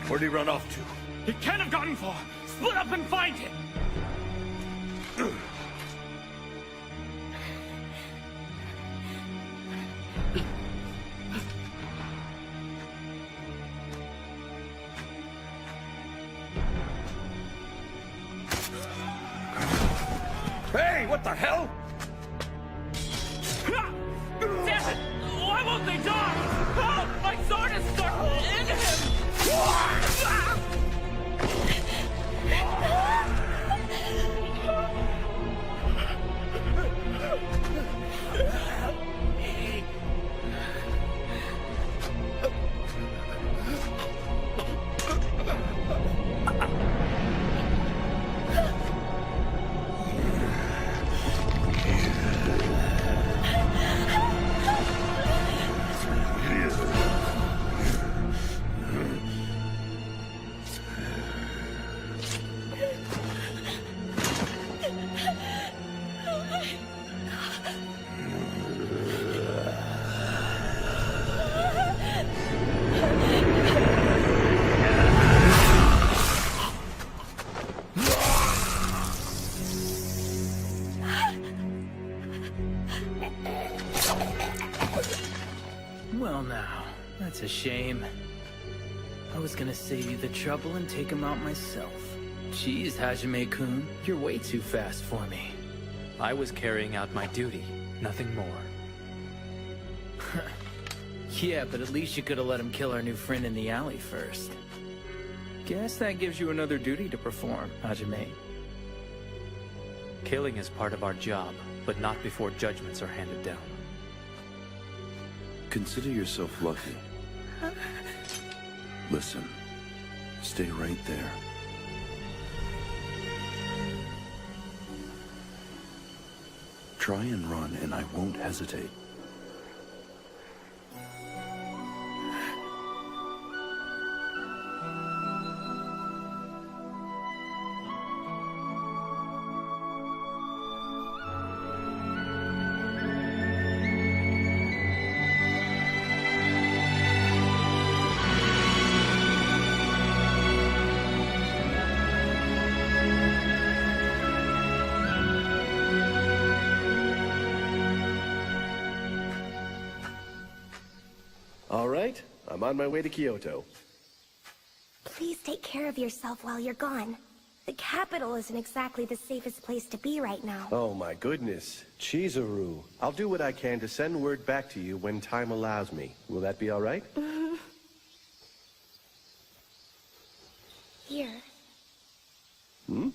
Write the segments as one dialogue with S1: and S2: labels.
S1: Where'd he run off to?
S2: He can't have gotten far. Split up and find him.
S1: Hey, what the hell?
S2: Damn it! Why won't they die? Help! My sword is stuck in him!
S3: Well now, that's a shame. I was gonna save you the trouble and take him out myself. Jeez, Hajime-kun, you're way too fast for me.
S4: I was carrying out my duty, nothing more.
S3: Yeah, but at least you could have let him kill our new friend in the alley first. Guess that gives you another duty to perform, Hajime.
S4: Killing is part of our job, but not before judgments are handed down.
S5: Consider yourself lucky. Listen, stay right there. Try and run, and I won't hesitate.
S6: All right, I'm on my way to Kyoto.
S7: Please take care of yourself while you're gone. The capital isn't exactly the safest place to be right now.
S6: Oh my goodness, Chizuru. I'll do what I can to send word back to you when time allows me. Will that be all right?
S7: Here.
S6: Hmm?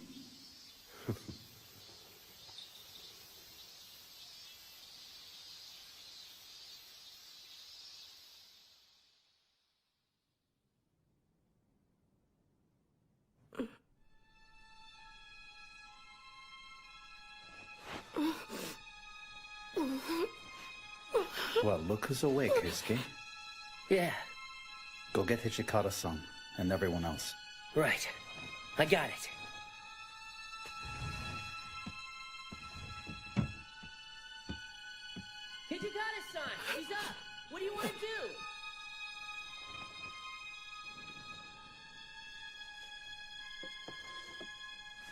S8: Well, look who's awake, Hisuke.
S3: Yeah,
S8: Go get Hichikata-san and everyone else.
S3: right. I got it.
S9: Hichikata-san, he's up. What do you want to do?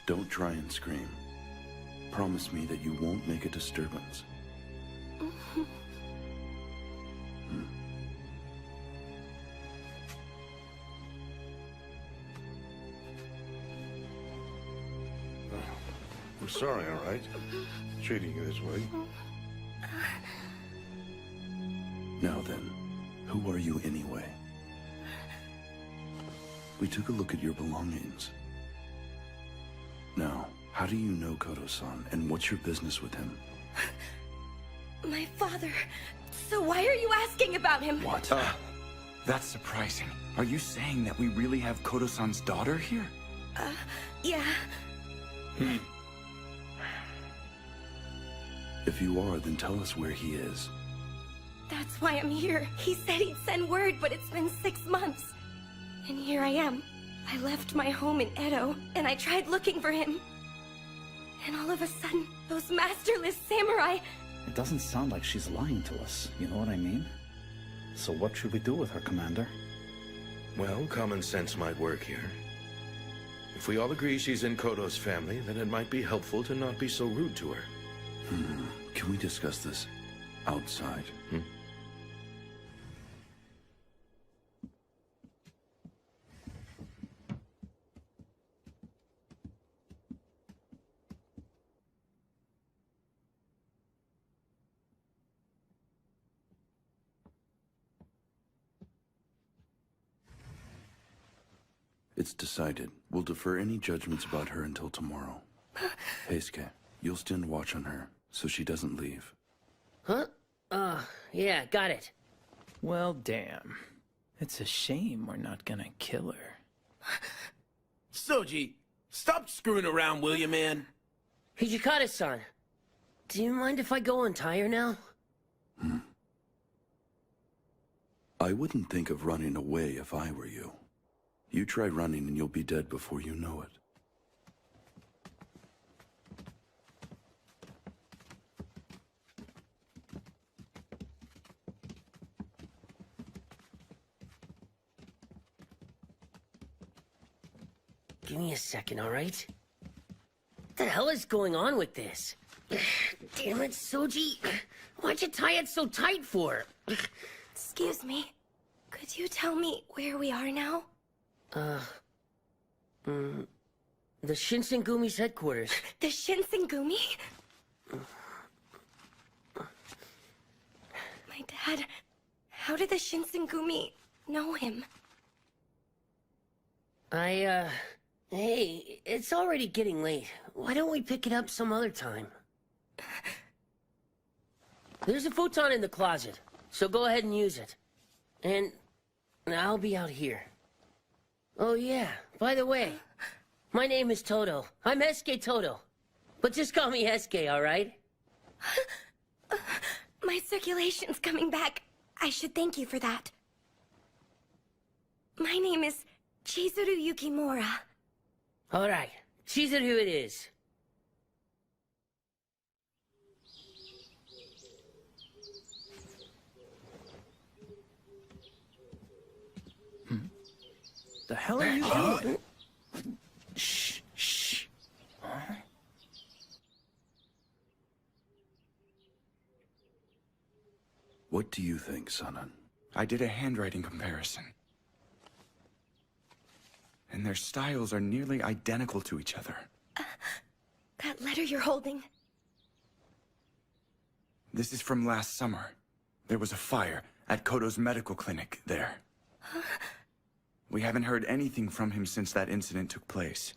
S5: Don't try and scream. Promise me that you won't make a disturbance.
S1: We're sorry, all right? Treating you this way.
S5: Now then, who are you anyway? We took a look at your belongings. Now, how do you know Koto-san, and what's your business with him?
S7: My father. So why are you asking about him?
S5: What?
S10: That's surprising. Are you saying that we really have Koto-san's daughter here?
S7: Yeah.
S5: If you are, then tell us where he is.
S7: That's why I'm here. He said he'd send word, but it's been 6 months. And here I am. I left my home in Edo, and I tried looking for him. And all of a sudden, those masterless samurai...
S8: It doesn't sound like she's lying to us, you know what I mean? So what should we do with her, Commander?
S1: Well, common sense might work here. If we all agree she's in Kodo's family, then it might be helpful to not be so rude to her.
S5: Can we discuss this outside? It's decided. We'll defer any judgments about her until tomorrow. Heisuke, you'll stand watch on her, so she doesn't leave.
S9: Huh? Yeah, got it.
S3: Well, damn. It's a shame we're not gonna kill her.
S11: Soji, stop screwing around, will you, man?
S9: Hijikata-san, do you mind if I go untie her now?
S5: I wouldn't think of running away if I were you. You try running and you'll be dead before you know it.
S9: Give me a second, all right? What the hell is going on with this? Damn it, Soji. Why'd you tie it so tight for?
S7: Excuse me. Could you tell me where we are now?
S9: The Shinsengumi's headquarters.
S7: The Shinsengumi? My dad... How did the Shinsengumi know him?
S9: Hey, it's already getting late. Why don't we pick it up some other time? There's a futon in the closet, so go ahead and use it. And I'll be out here. Oh yeah, by the way, my name is Toto. I'm Heisuke Toto. But just call me Heisuke, alright?
S7: My circulation's coming back. I should thank you for that. My name is Chizuru Yukimura.
S9: Alright, Chizuru it is.
S3: The hell are you doing?
S5: Shh. What do you think, Sanan?
S10: I did a handwriting comparison. And their styles are nearly identical to each other.
S7: That letter you're holding.
S10: This is from last summer. There was a fire at Kodo's medical clinic there. We haven't heard anything from him since that incident took place.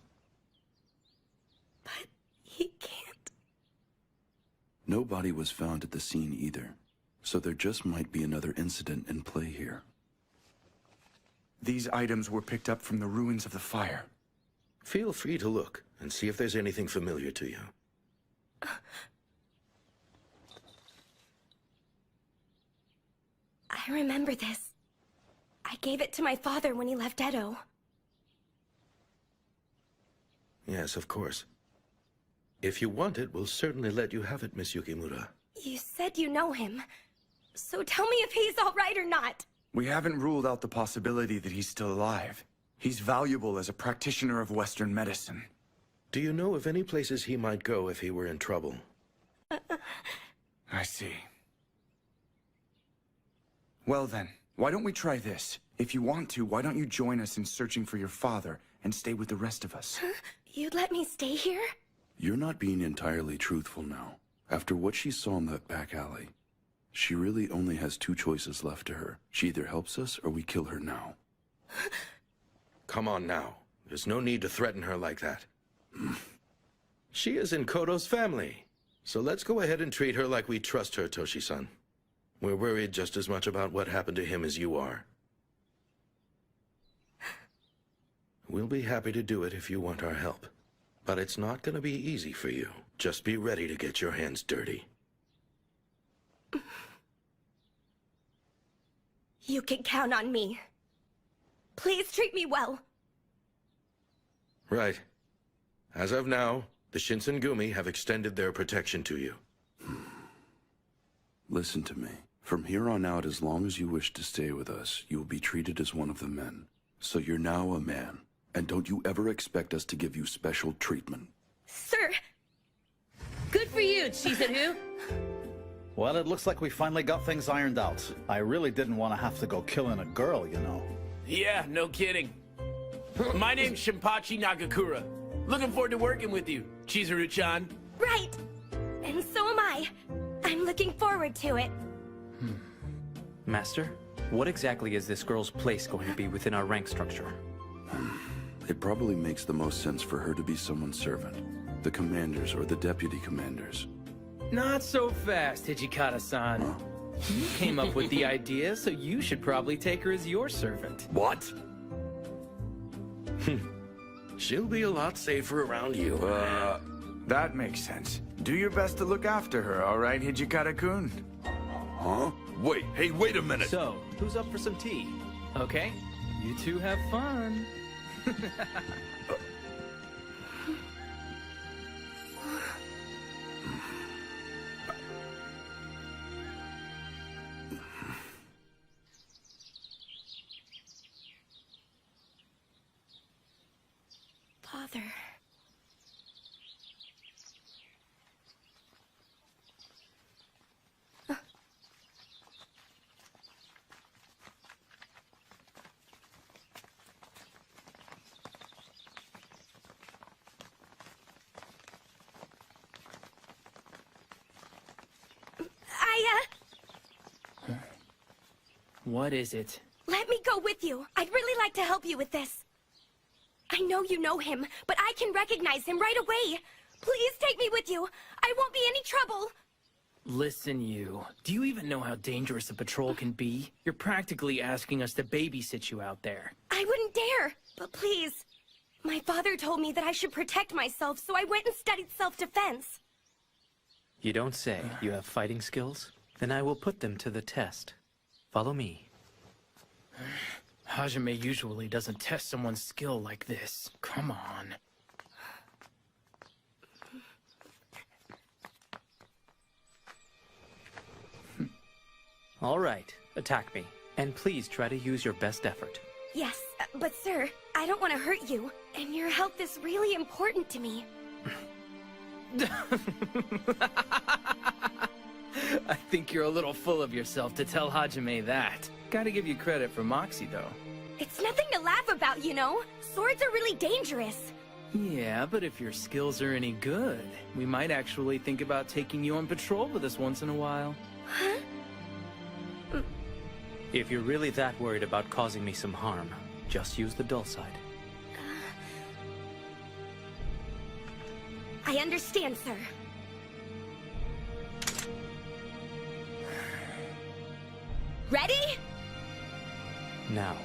S7: But he can't.
S5: No body was found at the scene either, so there just might be another incident in play here.
S10: These items were picked up from the ruins of the fire.
S1: Feel free to look and see if there's anything familiar to you.
S7: I remember this. I gave it to my father when he left Edo.
S1: Yes, of course. If you want it, we'll certainly let you have it, Miss Yukimura.
S7: You said you know him. So tell me if he's all right or not.
S10: We haven't ruled out the possibility that he's still alive. He's valuable as a practitioner of Western medicine.
S1: Do you know of any places he might go if he were in trouble?
S10: I see. Well then, why don't we try this? If you want to, why don't you join us in searching for your father and stay with the rest of us?
S7: You'd let me stay here?
S5: You're not being entirely truthful now. After what she saw in that back alley, she really only has two choices left to her. She either helps us or we kill her now.
S1: Come on now. There's no need to threaten her like that. She is in Kodo's family. So let's go ahead and treat her like we trust her, Toshi-san. We're worried just as much about what happened to him as you are. We'll be happy to do it if you want our help. But it's not gonna be easy for you. Just be ready to get your hands dirty.
S7: You can count on me. Please treat me well.
S1: Right. As of now, the Shinsengumi have extended their protection to you.
S5: Listen to me. From here on out, as long as you wish to stay with us, you will be treated as one of the men. So you're now a man, and don't you ever expect us to give you special treatment.
S7: Sir,
S9: Good for you, Chizuru.
S8: Well, it looks like we finally got things ironed out. I really didn't want to have to go killing a girl, you know.
S11: Yeah, no kidding. My name's Shinpachi Nagakura. Looking forward to working with you, Chizuru-chan.
S7: right. And so am I. I'm looking forward to it.
S4: Master, what exactly is this girl's place going to be within our rank structure?
S5: It probably makes the most sense for her to be someone's servant. The commanders or the deputy commanders.
S3: Not so fast, Hijikata-san. You came up with the idea, so you should probably take her as your servant.
S1: What? She'll be a lot safer around you.
S10: That makes sense. Do your best to look after her, all right, Hijikata-kun?
S5: Huh? Wait, hey, wait a minute!
S4: So, who's up for some tea?
S3: Okay, you two have fun.
S7: Father.
S3: What is it?
S7: Let me go with you. I'd really like to help you with this. I know you know him, but I can recognize him right away. Please take me with you. I won't be any trouble.
S3: Listen, you. Do you even know how dangerous a patrol can be? You're practically asking us to babysit you out there.
S7: I wouldn't dare. But please. My father told me that I should protect myself, so I went and studied self-defense.
S4: You don't say. You have fighting skills? Then I will put them to the test. Follow me.
S3: Hajime usually doesn't test someone's skill like this. Come on.
S4: All right, attack me. And please try to use your best effort.
S7: Yes, but sir, I don't want to hurt you, and your health is really important to me.
S3: I think you're a little full of yourself to tell Hajime that. Gotta give you credit for Moxie, though.
S7: It's nothing to laugh about, you know. Swords are really dangerous.
S3: Yeah, but if your skills are any good, we might actually think about taking you on patrol with us once in a while.
S7: Huh?
S4: If you're really that worried about causing me some harm, just use the dull side.
S7: I understand, sir. Ready?
S4: Now.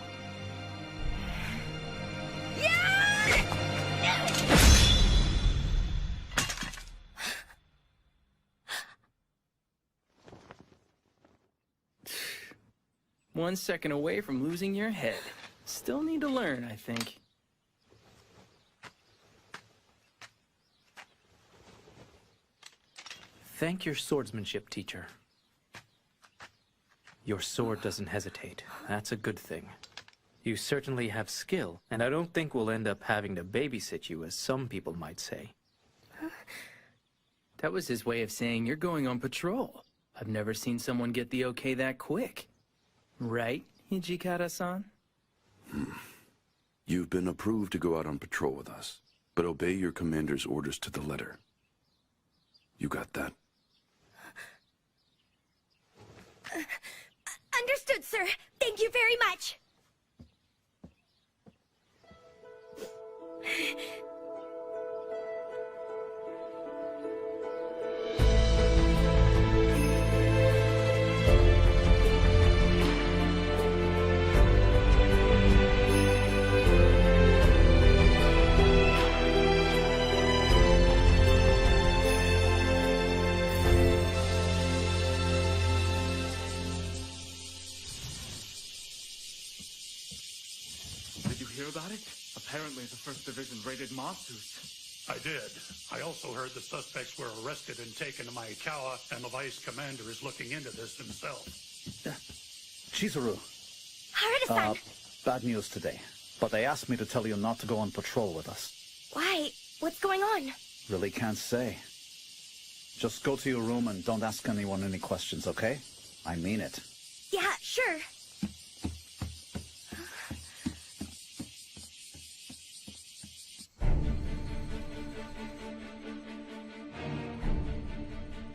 S3: One second away from losing your head. Still need to learn, I think.
S4: Thank your swordsmanship teacher. Your sword doesn't hesitate. That's a good thing. You certainly have skill, and I don't think we'll end up having to babysit you, as some people might say.
S3: That was his way of saying you're going on patrol. I've never seen someone get the okay that quick. Right, Hijikata-san?
S5: You've been approved to go out on patrol with us, but obey your commander's orders to the letter. You got that?
S7: Understood, sir. Thank you very much.
S12: Did you hear about it? Apparently the First Division raided Matsu's.
S13: I did. I also heard the suspects were arrested and taken to Maikawa, and the vice commander is looking into this himself.
S8: Chizuru,
S7: Harada-san.
S8: bad news today. but they asked me to tell you not to go on patrol with us.
S7: Why? What's going on?
S8: Really can't say. Just go to your room and don't ask anyone any questions, okay? I mean it.
S7: Yeah, sure.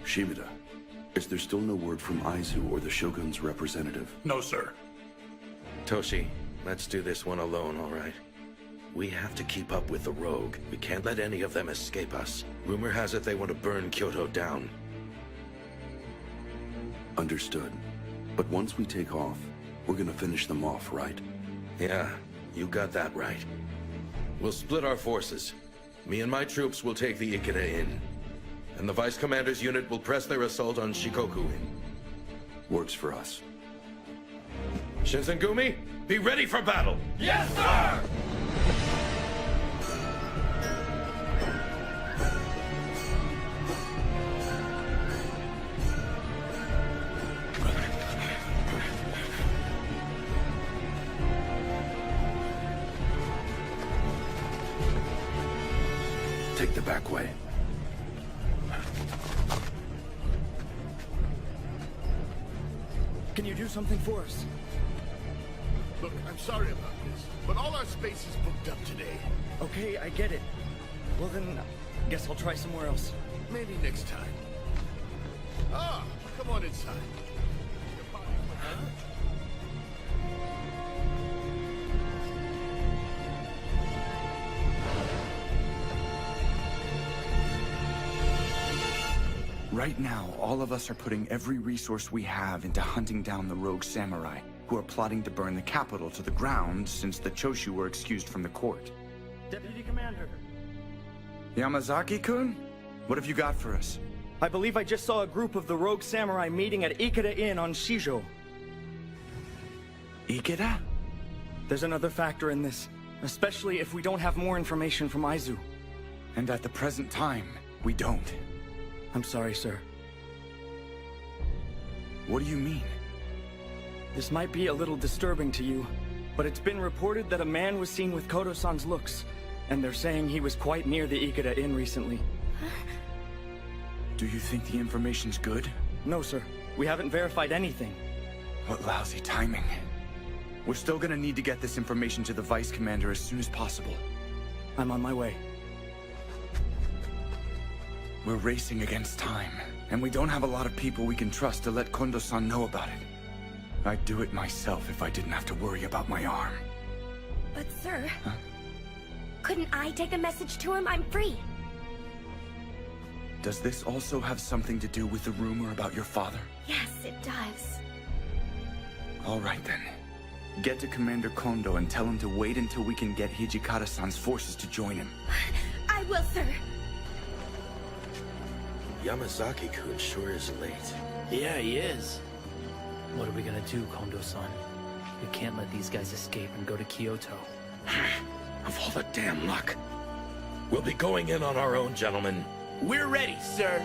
S5: Shibata, is there still no word from Aizu or the Shogun's representative?
S13: No, sir.
S1: Toshi, let's do this one alone, all right? We have to keep up with the rogue. We can't let any of them escape us. Rumor has it they want to burn Kyoto down.
S5: Understood. But once we take off, we're gonna finish them off, right?
S1: Yeah, you got that right. We'll split our forces. Me and my troops will take the Ikeda Inn. And the Vice Commander's unit will press their assault on Shikoku Inn.
S5: Works for us.
S1: Shinsengumi, be ready for battle!
S2: Yes, sir!
S5: Take the back way.
S14: Can you do something for us?
S15: Look, I'm sorry about this, but all our space is booked up today.
S14: Okay, I get it. Well then, guess I'll try somewhere else.
S15: Maybe next time. Ah, come on inside.
S10: Right now, all of us are putting every resource we have into hunting down the rogue samurai, who are plotting to burn the capital to the ground since the Choshu were excused from the court.
S14: Deputy Commander.
S10: Yamazaki-kun? What have you got for us?
S14: I believe I just saw a group of the rogue samurai meeting at Ikeda Inn on Shijo.
S10: Ikeda?
S14: There's another factor in this, especially if we don't have more information from Aizu.
S10: And at the present time, we don't.
S14: I'm sorry, sir.
S10: What do you mean?
S14: This might be a little disturbing to you, but it's been reported that a man was seen with Kodo-san's looks, and they're saying he was quite near the Ikeda Inn recently.
S10: Do you think the information's good?
S14: No, sir. We haven't verified anything.
S10: What lousy timing. We're still gonna need to get this information to the Vice Commander as soon as possible.
S14: I'm on my way.
S10: We're racing against time, and we don't have a lot of people we can trust to let Kondo-san know about it. I'd do it myself if I didn't have to worry about my arm.
S7: But sir, couldn't I take a message to him? I'm free.
S10: Does this also have something to do with the rumor about your father?
S7: Yes, it does.
S10: All right then. Get to Commander Kondo and tell him to wait until we can get Hijikata-san's forces to join him.
S7: I will, sir.
S1: Yamazaki-kun sure is late.
S3: Yeah, he is. What are we gonna do, Kondo-san? We can't let these guys escape and go to Kyoto.
S1: Of all the damn luck. We'll be going in on our own, gentlemen.
S11: We're ready, sir.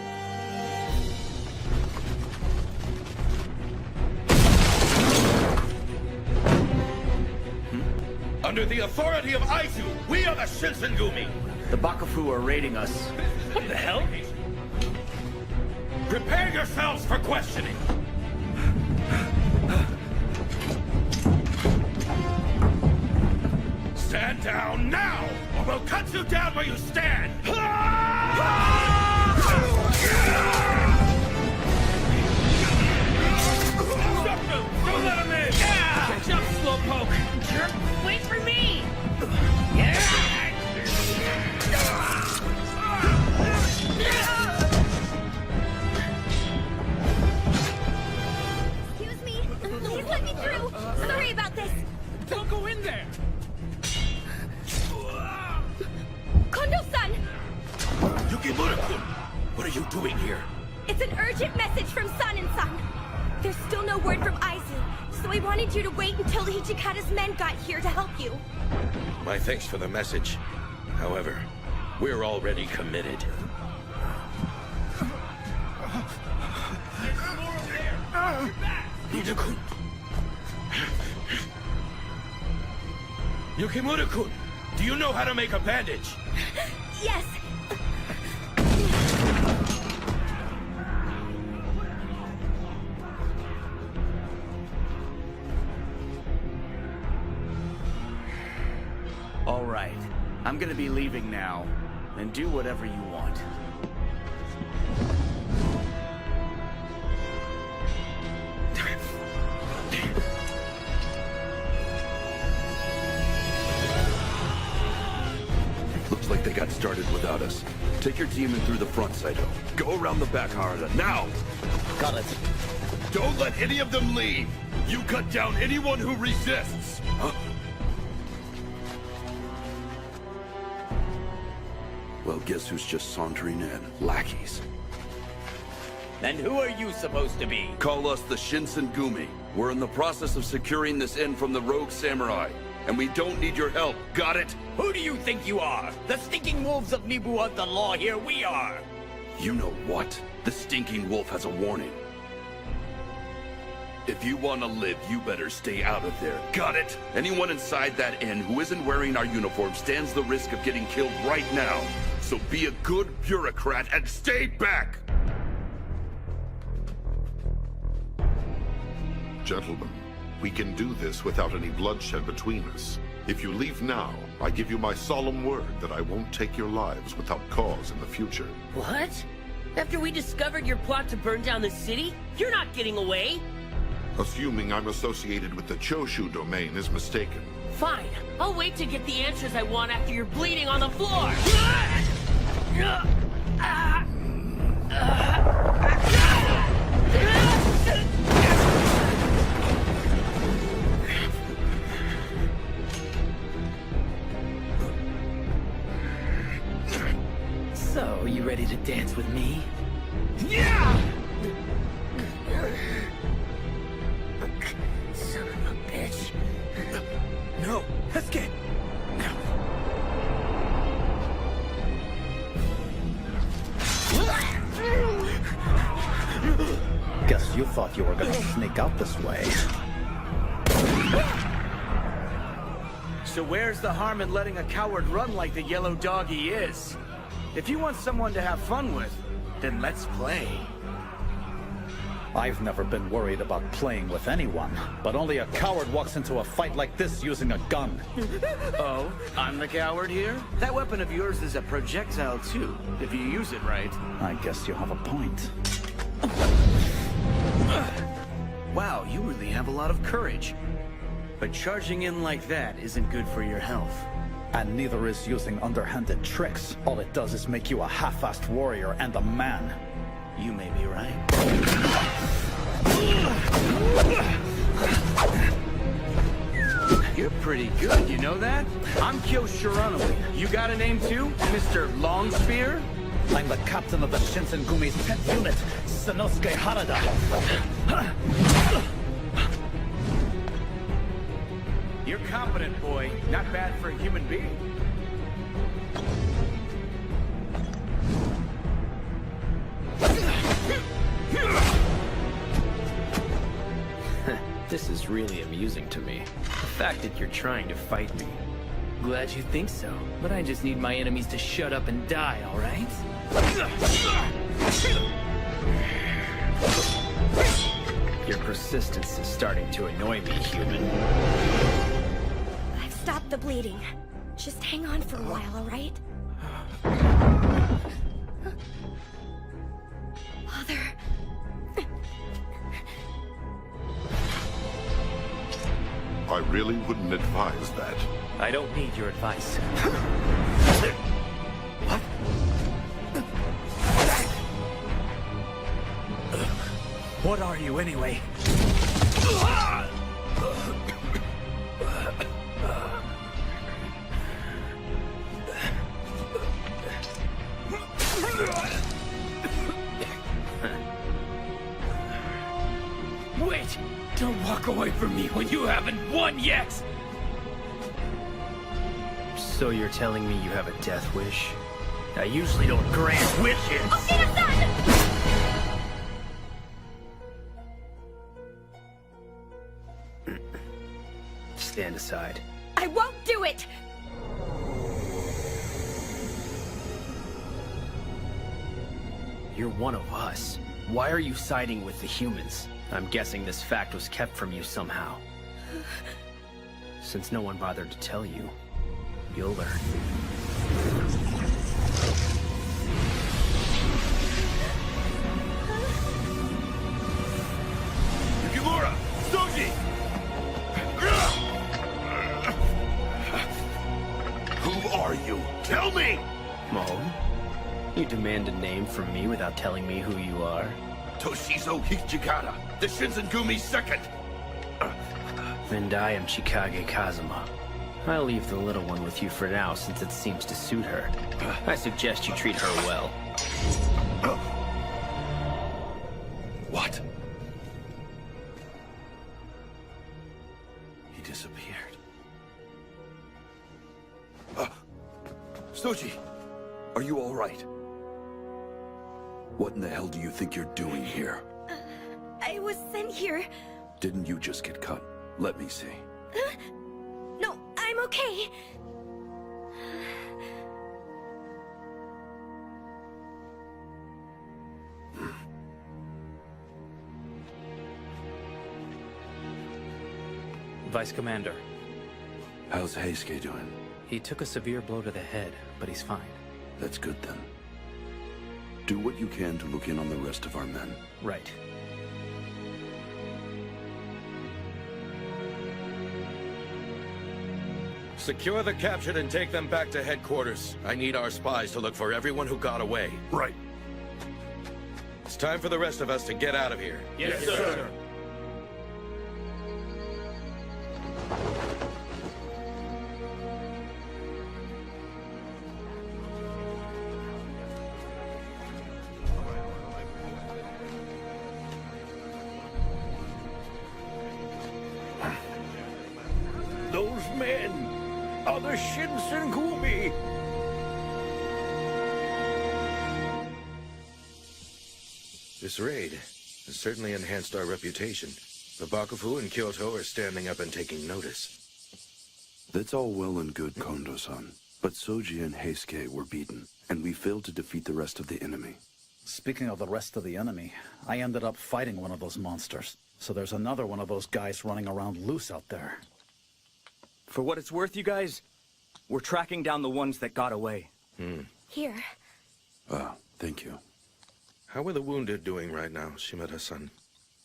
S1: Under the authority of Aizu, we are the Shinsengumi!
S3: The Bakufu are raiding us.
S2: What the hell?
S1: Prepare yourselves for questioning! Stand down now, or we'll cut you down where you stand!
S2: Don't let him in! Catch up, Slowpoke! Jerk, wait for me!
S7: Excuse me. Please let me through. Sorry about this.
S2: Don't go in there!
S7: Kondo-san!
S1: Yukimura-kun, what are you doing here?
S7: It's an urgent message from Sun and Sun. There's still no word from Aizu, so I wanted you to wait until Hijikata's men got here to help you.
S1: My thanks for the message. However, we're already committed. Ida-kun. Yukimura-kun, do you know how to make a bandage?
S7: Yes.
S11: All right. I'm gonna be leaving now. And do whatever you want.
S5: Looks like they got started without us. Take your team in through the front, Saito. Go around the back, Harada, now!
S8: Got it.
S15: Don't let any of them leave! You cut down anyone who resists!
S5: Huh? Well, guess who's just sauntering in? Lackeys.
S11: And who are you supposed to be?
S5: Call us the Shinsengumi. We're in the process of securing this inn from the rogue samurai. And we don't need your help, got it?
S11: Who do you think you are? The stinking wolves of Nibu hunt the law here, we are!
S5: You know what? The stinking wolf has a warning. If you want to live, you better stay out of there. Got it? Anyone inside that inn who isn't wearing our uniform stands the risk of getting killed right now. So be a good bureaucrat and stay back!
S15: Gentlemen, we can do this without any bloodshed between us. If you leave now, I give you my solemn word that I won't take your lives without cause in the future.
S9: What? After we discovered your plot to burn down the city? You're not getting away!
S15: Assuming I'm associated with the Choshu domain is mistaken.
S9: Fine. I'll wait to get the answers I want after you're bleeding on the floor!
S3: So, you ready to dance with me?
S9: Son of a bitch.
S11: No, escape!
S8: Guess you thought you were gonna sneak out this way.
S11: So where's the harm in letting a coward run like the yellow dog he is? If you want someone to have fun with, then let's play.
S8: I've never been worried about playing with anyone, but only a coward walks into a fight like this using a gun.
S11: Oh, I'm the coward here? That weapon of yours is a projectile too, if you use it right.
S8: I guess you have a point.
S11: Wow, you really have a lot of courage. But charging in like that isn't good for your health.
S8: And neither is using underhanded tricks. All it does is make you a half-assed warrior and a man.
S11: You may be right. You're pretty good, you know that? I'm Kyo Shiranui. You got a name too, Mr. Longspear?
S8: I'm the captain of the Shinsengumi's 10th unit, Sanosuke Harada.
S11: You're competent, boy. Not bad for a human being.
S3: This is really amusing to me. The fact that you're trying to fight me. Glad you think so, but I just need my enemies to shut up and die, alright? Your persistence is starting to annoy me, human.
S7: I've stopped the bleeding. Just hang on for a while, alright? Father...
S15: I really wouldn't advise that.
S3: I don't need your advice.
S11: What? What are you, anyway?
S2: Wait! Don't walk away from me when you haven't won yet!
S3: So you're telling me you have a death wish? I usually don't grant wishes! Stand aside.
S7: I won't do do it!
S16: You're one of us. Why are you siding with the humans? I'm guessing this fact was kept from you somehow. Since no one bothered to tell you, you'll learn.
S5: Yukimura! Soji! Who are you? Tell me!
S16: Mo? You demand a name from me without telling me who you are?
S5: Toshizo Hichikata, the Shinsengumi's second!
S16: And I am Chikage Kazuma. I'll leave the little one with you for now since it seems to suit her. I suggest you treat her well.
S5: What? He disappeared. Soji, are you all right? What in the hell do you think you're doing here?
S7: I was sent here.
S5: Didn't you just get cut? Let me see.
S7: No, I'm okay.
S4: Vice Commander.
S5: How's Heisuke doing?
S4: He took a severe blow to the head, but he's fine.
S5: That's good then. Do what you can to look in on the rest of our men.
S4: Right.
S1: Secure the captured and take them back to headquarters. I need our spies to look for everyone who got away.
S5: Right.
S1: It's time for the rest of us to get out of here.
S2: Yes, sir.
S11: Those men are the Shinsengumi!
S1: This raid has certainly enhanced our reputation. The Bakufu in Kyoto are standing up and taking notice.
S5: That's all well and good, Kondo-san. But Soji and Heisuke were beaten, and we failed to defeat the rest of the enemy.
S8: Speaking of the rest of the enemy, I ended up fighting one of those monsters. So there's another one of those guys running around loose out there.
S14: For what it's worth, you guys, we're tracking down the ones that got away.
S7: Here.
S5: Thank you.
S1: How are the wounded doing right now, Shimada-san?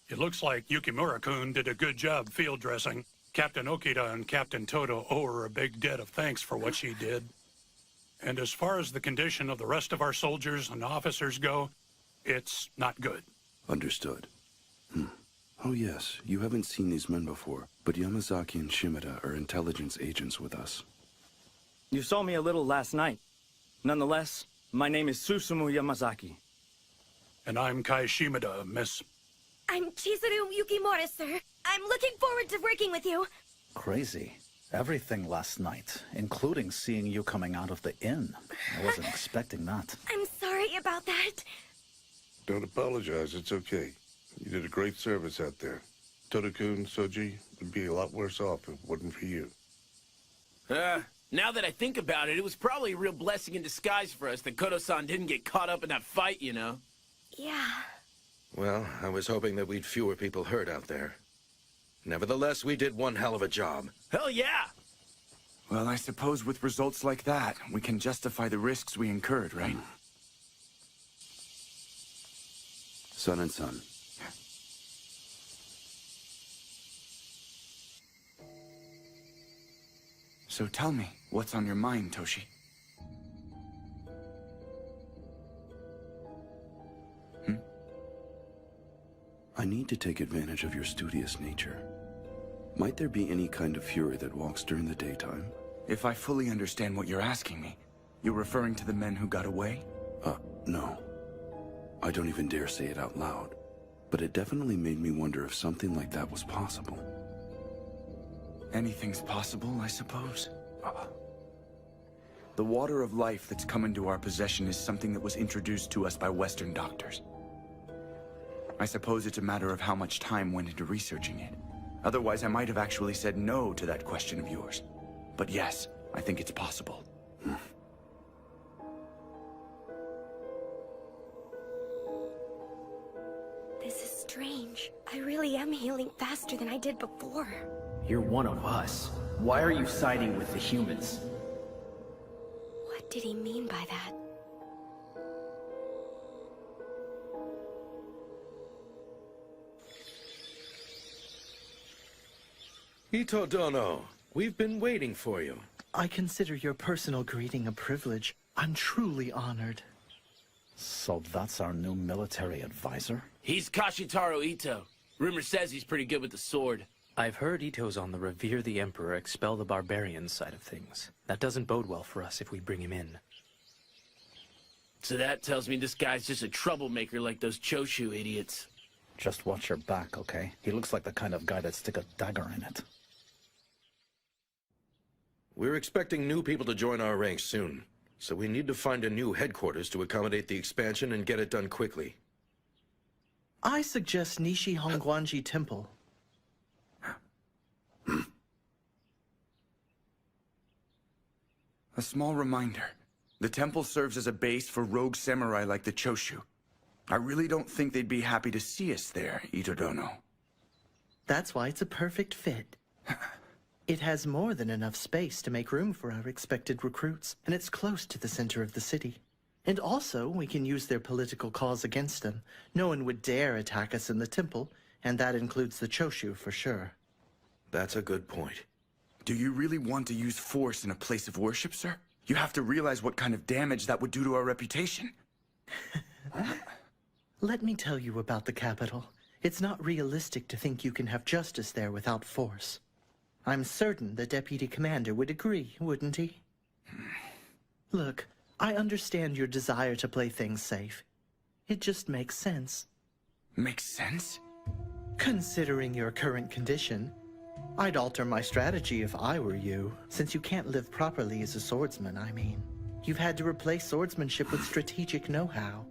S13: It looks like Yukimura-kun did a good job field dressing. Captain Okita and Captain Toto owe her a big debt of thanks for what she did. And as far as the condition of the rest of our soldiers and officers go, it's not good.
S5: Understood. Oh yes, you haven't seen these men before, but Yamazaki and Shimada are intelligence agents with us.
S14: You saw me a little last night. Nonetheless, my name is Susumu Yamazaki.
S13: And I'm Kai Shimada, miss.
S7: I'm Chizuru Yukimura, sir. I'm looking forward to working with you.
S8: Crazy. Everything last night, including seeing you coming out of the inn. I wasn't expecting that.
S7: I'm sorry about that.
S15: Don't apologize, it's okay. You did a great service out there. Toto-kun, Soji would be a lot worse off if it wasn't for you.
S2: Now that I think about it, it was probably a real blessing in disguise for us that Kodo-san didn't get caught up in that fight, you know?
S7: Yeah.
S1: Well, I was hoping that we'd fewer people hurt out there. Nevertheless, we did one hell of a job.
S2: Hell yeah!
S10: Well, I suppose with results like that, we can justify the risks we incurred, right?
S5: Son and son.
S10: So tell me, what's on your mind, Toshi?
S5: I need to take advantage of your studious nature. Might there be any kind of fury that walks during the daytime?
S10: If I fully understand what you're asking me, you're referring to the men who got away?
S5: No. I don't even dare say it out loud. But it definitely made me wonder if something like that was possible.
S10: Anything's possible, I suppose. The water of life that's come into our possession is something that was introduced to us by Western doctors. I suppose it's a matter of how much time went into researching it. Otherwise, I might have actually said no to that question of yours. But yes, I think it's possible.
S7: This is strange. I really am healing faster than I did before.
S16: You're one of us. Why are you siding with the humans?
S7: What did he mean by that?
S1: Ito Dono, we've been waiting for you.
S17: I consider your personal greeting a privilege. I'm truly honored.
S8: So that's our new military advisor?
S2: He's Kashitaro Ito. Rumor says he's pretty good with the sword.
S4: I've heard Ito's on the Revere the Emperor, expel the barbarians side of things. That doesn't bode well for us if we bring him in.
S2: So that tells me this guy's just a troublemaker like those Choshu idiots.
S8: Just watch your back, okay? He looks like the kind of guy that'd stick a dagger in it.
S1: We're expecting new people to join our ranks soon, so we need to find a new headquarters to accommodate the expansion and get it done quickly.
S17: I suggest Nishi Hongguanji Temple.
S10: A small reminder. The temple serves as a base for rogue samurai like the Choshu. I really don't think they'd be happy to see us there, Itodono.
S17: That's why it's a perfect fit. It has more than enough space to make room for our expected recruits, and it's close to the center of the city. And also, we can use their political cause against them. No one would dare attack us in the temple, and that includes the Choshu for sure.
S1: That's a good point.
S10: Do you really want to use force in a place of worship, sir? You have to realize what kind of damage that would do to our reputation.
S17: Let me tell you about the capital. It's not realistic to think you can have justice there without force. I'm certain the deputy commander would agree, wouldn't he? Look, I understand your desire to play things safe. It just makes sense.
S10: Makes sense?
S17: Considering your current condition, I'd alter my strategy if I were you, since you can't live properly as a swordsman, I mean. You've had to replace swordsmanship with strategic know-how.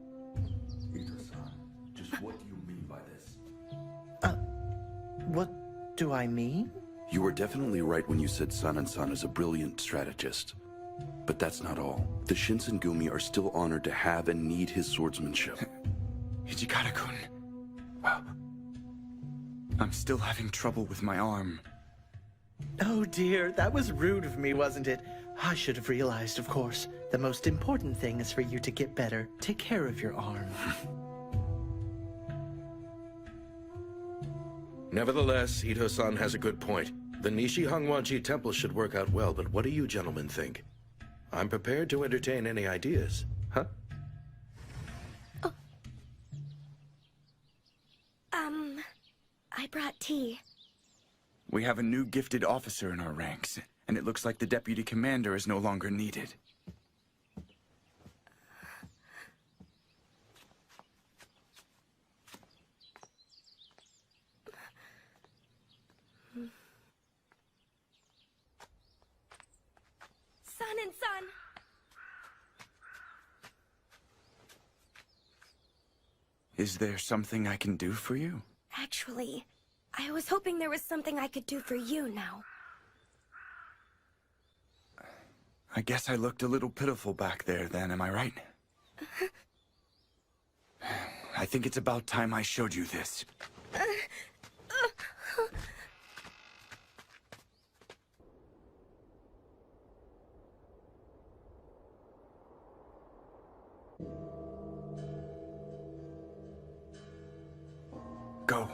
S15: Just what do you mean by this?
S17: What do I mean?
S18: You were definitely right when you said Sanan-san is a brilliant strategist. But that's not all. The Shinsengumi are still honored to have and need his swordsmanship.
S10: Hijikata-kun. I'm still having trouble with my arm.
S17: Oh dear, that was rude of me, wasn't it? I should have realized, of course. The most important thing is for you to get better. Take care of your arm.
S1: Nevertheless, Ito-san has a good point. The Nishi Hongguanji Temple should work out well, but what do you gentlemen think? I'm prepared to entertain any ideas. Huh?
S7: I brought tea.
S10: We have a new gifted officer in our ranks, and it looks like the deputy commander is no longer needed.
S7: Sanan-san!
S10: Is there something I can do for you?
S7: Actually, I was hoping there was something I could do for you now.
S10: I guess I looked a little pitiful back there then, am I right? I think it's about time I showed you this. Go.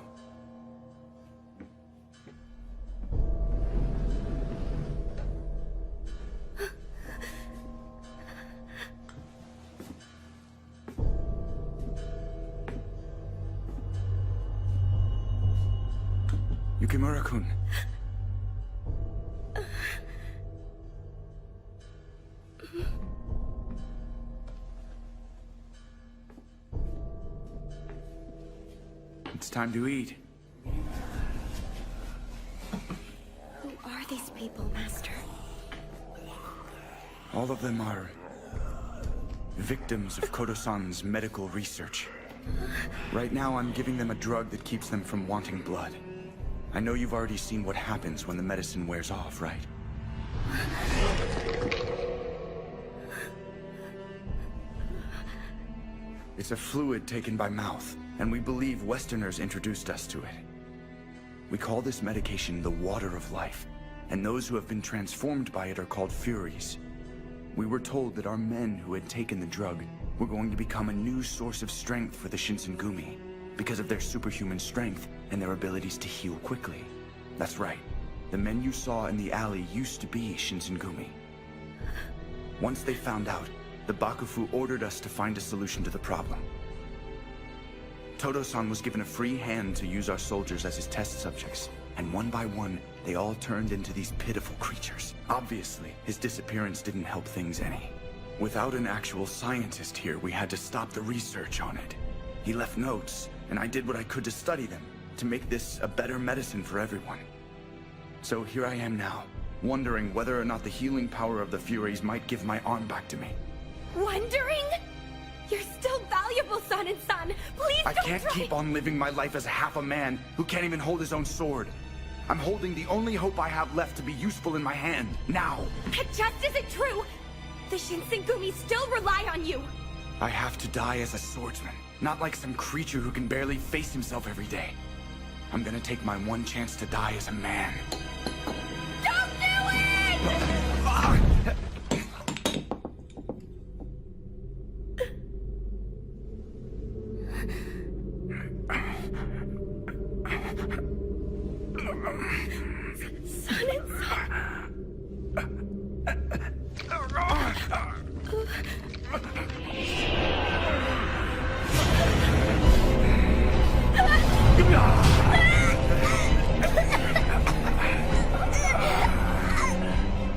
S10: Yukimura-kun. It's time to eat.
S7: Who are these people, Master?
S10: All of them are victims of Kodo-san's medical research. Right now, I'm giving them a drug that keeps them from wanting blood. I know you've already seen what happens when the medicine wears off, right? It's a fluid taken by mouth, and we believe Westerners introduced us to it. We call this medication the water of life, and those who have been transformed by it are called Furies. We were told that our men who had taken the drug were going to become a new source of strength for the Shinsengumi, because of their superhuman strength and their abilities to heal quickly. That's right. The men you saw in the alley used to be Shinsengumi. Once they found out, the Bakufu ordered us to find a solution to the problem. Todo-san was given a free hand to use our soldiers as his test subjects, and one by one, they all turned into these pitiful creatures. Obviously, his disappearance didn't help things any. Without an actual scientist here, we had to stop the research on it. He left notes, and I did what I could to study them, to make this a better medicine for everyone. So here I am now, wondering whether or not the healing power of the Furies might give my arm back to me.
S7: Wondering? You're still valuable, Son-and-Son. Please
S10: I
S7: don't
S10: can't
S7: try.
S10: keep on living my life as half a man who can't even hold his own sword. I'm holding the only hope I have left to be useful in my hand, now.
S7: That just isn't true. The Shinsengumi still rely on you.
S10: I have to die as a swordsman, not like some creature who can barely face himself every day. I'm gonna take my one chance to die as a man.
S7: Don't do it!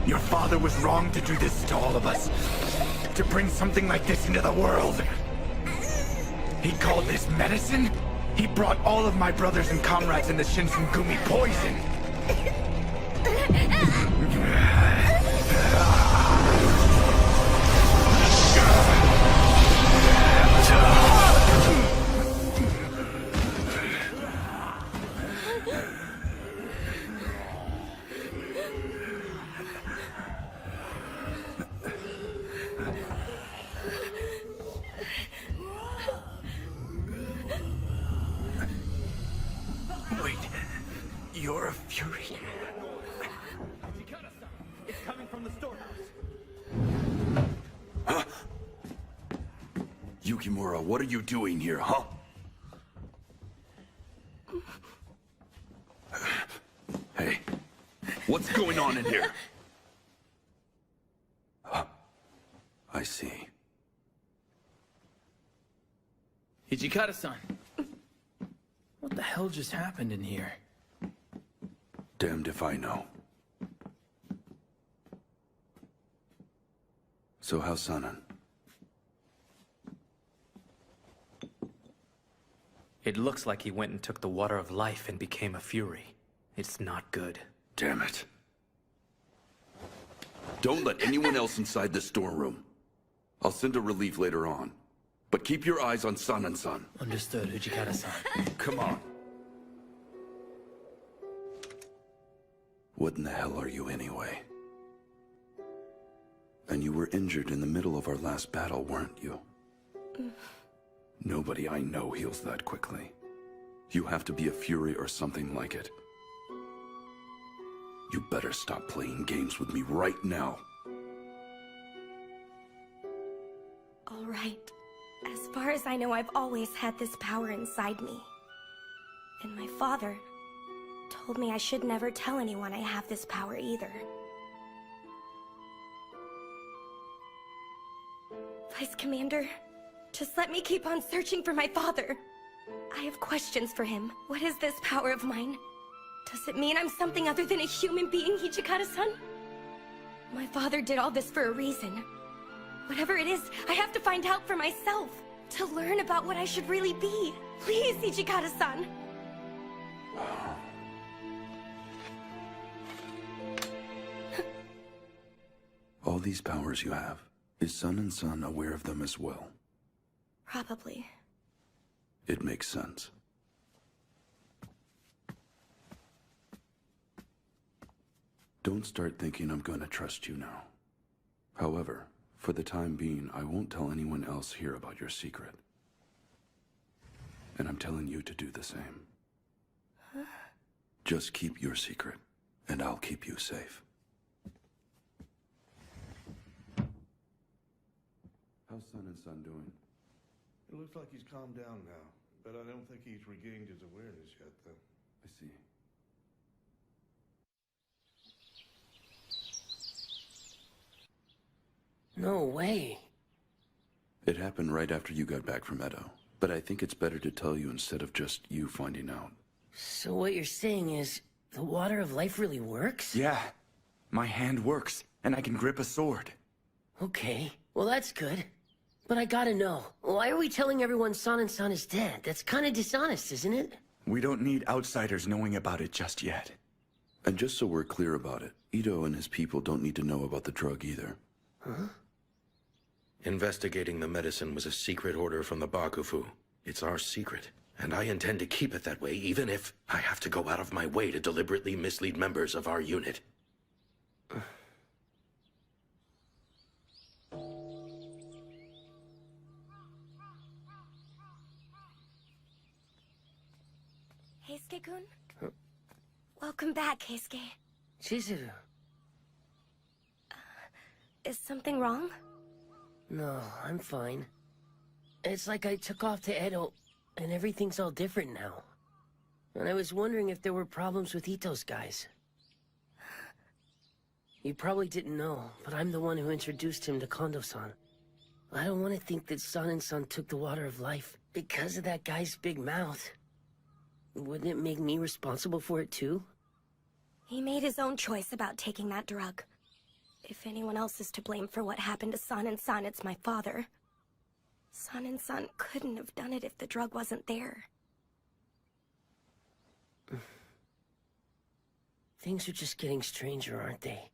S10: Your father was wrong to do this to all of us. To bring something like this into the world. He called this medicine? He brought all of my brothers and comrades in the Shinsengumi poison. Wait, you're a Fury?
S11: It's coming from the storehouse.
S18: Huh? Yukimura, what are you doing here, huh? Hey, what's going on in here? I see.
S3: Hijikata-san. What the hell just happened in here?
S18: Damned if I know. So how's Sanan?
S4: It looks like he went and took the water of life and became a Fury. It's not good.
S18: Damn it. Don't let anyone else inside this storeroom. I'll send a relief later on. But keep your eyes on Sanan-san.
S3: Understood, Hijikata-san.
S18: Come on. What in the hell are you anyway? And you were injured in the middle of our last battle, weren't you? Nobody I know heals that quickly. You have to be a Fury or something like it. You better stop playing games with me right now.
S7: All right. As far as I know, I've always had this power inside me. And my father told me I should never tell anyone I have this power either. Vice Commander, just let me keep on searching for my father. I have questions for him. What is this power of mine? Does it mean I'm something other than a human being, Hijikata-san? My father did all this for a reason. Whatever it is, I have to find out for myself. To learn about what I should really be. Please, Hijikata-san.
S18: All these powers you have, is Sanan-san aware of them as well?
S7: Probably.
S18: It makes sense. Don't start thinking I'm gonna trust you now. However, for the time being, I won't tell anyone else here about your secret. And I'm telling you to do the same. Just keep your secret, and I'll keep you safe. How's Sun and Sun doing?
S15: It looks like he's calmed down now, but I don't think he's regained his awareness yet, though.
S18: I see.
S9: No way.
S18: It happened right after you got back from Edo, but I think it's better to tell you instead of just you finding out.
S9: So what you're saying is, the water of life really works?
S10: Yeah. My hand works, and I can grip a sword.
S9: Okay, well that's good. But I gotta know, why are we telling everyone San and San is dead? That's kinda dishonest, isn't it?
S10: We don't need outsiders knowing about it just yet.
S18: And just so we're clear about it, Ito and his people don't need to know about the drug either.
S9: Huh?
S1: Investigating the medicine was a secret order from the Bakufu. It's our secret, and I intend to keep it that way, even if I have to go out of my way to deliberately mislead members of our unit.
S7: Heisuke-kun? Welcome back, Heisuke.
S9: Chizuru.
S7: Is something wrong?
S9: No, I'm fine. It's like I took off to Edo, and everything's all different now. And I was wondering if there were problems with Ito's guys. You probably didn't know, but I'm the one who introduced him to Kondo-san. I don't want to think that San and San took the water of life because of that guy's big mouth. Wouldn't it make me responsible for it too?
S7: He made his own choice about taking that drug. If anyone else is to blame for what happened to San and San, it's my father. San and San couldn't have done it if the drug wasn't there.
S9: Things are just getting stranger, aren't they?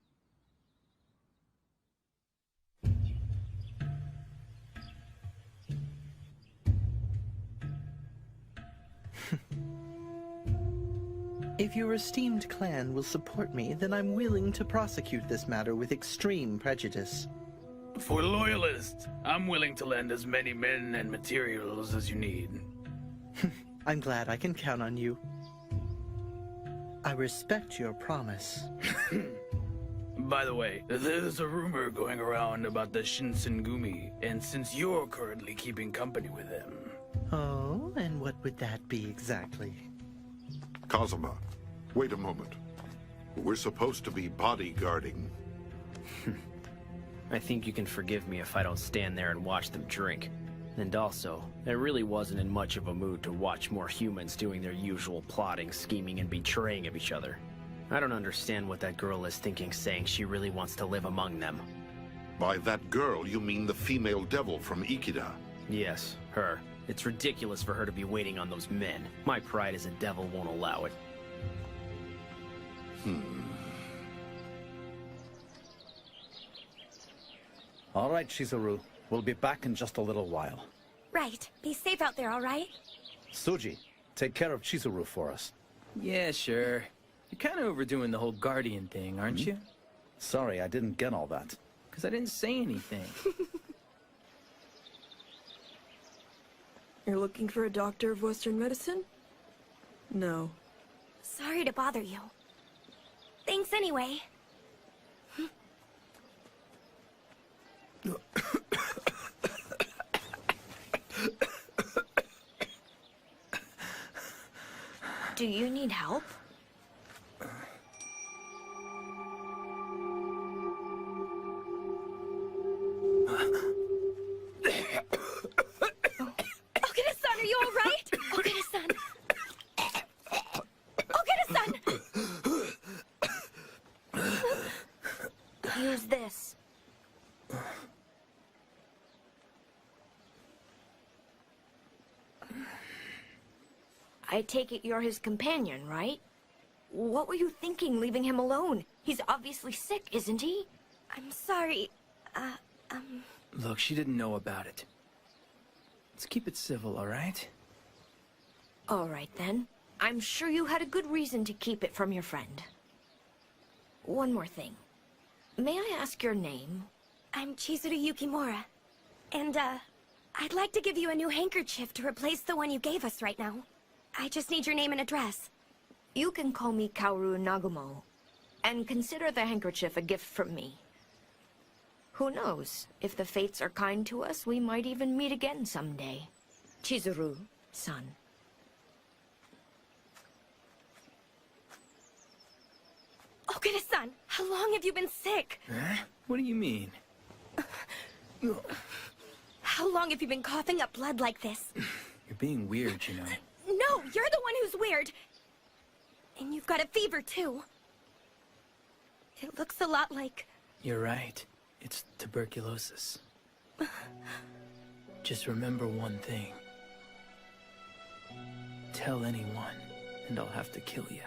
S17: If your esteemed clan will support me, then I'm willing to prosecute this matter with extreme prejudice.
S3: For loyalists, I'm willing to lend as many men and materials as you need.
S17: I'm glad I can count on you. I respect your promise.
S3: By the way, there's a rumor going around about the Shinsengumi, and since you're currently keeping company with them...
S17: Oh, and what would that be exactly?
S15: Kazuma, wait a moment. We're supposed to be bodyguarding.
S16: I think you can forgive me if I don't stand there and watch them drink. And also, I really wasn't in much of a mood to watch more humans doing their usual plotting, scheming, and betraying of each other. I don't understand what that girl is thinking, saying she really wants to live among them.
S15: By that girl, you mean the female devil from Ikeda?
S16: Yes, her. It's ridiculous for her to be waiting on those men. My pride as a devil won't allow it.
S8: All right, Chizuru. We'll be back in just a little while.
S7: Right. Be safe out there, all right?
S8: Suji, take care of Chizuru for us.
S3: Yeah, sure. You're kind of overdoing the whole guardian thing, aren't you?
S8: Sorry, I didn't get all that.
S3: Because I didn't say anything.
S19: You're looking for a doctor of Western medicine? No.
S7: Sorry to bother you. Thanks anyway. Do you need help? Okada-san, are you all right? Okada-san. Okada-san! Use this.
S20: I take it you're his companion, right? What were you thinking leaving him alone? He's obviously sick, isn't he?
S7: I'm sorry.
S3: Look, she didn't know about it. Let's keep it civil, all right?
S20: All right, then. I'm sure you had a good reason to keep it from your friend. one more thing. May I ask your name?
S7: I'm Chizuru Yukimura. And, I'd like to give you a new handkerchief to replace the one you gave us right now. I just need your name and address.
S20: You can call me Kaoru Nagumo, and consider the handkerchief a gift from me. Who knows? If the fates are kind to us, we might even meet again someday. Chizuru-san.
S7: Okada-san, how long have you been sick?
S3: Huh? What do you mean?
S7: How long have you been coughing up blood like this?
S3: You're being weird, you know.
S7: No, you're the one who's weird. And you've got a fever, too. It looks a lot like...
S3: You're right. It's tuberculosis. Just remember one thing. Tell anyone, and I'll have to kill you.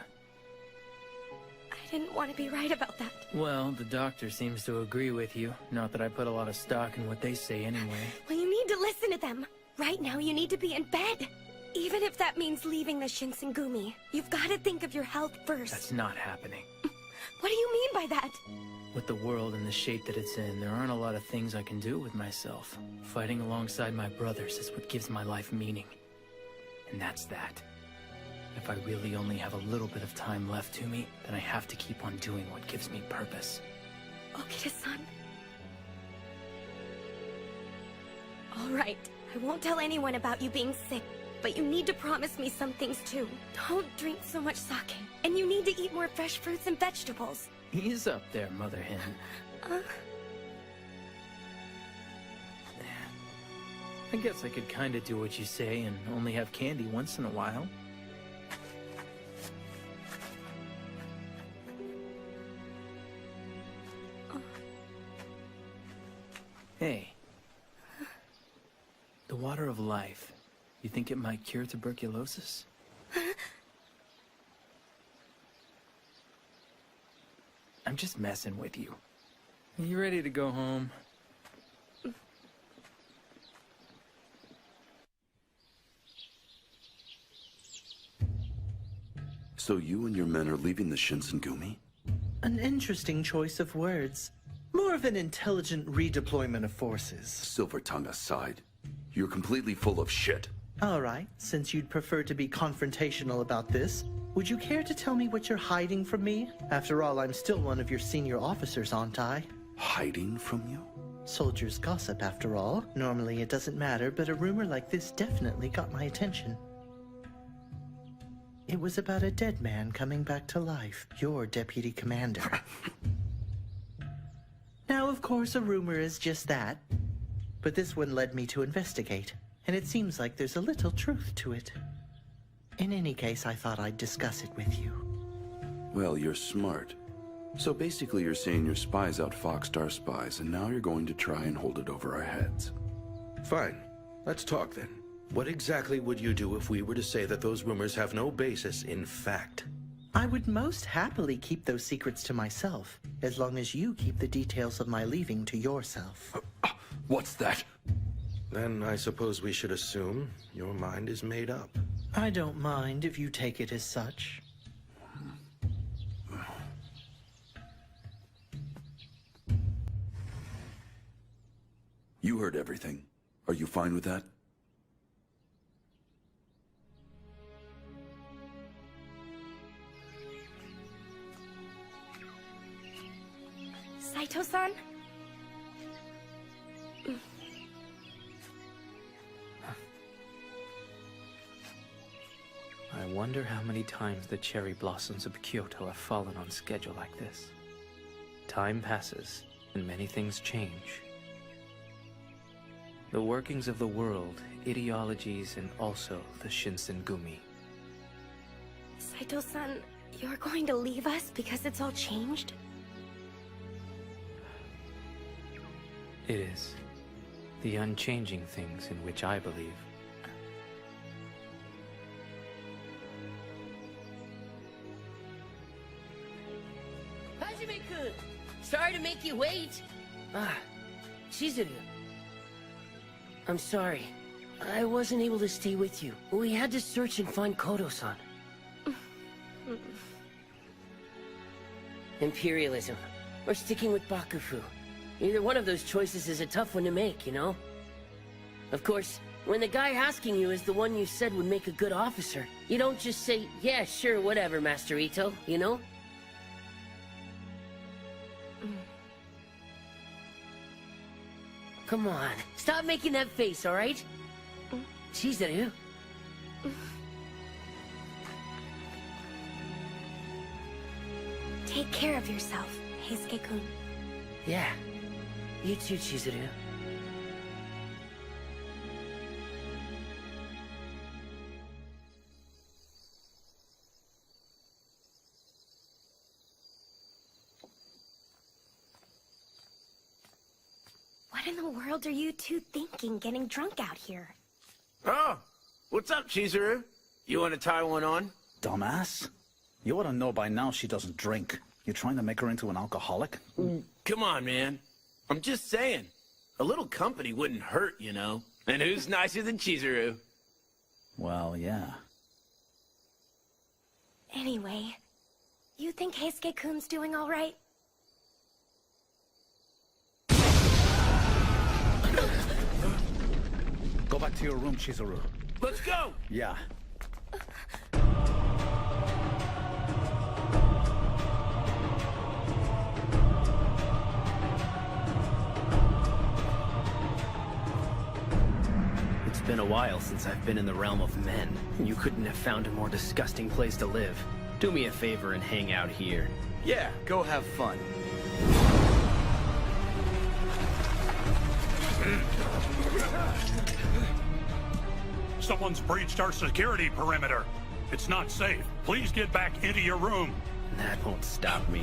S7: I didn't want to be right about that.
S3: Well, the doctor seems to agree with you. Not that I put a lot of stock in what they say anyway.
S7: Well, you need to listen to them. Right now, you need to be in bed. Even if that means leaving the Shinsengumi, you've got to think of your health first.
S3: That's not happening.
S7: What do you mean by that?
S3: With the world in the shape that it's in, there aren't a lot of things I can do with myself. Fighting alongside my brothers is what gives my life meaning. And that's that. If I really only have a little bit of time left to me, then I have to keep on doing what gives me purpose.
S7: Okita-san. All right, I won't tell anyone about you being sick, but you need to promise me some things too. Don't drink so much sake, and you need to eat more fresh fruits and vegetables.
S3: Ease up there, Mother Hen. I guess I could kinda do what you say and only have candy once in a while. Hey. The water of life. You think it might cure tuberculosis? I'm just messing with you. Are you ready to go home?
S18: So you and your men are leaving the Shinsengumi?
S17: An interesting choice of words. More of an intelligent redeployment of forces.
S18: Silver tongue aside, you're completely full of shit.
S17: All right, since you'd prefer to be confrontational about this, would you care to tell me what you're hiding from me? After all, I'm still one of your senior officers, aren't I?
S18: Hiding from you?
S17: Soldiers gossip, after all. Normally it doesn't matter, but a rumor like this definitely got my attention. It was about a dead man coming back to life, your deputy commander. Now, of course, a rumor is just that. But this one led me to investigate, and it seems like there's a little truth to it. In any case, I thought I'd discuss it with you.
S18: Well, you're smart. So basically you're saying your spies outfoxed our spies, and now you're going to try and hold it over our heads.
S1: Fine. Let's talk then. What exactly would you do if we were to say that those rumors have no basis in fact?
S17: I would most happily keep those secrets to myself, as long as you keep the details of my leaving to yourself.
S18: What's that?
S1: Then I suppose we should assume your mind is made up.
S17: I don't mind if you take it as such.
S18: You heard everything. Are you fine with that?
S7: Saito-san?
S4: I wonder how many times the cherry blossoms of Kyoto have fallen on schedule like this. Time passes, and many things change. The workings of the world, ideologies, and also the Shinsengumi.
S7: Saito-san, you're going to leave us because it's all changed?
S4: It is. The unchanging things in which I believe.
S9: Hajime-kun! Sorry to make you wait. Chizuru. I'm sorry. I wasn't able to stay with you. We had to search and find Kodo-san. imperialism, or sticking with Bakufu. Either one of those choices is a tough one to make, you know? Of course, when the guy asking you is the one you said would make a good officer, you don't just say, yeah, sure, whatever, Master Ito, you know? Come on, stop making that face, alright? Chizuru.
S7: Take care of yourself, Heisuke-kun.
S9: Yeah. You too, Chizuru.
S7: What in the world are you two thinking getting drunk out here?
S2: Oh, what's up, Chizuru? You want to tie one on?
S8: Dumbass. You ought to know by now she doesn't drink. You trying to make her into an alcoholic?
S2: Come on, man. I'm just saying. A little company wouldn't hurt, you know? And who's nicer than Chizuru?
S8: Well, yeah.
S7: Anyway, you think Heisuke-kun's doing all right?
S8: Go back to your room, Chizuru.
S2: Let's go!
S8: Yeah.
S16: It's been a while since I've been in the realm of men. You couldn't have found a more disgusting place to live. Do me a favor and hang out here.
S11: Yeah, go have fun.
S13: Someone's breached our security perimeter. It's not safe. Please get back into your room.
S16: That won't stop me.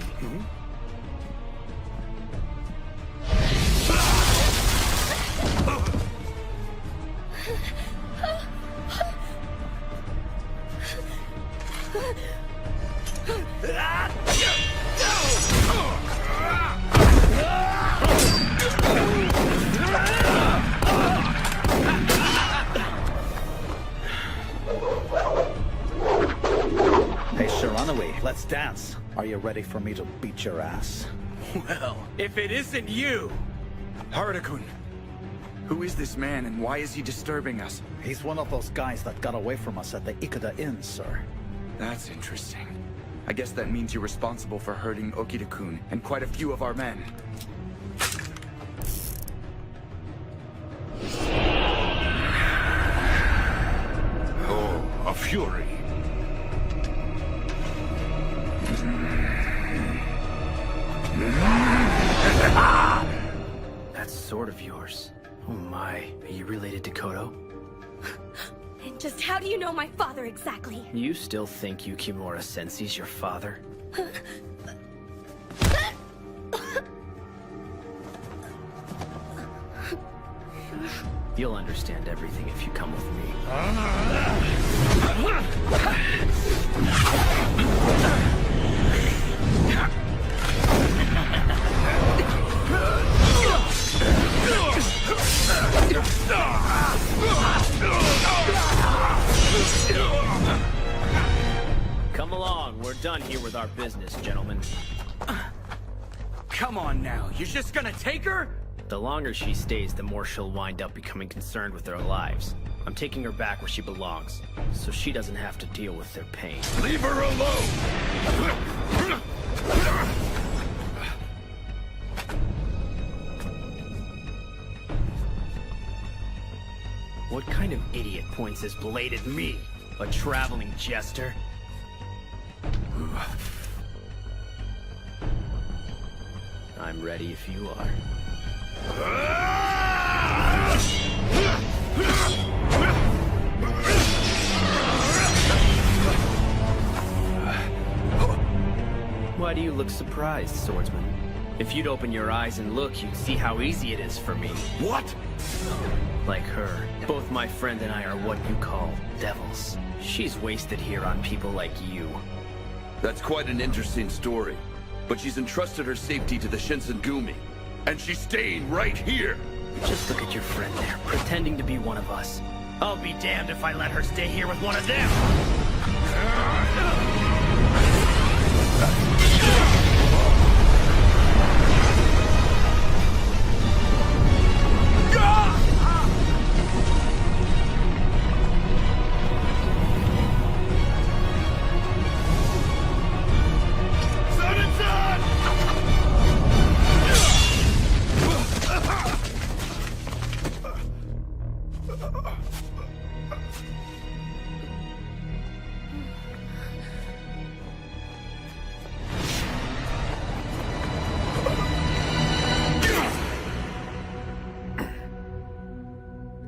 S8: Hey, Shiranui, let's dance. Are you ready for me to beat your ass?
S11: Well, if it isn't you!
S10: Haruta-kun, who is this man and why is he disturbing us?
S8: He's one of those guys that got away from us at the Ikeda Inn, sir.
S10: That's interesting. I guess that means you're responsible for hurting Okita-kun and quite a few of our men.
S15: Oh, a fury.
S16: That sword of yours. Oh my, are you related to Kodo?
S7: And just how do you know my father exactly?
S16: You still think Yukimura Sensei's your father? You'll understand everything if you come with me. Come along, we're done here with our business, gentlemen.
S11: Come on now, you're just gonna take her?
S16: The longer she stays, the more she'll wind up becoming concerned with their lives. I'm taking her back where she belongs, so she doesn't have to deal with their pain.
S5: Leave her alone!
S16: What kind of idiot points his blade at me? A traveling jester? I'm ready if you are. Why do you look surprised, swordsman? If you'd open your eyes and look, you'd see how easy it is for me.
S5: What?
S16: Like her, both my friend and I are what you call devils. She's wasted here on people like you.
S5: That's quite an interesting story. But she's entrusted her safety to the Shinsengumi. And she's staying right here.
S16: Just look at your friend there, pretending to be one of us. I'll be damned if I let her stay here with one of them!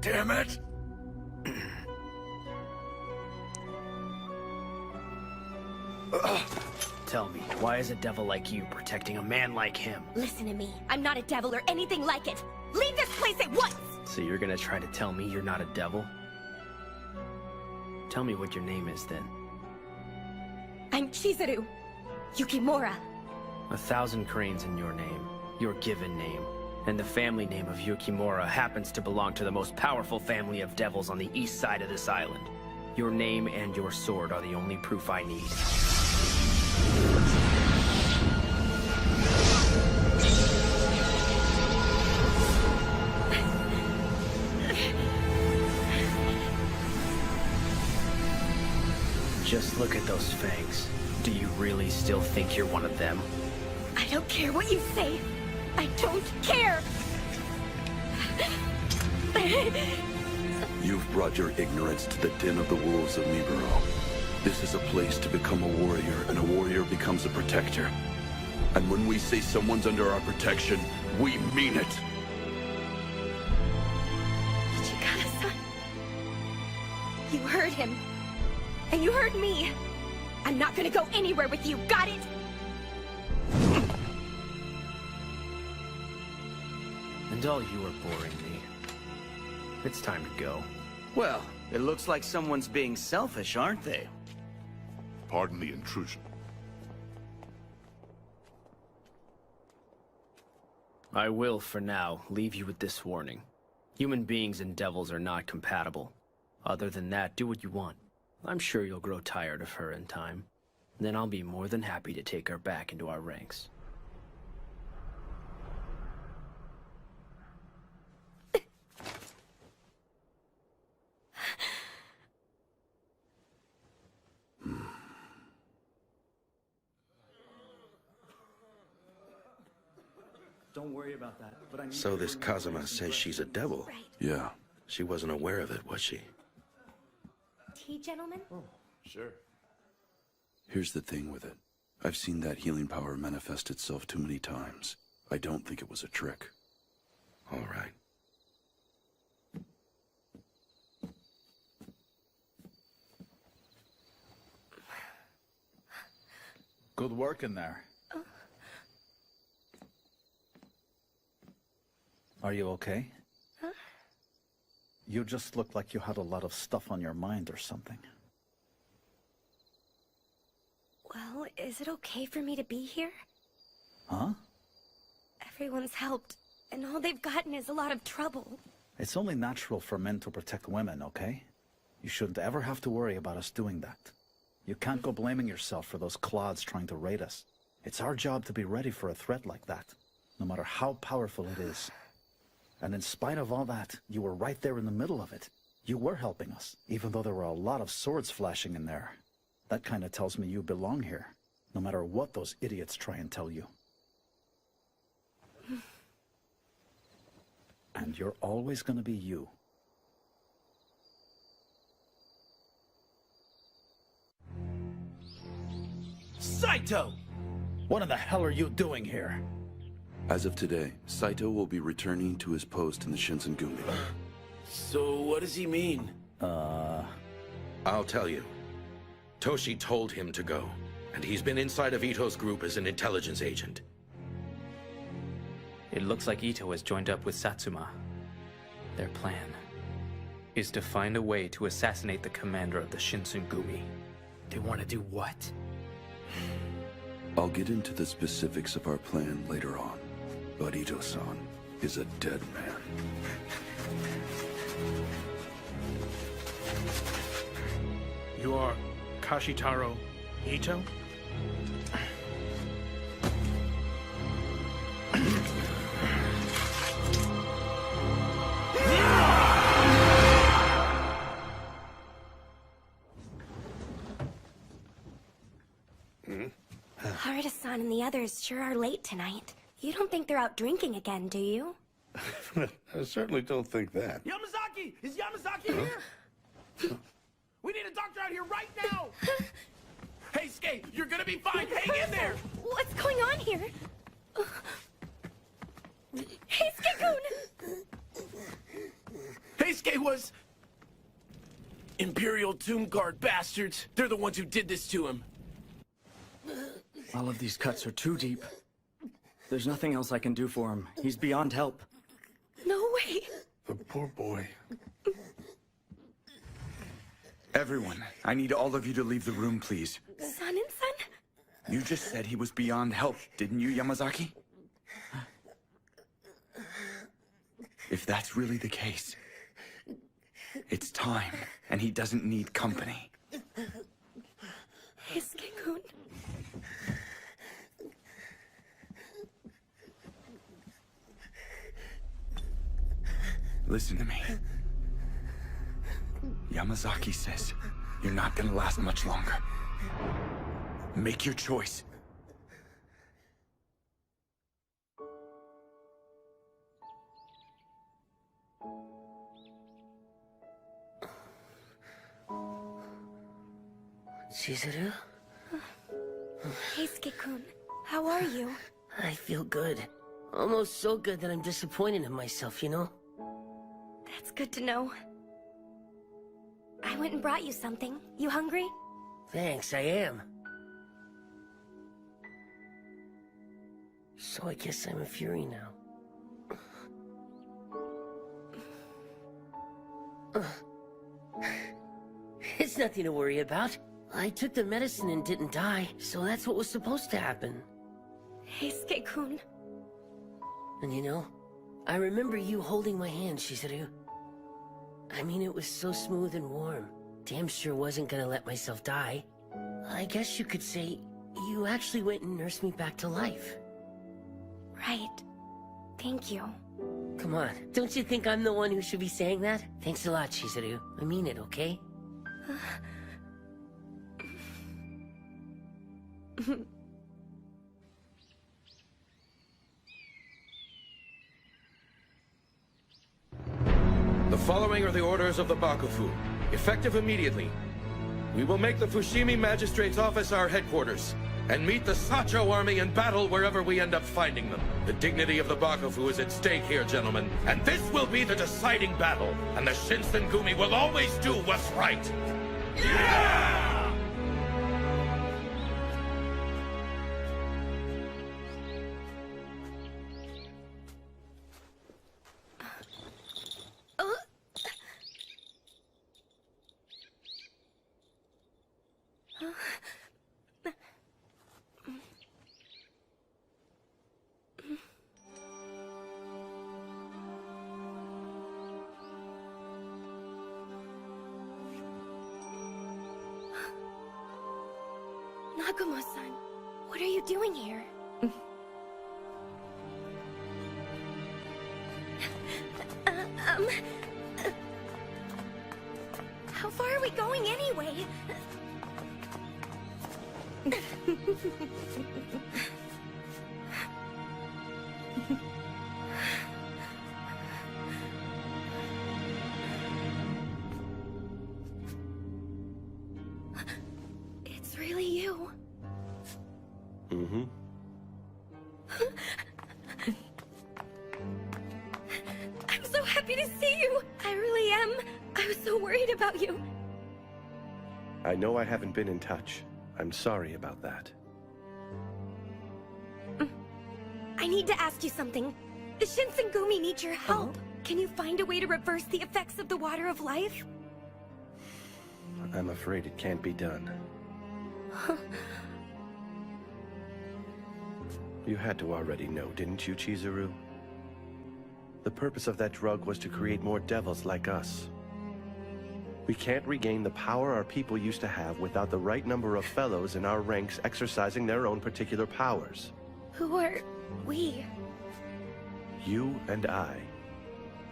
S5: damn it!
S16: Tell me, why is a devil like you protecting a man like him?
S7: Listen to me. I'm not a devil or anything like it. Leave this place at once!
S16: So you're gonna try to tell me you're not a devil? Tell me what your name is, then.
S7: I'm Chizuru. Yukimura.
S16: 1,000 cranes in your name, your given name, and the family name of Yukimura happens to belong to the most powerful family of devils on the east side of this island. Your name and your sword are the only proof I need. Just look at those fangs. Do you really still think you're one of them?
S7: I don't care what you say. I don't care!
S18: You've brought your ignorance to the den of the wolves of Nibiru. This is a place to become a warrior, and a warrior becomes a protector. And when we say someone's under our protection, we mean it.
S7: Chikara-san. You heard him. And you heard me. I'm not gonna go anywhere with you, got it?
S16: And all you are boring me. It's time to go.
S11: Well, it looks like someone's being selfish, aren't they?
S15: Pardon the intrusion.
S16: I will, for now, leave you with this warning. Human beings and devils are not compatible. Other than that, do what you want. I'm sure you'll grow tired of her in time. Then I'll be more than happy to take her back into our ranks.
S14: Don't worry about that, but I need
S1: So
S14: to
S1: this
S14: remember
S1: Kazuma
S14: some
S1: says she's a devil.
S18: Yeah.
S1: She wasn't aware of it, was she?
S7: Tea, gentlemen?
S15: Sure.
S18: Here's the thing with it. I've seen that healing power manifest itself too many times. I don't think it was a trick.
S1: All right.
S8: Good work in there. Are you okay?
S7: Huh?
S8: You just looked like you had a lot of stuff on your mind or something.
S7: Well, is it okay for me to be here?
S8: Huh?
S7: Everyone's helped, and all they've gotten is a lot of trouble.
S8: It's only natural for men to protect women, okay? You shouldn't ever have to worry about us doing that. You can't go blaming yourself for those clods trying to raid us. It's our job to be ready for a threat like that, no matter how powerful it is. And in spite of all that, you were right there in the middle of it. You were helping us, even though there were a lot of swords flashing in there. That kind of tells me you belong here, no matter what those idiots try and tell you. And you're always going to be you.
S2: Saito!
S8: What in the hell are you doing here?
S18: As of today, Saito will be returning to his post in the Shinsengumi.
S2: So what does he mean?
S1: I'll tell you. Toshi told him to go, and he's been inside of Ito's group as an intelligence agent.
S4: It looks like Ito has joined up with Satsuma. Their plan is to find a way to assassinate the commander of the Shinsengumi.
S3: They want to do what?
S18: I'll get into the specifics of our plan later on, but Ito-san is a dead man.
S21: You are Kashitaro Ito?
S7: Harada-san and the others sure are late tonight. You don't think they're out drinking again, do you?
S15: I certainly don't think that.
S2: Yamazaki! Is Yamazaki here? We need a doctor out here right now! Hey, Skate, you're gonna be fine! Hang in there!
S7: What's going on here? Hey, Skate-kun!
S2: Hey, Heisuke was... Imperial Tomb Guard bastards. They're the ones who did this to him.
S14: All of these cuts are too deep. There's nothing else I can do for him. He's beyond help.
S7: No way.
S18: The poor boy.
S10: Everyone, I need all of you to leave the room, please.
S7: Son and son?
S10: You just said he was beyond help, didn't you, Yamazaki? If that's really the case, it's time, and he doesn't need company.
S7: Heisuke-kun.
S10: Listen to me. Yamazaki says you're not gonna last much longer. Make your choice.
S9: Chizuru?
S7: Heisuke-kun, how are you?
S9: I feel good. Almost so good that I'm disappointed in myself, you know?
S7: That's good to know. I went and brought you something. You hungry?
S9: Thanks, I am. So I guess I'm a Fury now. It's nothing to worry about. I took the medicine and didn't die, so that's what was supposed to happen.
S7: Heisuke-kun.
S9: And you know, I remember you holding my hand, Chizuru. I mean, it was so smooth and warm. Damn sure wasn't gonna let myself die. I guess you could say you actually went and nursed me back to life.
S7: Right. Thank you.
S9: Come on, don't you think I'm the one who should be saying that? Thanks a lot, Chizuru. I mean it, okay?
S1: The following are the orders of the Bakufu, effective immediately. We will make the Fushimi Magistrate's office our headquarters, and meet the Sacho army in battle wherever we end up finding them. The dignity of the Bakufu is at stake here, gentlemen, and this will be the deciding battle, and the Shinsengumi will always do what's right. Yeah!
S7: Nagumo-san, what are you doing here? How far are we going anyway? It's really you.
S18: Mm-hmm.
S7: I'm so happy to see you. I really am. I was so worried about you.
S6: I know I haven't been in touch. I'm sorry about that.
S7: I need to ask you something. The Shinsengumi need your help. Can you find a way to reverse the effects of the water of life?
S6: I'm afraid it can't be done. You had to already know, didn't you, Chizuru? The purpose of that drug was to create more devils like us. We can't regain the power our people used to have without the right number of fellows in our ranks exercising their own particular powers.
S7: Who are we?
S6: You and I.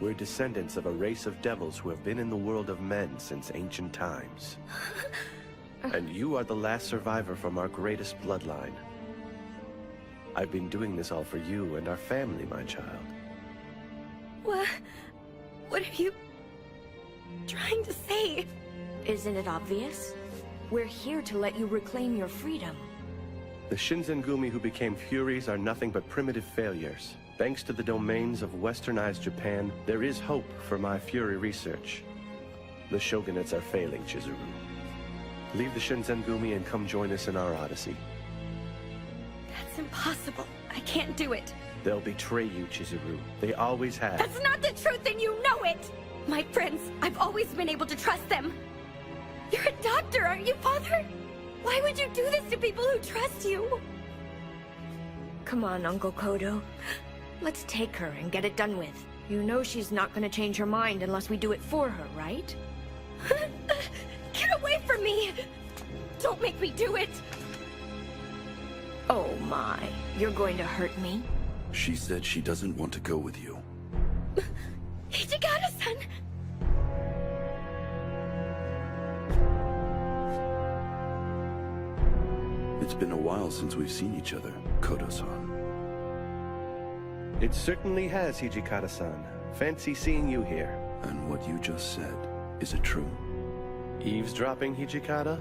S6: We're descendants of a race of devils who have been in the world of men since ancient times. And you are the last survivor from our greatest bloodline. I've been doing this all for you and our family, my child.
S7: What are you trying to say?
S20: Isn't it obvious? We're here to let you reclaim your freedom.
S6: The Shinsengumi who became Furies are nothing but primitive failures. Thanks to the domains of westernized Japan, there is hope for my Fury research. The shogunates are failing, Chizuru. Leave the Shinsengumi and come join us in our odyssey.
S7: That's impossible. I can't do it.
S6: They'll betray you, Chizuru. They always have.
S7: That's not the truth, and you know it! My friends, I've always been able to trust them. You're a doctor, aren't you, Father? Why would you do this to people who trust you?
S20: Come on, Uncle Kodo. Let's take her and get it done with. You know she's not gonna change her mind unless we do it for her, right?
S7: Get away from me! Don't make me do it!
S20: Oh my, you're going to hurt me?
S18: She said she doesn't want to go with you.
S7: Hijikata-san!
S18: It's been a while since we've seen each other, Kodo-san.
S6: It certainly has, Hijikata-san. Fancy seeing you here.
S18: And what you just said, is it true?
S6: Eavesdropping, Hijikata?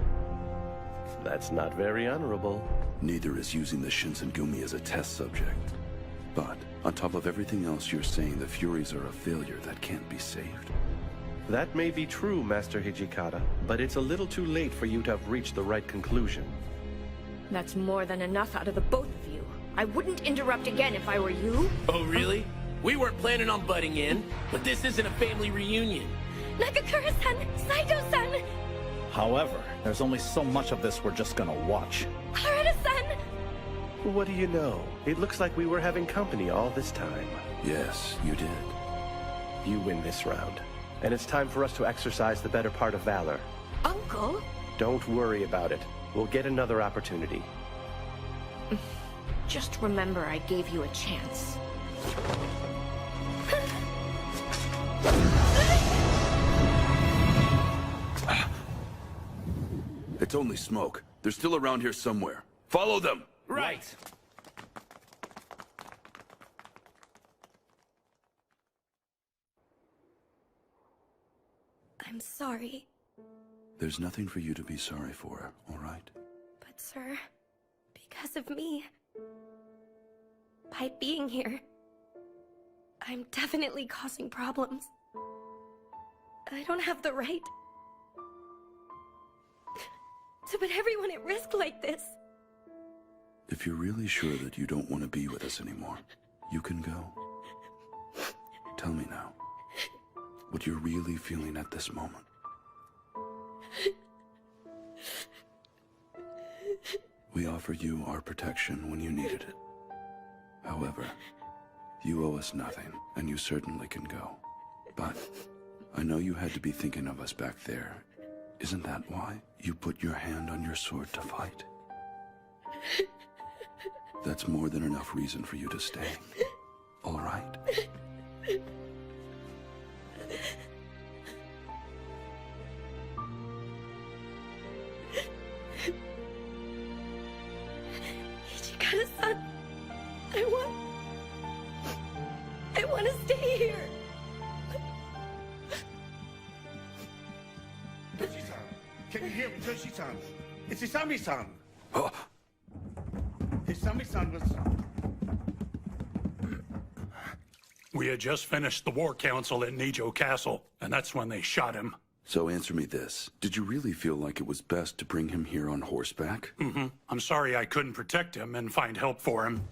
S6: That's not very honorable.
S18: Neither is using the Shinsengumi as a test subject. But, on top of everything else, you're saying the Furies are a failure that can't be saved.
S6: That may be true, Master Hijikata, but it's a little too late for you to have reached the right conclusion.
S20: That's more than enough out of the both of you. I wouldn't interrupt again if I were you.
S2: Oh, really? We weren't planning on butting in, but this isn't a family reunion.
S7: Nagakura-san! Saito-san!
S8: However, there's only so much of this we're just gonna watch.
S7: Harada-san!
S6: What do you know? It looks like we were having company all this time.
S18: Yes, you did.
S6: You win this round. And it's time for us to exercise the better part of valor.
S20: Uncle?
S6: Don't worry about it. We'll get another opportunity.
S20: Just remember I gave you a chance.
S5: It's only smoke. They're still around here somewhere. Follow them!
S2: Right.
S7: I'm sorry,
S18: There's nothing for you to be sorry for, all right?
S7: but sir, because of me, by being here, I'm definitely causing problems. I don't have the right to put everyone at risk like this.
S18: If you're really sure that you don't want to be with us anymore, you can go. Tell me now, what you're really feeling at this moment. We offered you our protection when you needed it. However, you owe us nothing, and you certainly can go. But I know you had to be thinking of us back there. Isn't that why you put your hand on your sword to fight? That's more than enough reason for you to stay. All right?
S7: Hijikata-san, I want to stay here.
S12: Toshi-san, can you hear me, Toshi-san? It's Isami-san.
S18: Oh.
S12: Isami-san was...
S13: We had just finished the war council at Nijo Castle, and that's when they shot him.
S18: So answer me this. Did you really feel like it was best to bring him here on horseback?
S13: I'm sorry I couldn't protect him and find help for him.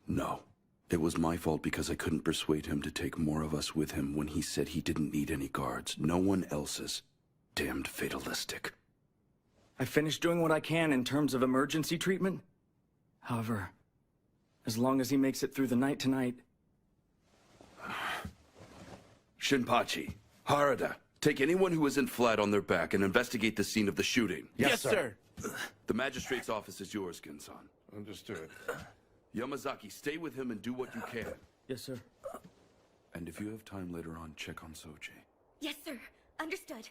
S18: No. It was my fault because I couldn't persuade him to take more of us with him when he said he didn't need any guards. No one else's. Damned fatalistic.
S14: I finished doing what I can in terms of emergency treatment. However, as long as he makes it through the night tonight...
S5: Shinpachi, Harada, take anyone who isn't flat on their back and investigate the scene of the shooting.
S12: Yes, sir.
S5: The magistrate's office is yours, Kin-san.
S12: Understood.
S5: Yamazaki, stay with him and do what you can.
S14: Yes, sir.
S18: And if you have time later on, check on Soji.
S7: Yes, sir. Understood.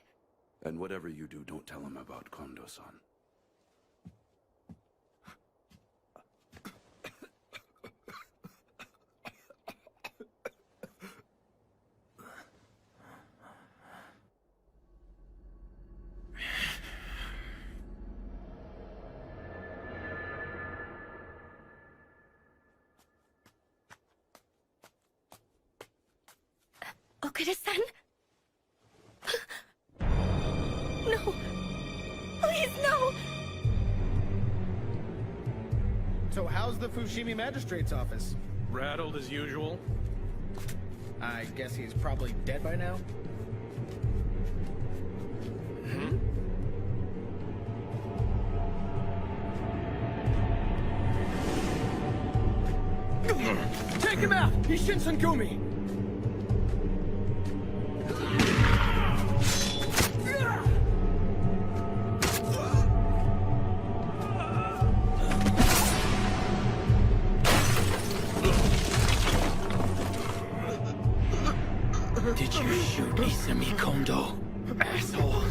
S18: And whatever you do, don't tell him about Kondo-san.
S7: Okada-san? No. Please, no!
S11: So how's the Fushimi Magistrate's office?
S21: Rattled as usual.
S11: I guess he's probably dead by now? Hmm? Take him out! He's Shinsengumi!
S3: Did you shoot Izumi Kondo, asshole?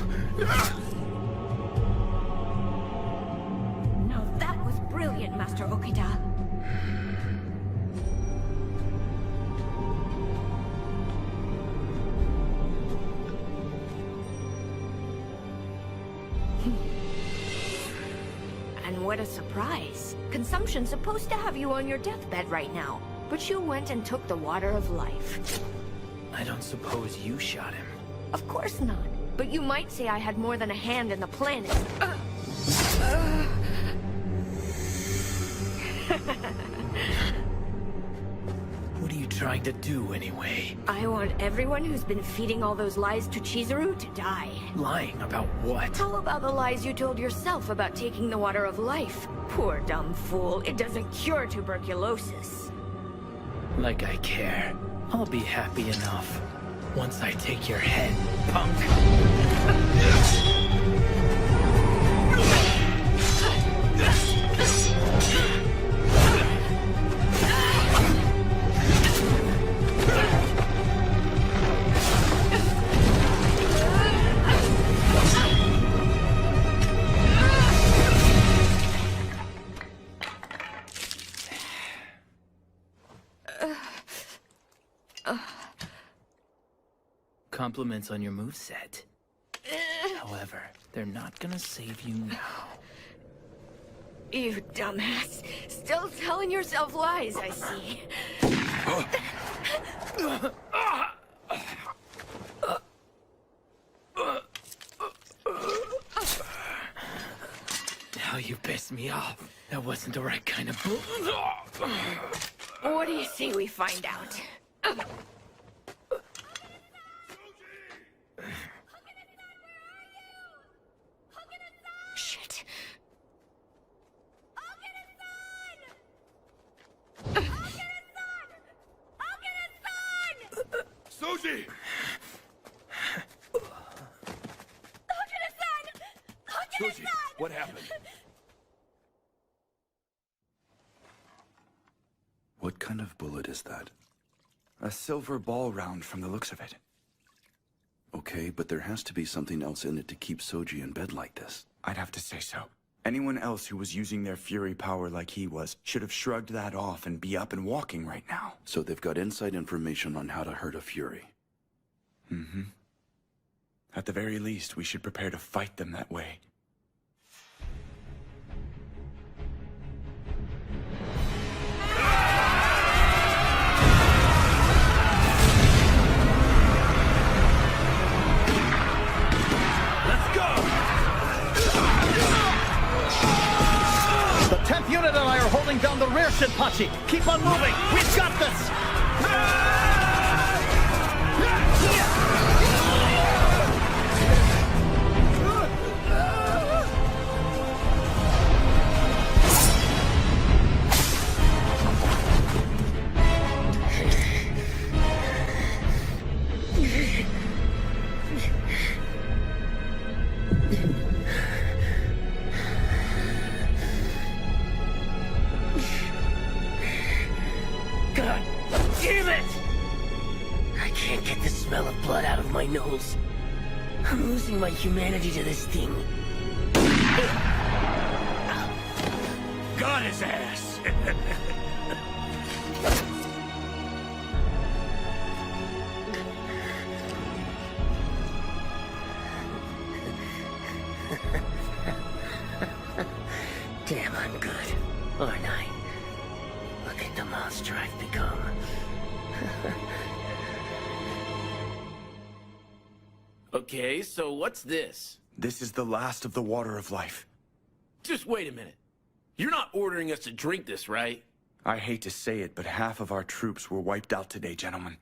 S20: Now that was brilliant, Master Okada. And what a surprise. Consumption's supposed to have you on your deathbed right now, but you went and took the water of life.
S3: I don't suppose you shot him.
S20: Of course not. But you might say I had more than a hand in the planet.
S3: What are you trying to do, anyway?
S20: I want everyone who's been feeding all those lies to Chizuru to die.
S3: Lying about what?
S20: How about the lies you told yourself about taking the water of life? Poor dumb fool, it doesn't cure tuberculosis.
S3: Like I care. I'll be happy enough once I take your head, punk. Compliments on your moveset. However, they're not gonna save you now.
S20: You dumbass. Still telling yourself lies, I see.
S3: Now you pissed me off. That wasn't the right kind of
S20: What do you say we find out? Shit.
S5: Soji! Soji, what happened?
S10: What kind of bullet is that? A silver ball round from the looks of it.
S18: Okay, but there has to be something else in it to keep Soji in bed like this.
S10: I'd have to say so. Anyone else who was using their fury power like he was should have shrugged that off and be up and walking right now.
S18: So they've got inside information on how to hurt a fury.
S10: Mm-hmm. At the very least, we should prepare to fight them that way.
S8: The 10th unit and I are holding down the rear, Shinpachi. Keep on moving. We've got this.
S9: God damn it! I can't get the smell of blood out of my nose. I'm losing my humanity to this thing.
S11: Got his ass!
S9: Damn, I'm good, aren't I? Look at the monster I've become.
S2: Okay, so what's this?
S10: This is the last of the water of life.
S2: Just wait a minute. You're not ordering us to drink this, right?
S10: I hate to say it, but half of our troops were wiped out today, gentlemen.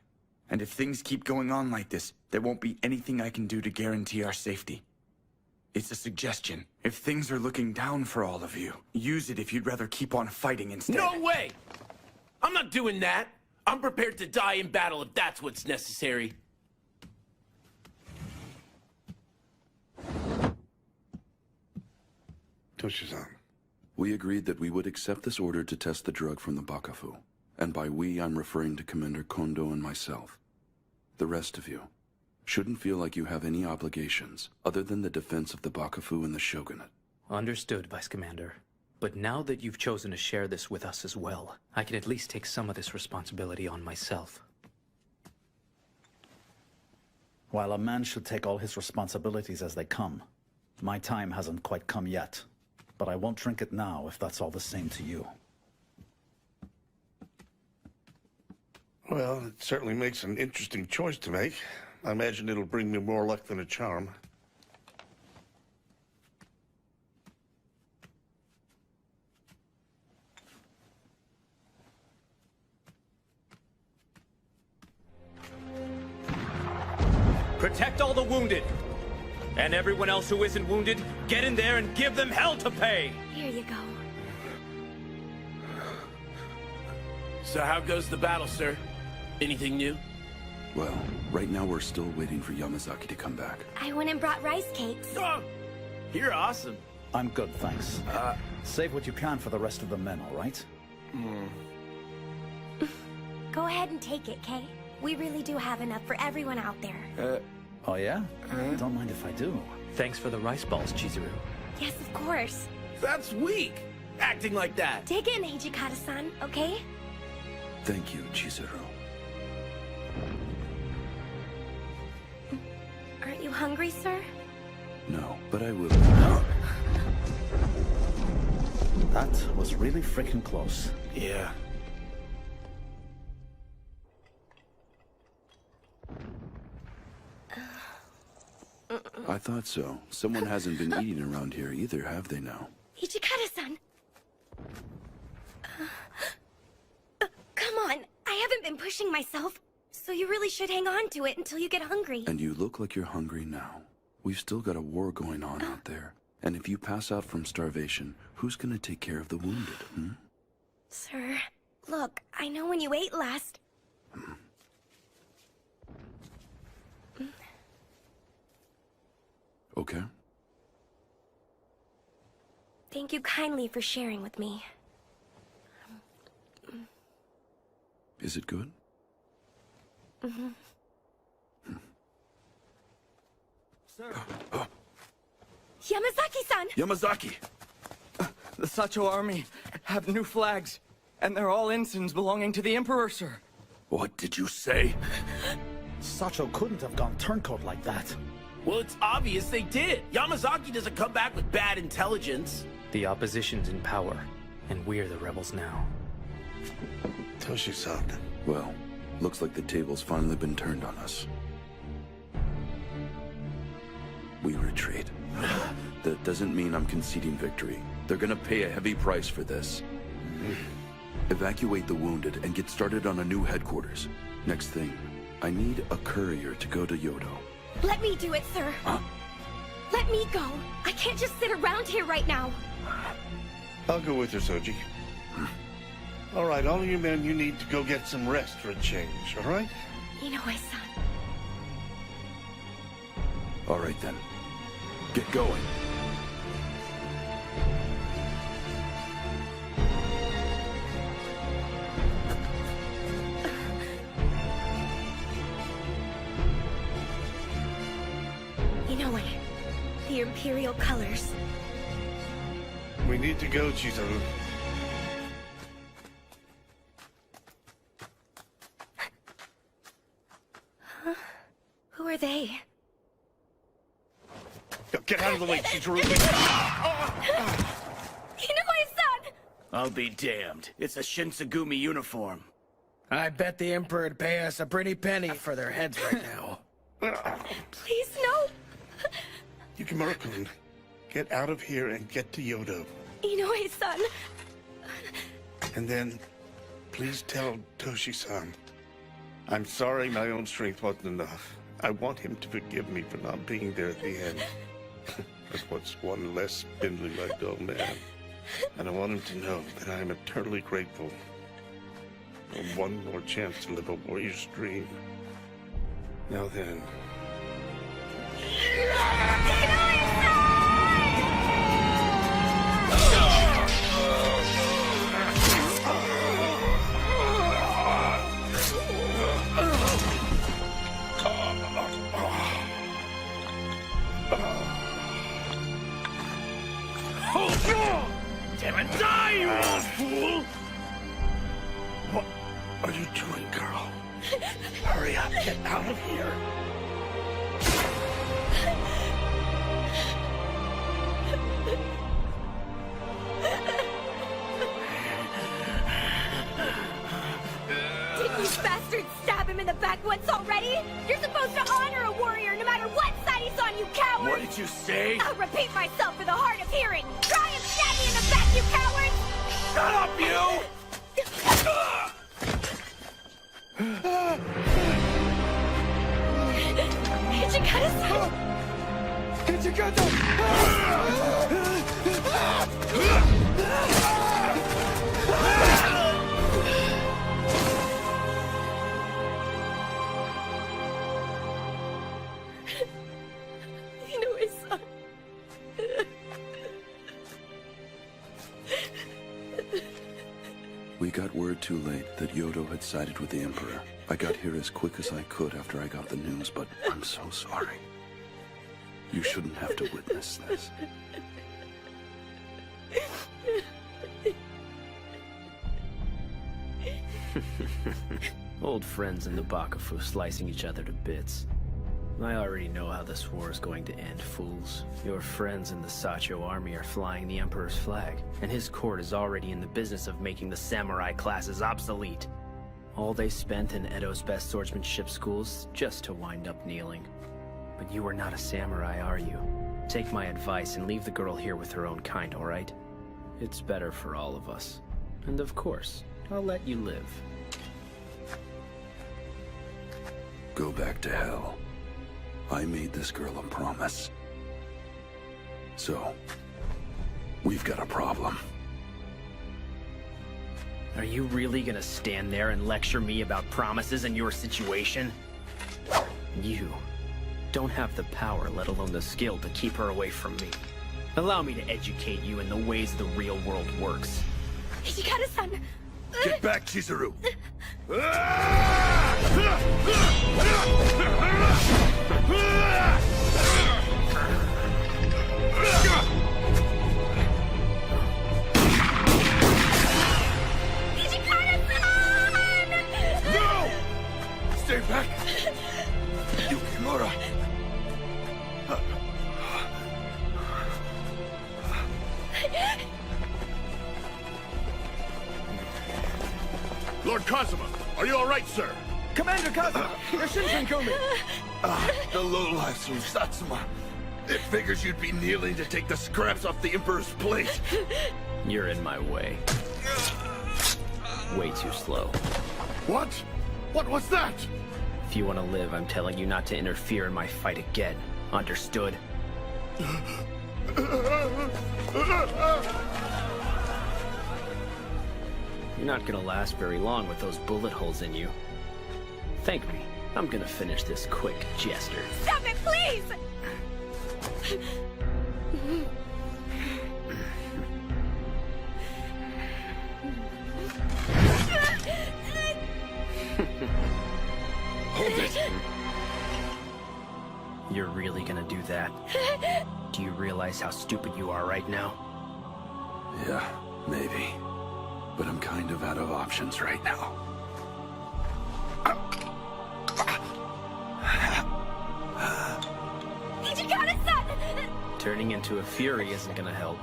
S10: And if things keep going on like this, there won't be anything I can do to guarantee our safety. It's a suggestion. If things are looking down for all of you, use it if you'd rather keep on fighting instead.
S2: No way! I'm not doing that. I'm prepared to die in battle if that's what's necessary.
S15: Toshi-san.
S18: We agreed that we would accept this order to test the drug from the Bakufu. And by we, I'm referring to Commander Kondo and myself. The rest of you shouldn't feel like you have any obligations other than the defense of the Bakufu and the Shogunate.
S4: Understood, Vice Commander. But now that you've chosen to share this with us as well, I can at least take some of this responsibility on myself.
S8: While a man should take all his responsibilities as they come, my time hasn't quite come yet. But I won't drink it now if that's all the same to you.
S12: Well, it certainly makes an interesting choice to make. I imagine it'll bring me more luck than a charm.
S11: Protect all the wounded. And everyone else who isn't wounded, get in there and give them hell to pay!
S7: Here you go.
S2: So how goes the battle, sir? Anything new?
S18: Well, right now we're still waiting for Yamazaki to come back.
S7: I went and brought rice cakes.
S2: Oh, you're awesome.
S8: I'm good, thanks. Save what you can for the rest of the men, all right?
S7: Go ahead and take it, Kay. We really do have enough for everyone out there.
S8: Oh yeah? Don't mind if I do.
S4: Thanks for the rice balls, Chizuru.
S7: Yes, of course.
S2: That's weak, acting like that.
S7: Take it in, Hijikata-san, okay?
S18: Thank you, Chizuru.
S7: Aren't you hungry, sir?
S18: No, but I will.
S8: That was really freaking close.
S2: Yeah.
S18: I thought so. Someone hasn't been eating around here either, have they now?
S7: Hijikata-san! Come on, I haven't been pushing myself, so you really should hang on to it until you get hungry.
S18: And you look like you're hungry now. We've still got a war going on out there. And if you pass out from starvation, who's gonna take care of the wounded, hmm?
S7: Sir, look, I know when you ate last.
S18: Okay.
S7: Thank you kindly for sharing with me.
S18: Is it good?
S14: Sir.
S7: Yamazaki-san!
S18: Yamazaki!
S14: The Sacho army have new flags, and they're all ensigns belonging to the Emperor, sir.
S18: What did you say?
S8: Sacho couldn't have gone turncoat like that.
S2: Well, it's obvious they did. Yamazaki doesn't come back with bad intelligence.
S4: The opposition's in power, and we're the rebels now.
S12: Toshi-san.
S18: Well, looks like the table's finally been turned on us. We retreat. That doesn't mean I'm conceding victory. They're gonna pay a heavy price for this. Evacuate the wounded and get started on a new headquarters. Next thing, I need a courier to go to Yodo.
S7: Let me do it, sir.
S18: Huh?
S7: Let me go. I can't just sit around here right now.
S12: I'll go with her, Soji. All right, all of you men, you need to go get some rest for a change, all right?
S7: Inoue-san.
S18: All right then. Get going.
S7: Inoue, the Imperial colors.
S12: We need to go, Chizuru.
S7: Huh? Who are they?
S12: Get out of the way, Chizuru.
S7: Inoue-san!
S11: I'll be damned. It's a Shinsegumi uniform. I bet the Emperor'd pay us a pretty penny for their heads right now.
S7: Please, no!
S12: Yukimura-kun, get out of here and get to Yodo.
S7: Inoue-san!
S12: And then, please tell Toshi-san. I'm sorry my own strength wasn't enough. I want him to forgive me for not being there at the end. That's what's one less spindly-legged old man. And I want him to know that I am eternally grateful for one more chance to live a warrior's dream. Now then.
S2: Damn it, die, you old fool!
S12: What are you doing, girl? Hurry up, get out of here.
S7: Didn't you bastards stab him in the back once already? You're supposed to honor a warrior no matter what side he's on, you coward!
S2: What did you say?
S7: I'll repeat myself for the hard of hearing! Try and stab me in the back, you cowards!
S2: Shut up, you!
S7: Hijikata-san! Inoue-san.
S18: We got word too late that Yodo had sided with the Emperor. I got here as quick as I could after I got the news, but I'm so sorry. You shouldn't have to witness this.
S16: Old friends in the Bakufu slicing each other to bits. I already know how this war is going to end, fools. Your friends in the Sacho army are flying the Emperor's flag, and his court is already in the business of making the samurai classes obsolete. All they spent in Edo's best swordsmanship schools just to wind up kneeling. But you are not a samurai, are you? Take my advice and leave the girl here with her own kind, all right? It's better for all of us. And of course, I'll let you live.
S18: Go back to hell. I made this girl a promise. So, we've got a problem.
S16: Are you really gonna stand there and lecture me about promises and your situation? You don't have the power, let alone the skill, to keep her away from me. Allow me to educate you in the ways the real world works.
S7: Hijikata-san!
S5: Get back, Chizuru!
S2: No! Stay back! Yukimura!
S5: Lord Kazuma, are you all right, sir?
S11: Commander Kazuma, your Shinsengumi!
S5: The lowlifes from Satsuma. It figures you'd be kneeling to take the scraps off the Emperor's plate.
S16: You're in my way. Way too slow.
S5: What? What was that?
S16: If you want to live, I'm telling you not to interfere in my fight again. Understood? You're not gonna last very long with those bullet holes in you. Thank me. I'm gonna finish this quick, Jester.
S7: Stop it, please!
S5: Hold it!
S16: You're really gonna do that? Do you realize how stupid you are right now?
S18: Yeah, maybe. But I'm kind of out of options right now.
S7: Hijikata-san!
S16: Turning into a fury isn't gonna help.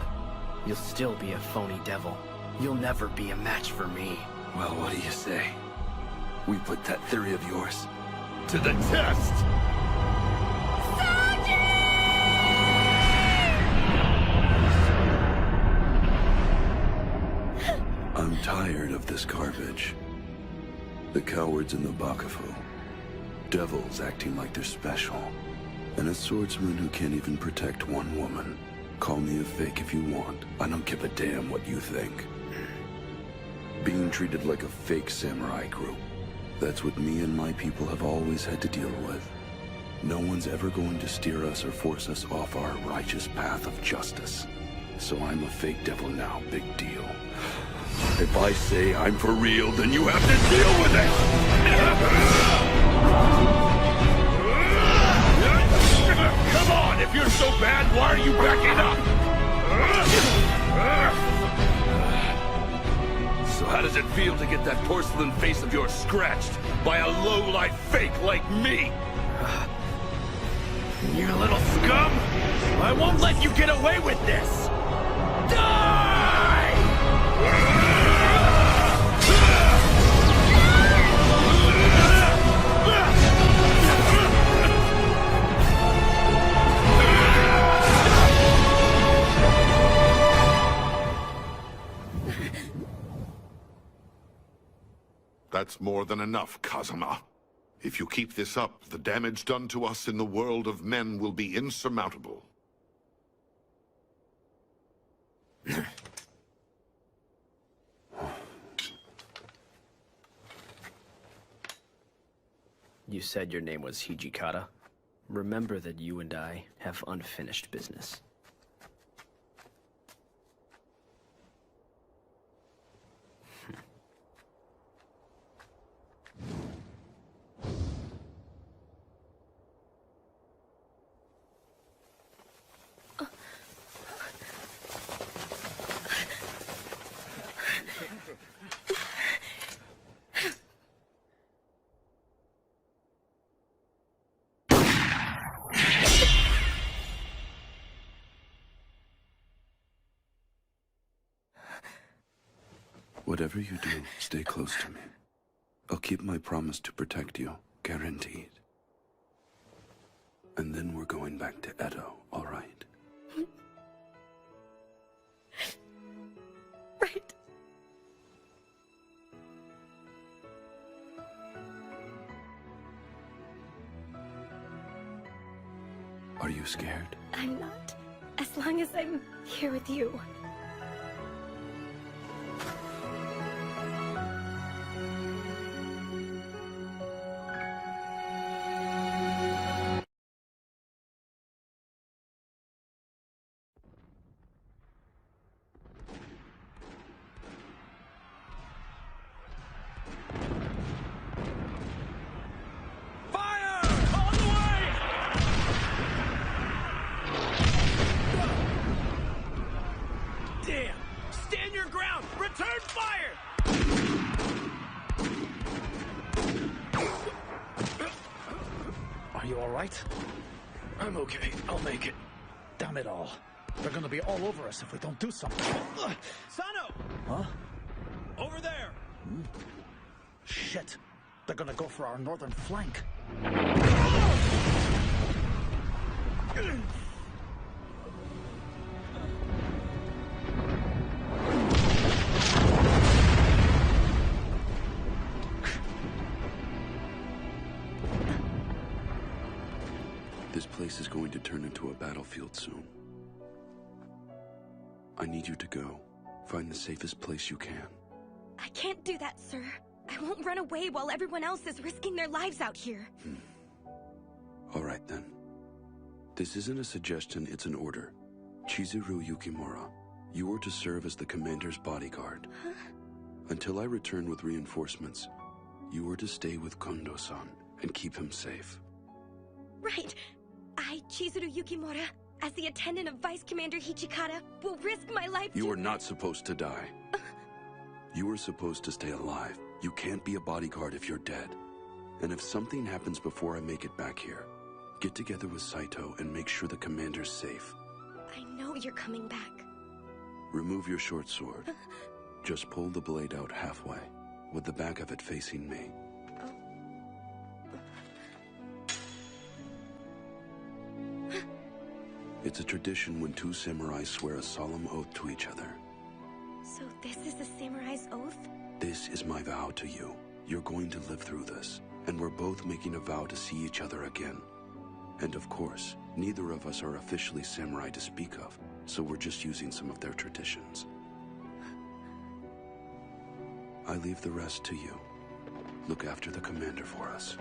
S16: You'll still be a phony devil. You'll never be a match for me.
S18: Well, what do you say? We put that theory of yours
S5: to the test!
S18: of this garbage. The cowards in the Bakufu. Devils acting like they're special. And a swordsman who can't even protect one woman. Call me a fake if you want. I don't give a damn what you think. Being treated like a fake samurai group. That's what me and my people have always had to deal with. No one's ever going to steer us or force us off our righteous path of justice. So I'm a fake devil now, big deal.
S5: If I say I'm for real, then you have to deal with it! Come on! If you're so bad, why are you backing up? So how does it feel to get that porcelain face of yours scratched by a low-life fake like me?
S11: You little scum! I won't let you get away with this! Die!
S15: That's more than enough, Kazuma. If you keep this up, the damage done to us in the world of men will be insurmountable.
S16: You said your name was Hijikata. Remember that you and I have unfinished business.
S18: Whatever you do, stay close to me. I'll keep my promise to protect you, guaranteed. And then we're going back to Edo, all right?
S7: Right.
S18: Are you scared?
S7: I'm not. As long as I'm here with you.
S11: Damn! Stand your ground! Return fire!
S8: Are you all right?
S21: I'm okay. I'll make it.
S8: Damn it all. They're gonna be all over us if we don't do something.
S11: Sano!
S8: Huh?
S11: Over there!
S8: Shit. They're gonna go for our northern flank.
S18: This place is going to turn into a battlefield soon. I need you to go. Find the safest place you can.
S7: I can't do that, sir. I won't run away while everyone else is risking their lives out here.
S18: All right, then. This isn't a suggestion, it's an order. Chizuru Yukimura, you are to serve as the commander's bodyguard.
S7: Huh?
S18: Until I return with reinforcements, you are to stay with Kondo-san and keep him safe.
S7: Right. I, Chizuru Yukimura, as the attendant of Vice Commander Hijikata, will risk my life
S18: You are not supposed to die. You are supposed to stay alive. You can't be a bodyguard if you're dead. And if something happens before I make it back here, get together with Saito and make sure the commander's safe.
S7: I know you're coming back.
S18: Remove your short sword. Just pull the blade out halfway, with the back of it facing me. It's a tradition when two samurai swear a solemn oath to each other.
S7: So this is the samurai's oath?
S18: This is my vow to you. You're going to live through this, and we're both making a vow to see each other again. And of course, neither of us are officially samurai to speak of, so we're just using some of their traditions. I leave the rest to you. Look after the commander for us.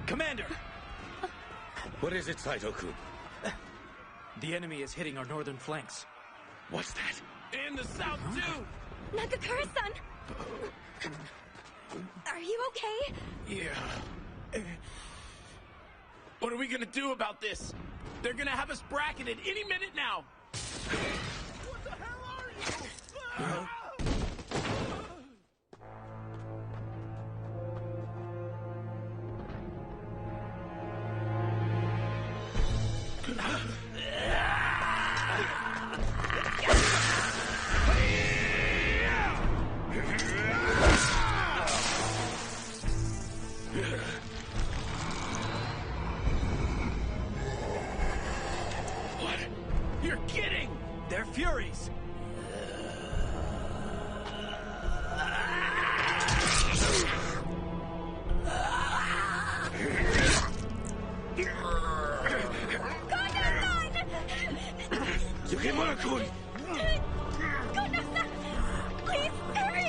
S3: Commander!
S1: What is it, Saito-kun?
S3: The enemy is hitting our northern flanks.
S1: What's that?
S2: In the south, too!
S7: Nagakura-san! Are you okay?
S2: Yeah. What are we gonna do about this? They're gonna have us bracketed any minute now! What the hell are you? What? You're kidding!
S3: They're Furies!
S1: Yukimura-kun!
S7: Kondo-san! Please, hurry!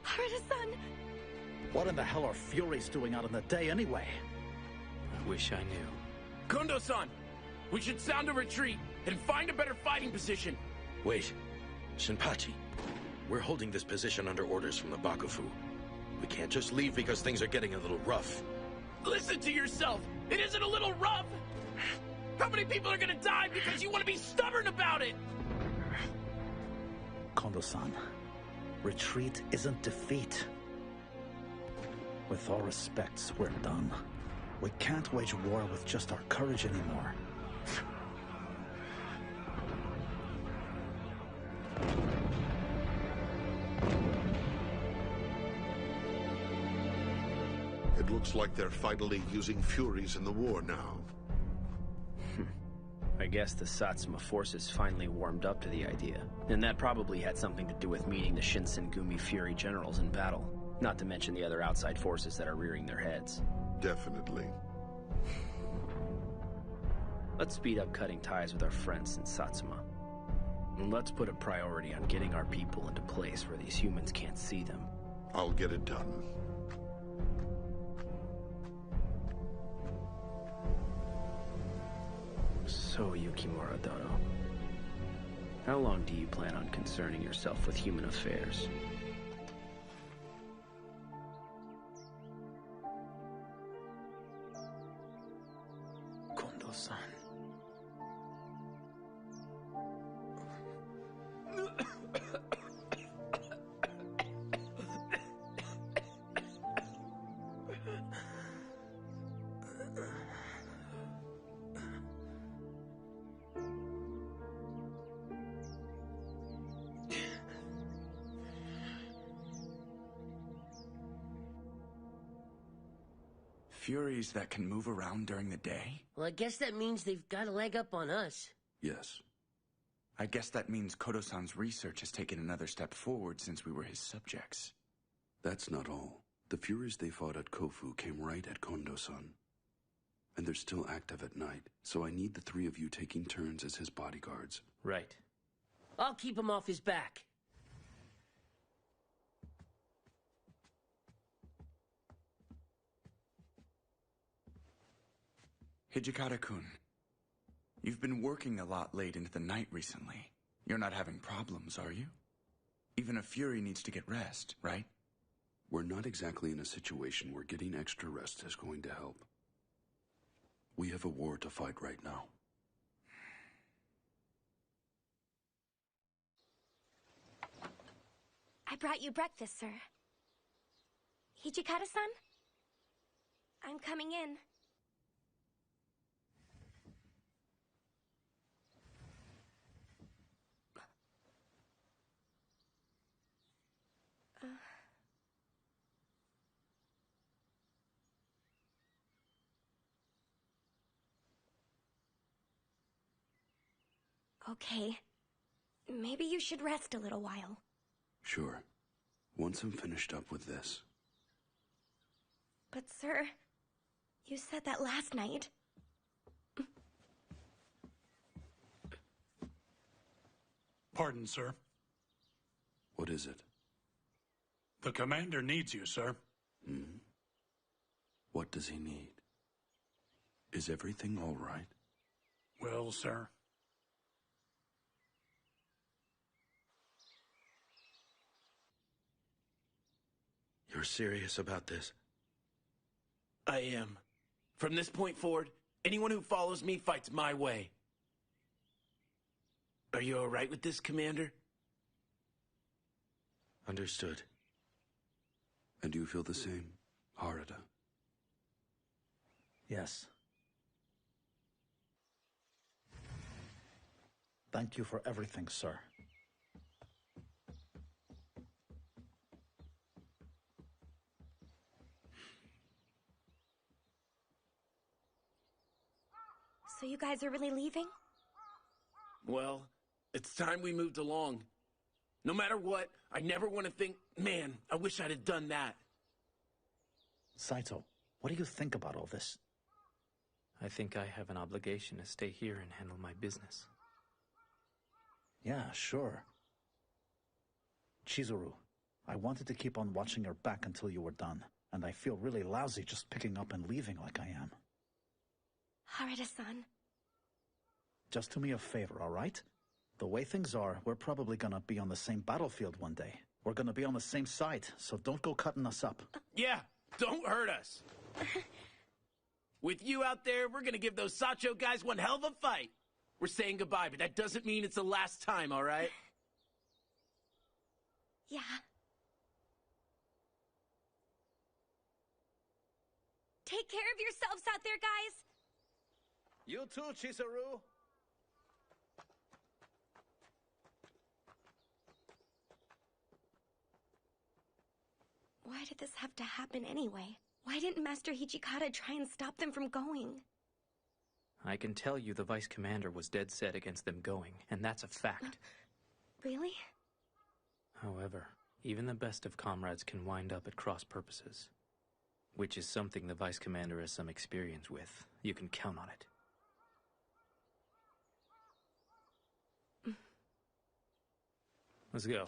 S7: Harada-san!
S8: What in the hell are Furies doing out in the day anyway?
S4: I wish I knew.
S2: Kondo-san! We should sound a retreat and find a better fighting position.
S1: Wait. Shinpachi. We're holding this position under orders from the Bakufu. We can't just leave because things are getting a little rough.
S2: Listen to yourself! It isn't a little rough! How many people are gonna die because you want to be stubborn about it?
S8: Kondo-san, retreat isn't defeat. With all respects, we're done. We can't wage war with just our courage anymore.
S15: It looks like they're finally using Furies in the war now.
S16: I guess the Satsuma forces finally warmed up to the idea. And that probably had something to do with meeting the Shinsengumi Fury generals in battle. Not to mention the other outside forces that are rearing their heads.
S15: Definitely.
S16: Let's speed up cutting ties with our friends in Satsuma. And let's put a priority on getting our people into place where these humans can't see them.
S15: I'll get it done.
S16: So, Yukimura Dono, how long do you plan on concerning yourself with human affairs?
S3: Kondo-san.
S10: Furies that can move around during the day?
S9: Well, I guess that means they've got a leg up on us.
S18: Yes.
S10: I guess that means Kodo-san's research has taken another step forward since we were his subjects.
S18: That's not all. The Furies they fought at Kofu came right at Kondo-san. And they're still active at night, so I need the three of you taking turns as his bodyguards.
S4: Right.
S9: I'll keep him off his back.
S10: Hijikata-kun, you've been working a lot late into the night recently. You're not having problems, are you? Even a Fury needs to get rest, right?
S18: We're not exactly in a situation where getting extra rest is going to help. We have a war to fight right now.
S7: I brought you breakfast, sir. Hijikata-san? I'm coming in. Okay. Maybe you should rest a little while.
S18: Sure. Once I'm finished up with this.
S7: But sir, you said that last night.
S13: Pardon, sir.
S18: What is it?
S13: The commander needs you, sir.
S18: Hmm? What does he need? Is everything all right?
S13: Well, sir.
S1: You're serious about this?
S2: I am. From this point forward, anyone who follows me fights my way. Are you all right with this, Commander?
S1: Understood.
S18: And you feel the same, Harada?
S8: Yes. Thank you for everything, sir.
S7: So you guys are really leaving?
S2: Well, it's time we moved along. No matter what, I never want to think, man, I wish I'd have done that.
S8: Saito, what do you think about all this?
S4: I think I have an obligation to stay here and handle my business.
S8: Yeah, sure. Chizuru, I wanted to keep on watching your back until you were done, and I feel really lousy just picking up and leaving like I am.
S7: Harada-san.
S8: Just do me a favor, all right? The way things are, we're probably gonna be on the same battlefield one day. We're gonna be on the same side, so don't go cutting us up.
S2: Yeah, don't hurt us. With you out there, we're gonna give those Sacho guys one hell of a fight. We're saying goodbye, but that doesn't mean it's the last time, all right?
S7: Yeah. Take care of yourselves out there, guys.
S8: You too, Chizuru.
S7: Why did this have to happen anyway? Why didn't Master Hijikata try and stop them from going?
S4: I can tell you the Vice Commander was dead set against them going, and that's a fact.
S7: Really?
S4: However, even the best of comrades can wind up at cross purposes. Which is something the Vice Commander has some experience with. You can count on it. Let's go.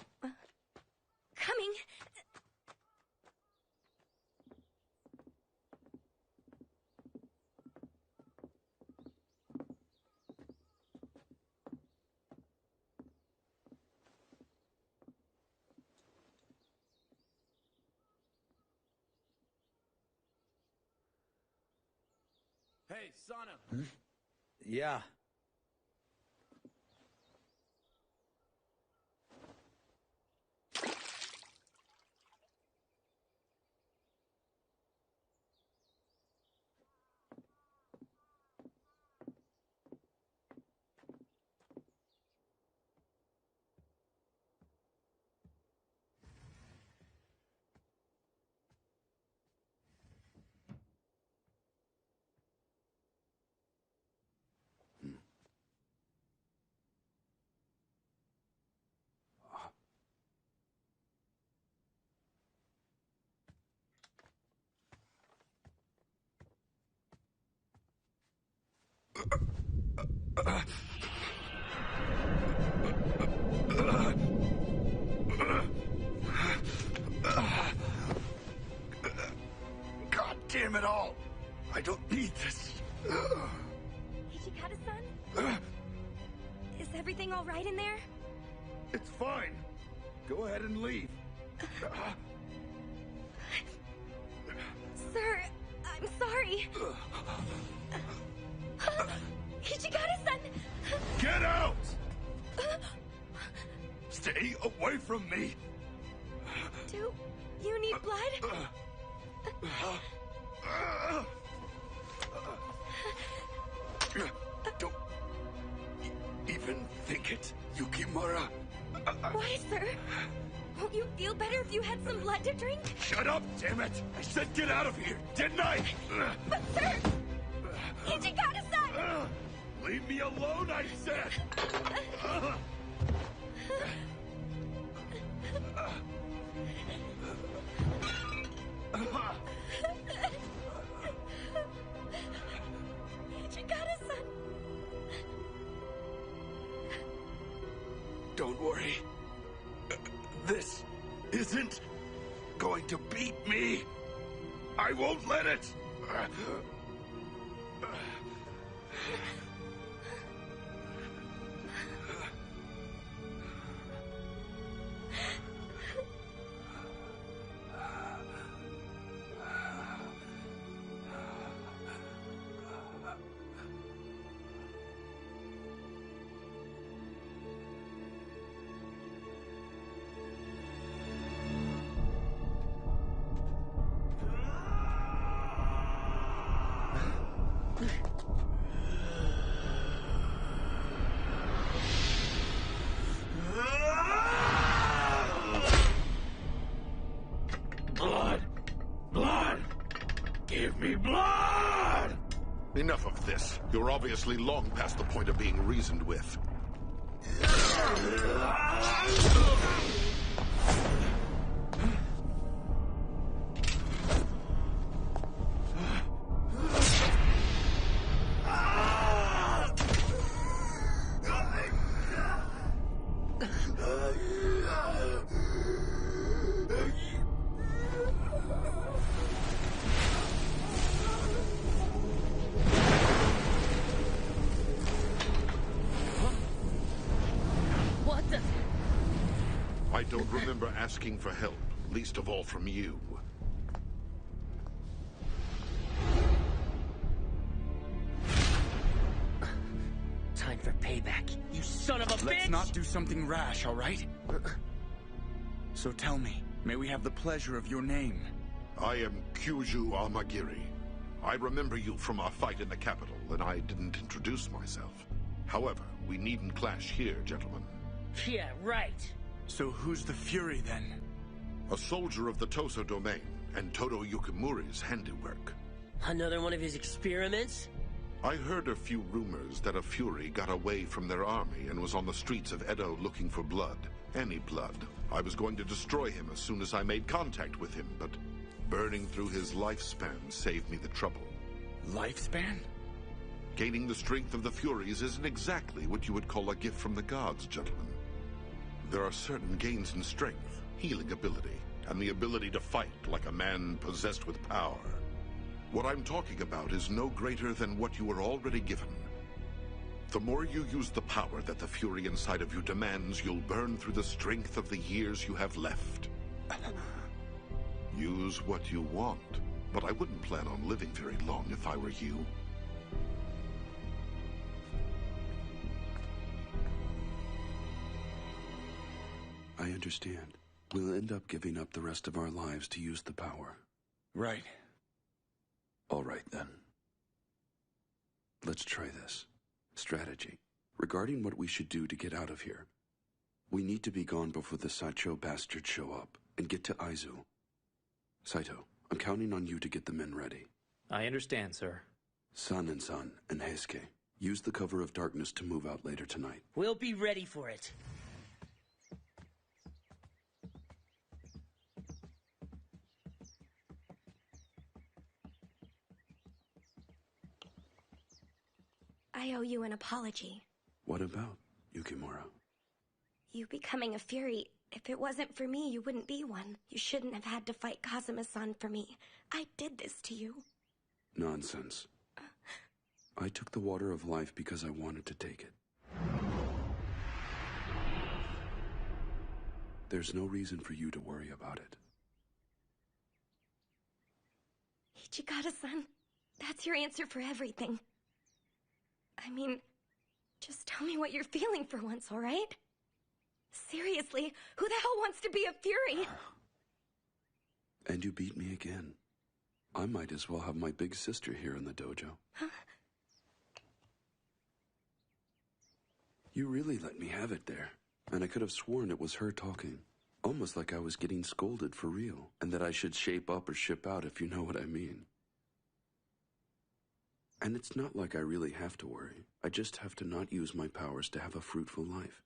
S7: Coming!
S2: Hey, Sana.
S8: Yeah.
S10: God damn it all! I don't need this.
S7: Hijikata-san? Is everything all right in there?
S10: It's fine. Go ahead and leave.
S7: Sir, I'm sorry.
S10: from me!
S7: Do you need blood?
S10: Don't even think it, Yukimura.
S7: Why, sir? Won't you feel better if you had some blood to drink?
S10: Shut up, damn it! I said get out of here, didn't I?
S7: But, sir! Ichigata-san!
S10: Leave me alone, I said!
S7: Ichigata-san!
S10: Don't worry. This isn't going to beat me. I won't let it.
S1: Blood! Blood! Give me blood!
S15: Enough of this. You're obviously long past the point of being reasoned with.
S9: What the?
S15: I don't remember asking for help, least of all from you.
S9: Time for payback, you son of a bitch!
S10: Let's not do something rash, all right? So tell me, may we have the pleasure of your name?
S15: I am Kyuju Amagiri. I remember you from our fight in the capital, and I didn't introduce myself. However, we needn't clash here, gentlemen.
S9: Yeah, right.
S10: So who's the Fury, then?
S15: A soldier of the Toso domain, and Todo Yukimura's handiwork.
S9: Another one of his experiments?
S15: I heard a few rumors that a Fury got away from their army and was on the streets of Edo looking for blood. Any blood. I was going to destroy him as soon as I made contact with him, but burning through his lifespan saved me the trouble.
S10: Lifespan?
S15: Gaining the strength of the Furies isn't exactly what you would call a gift from the gods, gentlemen. There are certain gains in strength, healing ability, and the ability to fight like a man possessed with power. What I'm talking about is no greater than what you were already given. The more you use the power that the Fury inside of you demands, you'll burn through the strength of the years you have left. Use what you want, but I wouldn't plan on living very long if I were you.
S19: I understand. We'll end up giving up the rest of our lives to use the power.
S10: Right.
S19: All right, then. Let's try this. Strategy. Regarding what we should do to get out of here. We need to be gone before the Saicho bastards show up, and get to Aizu. Saito, I'm counting on you to get the men ready.
S4: I understand, sir.
S19: San and Heisuke, use the cover of darkness to move out later tonight.
S9: We'll be ready for it.
S7: I owe you an apology.
S19: What about, Yukimura?
S7: You becoming a Fury, if it wasn't for me, you wouldn't be one. You shouldn't have had to fight Kazuma-san for me. I did this to you.
S19: Nonsense. I took the water of life because I wanted to take it. There's no reason for you to worry about it.
S7: Ichigata-san, that's your answer for everything. I mean, just tell me what you're feeling for once, all right? Seriously, who the hell wants to be a Fury?
S19: And you beat me again. I might as well have my big sister here in the dojo.
S7: Huh?
S19: You really let me have it there. And I could have sworn it was her talking. Almost like I was getting scolded for real. And that I should shape up or ship out, if you know what I mean. And it's not like I really have to worry. I just have to not use my powers to have a fruitful life.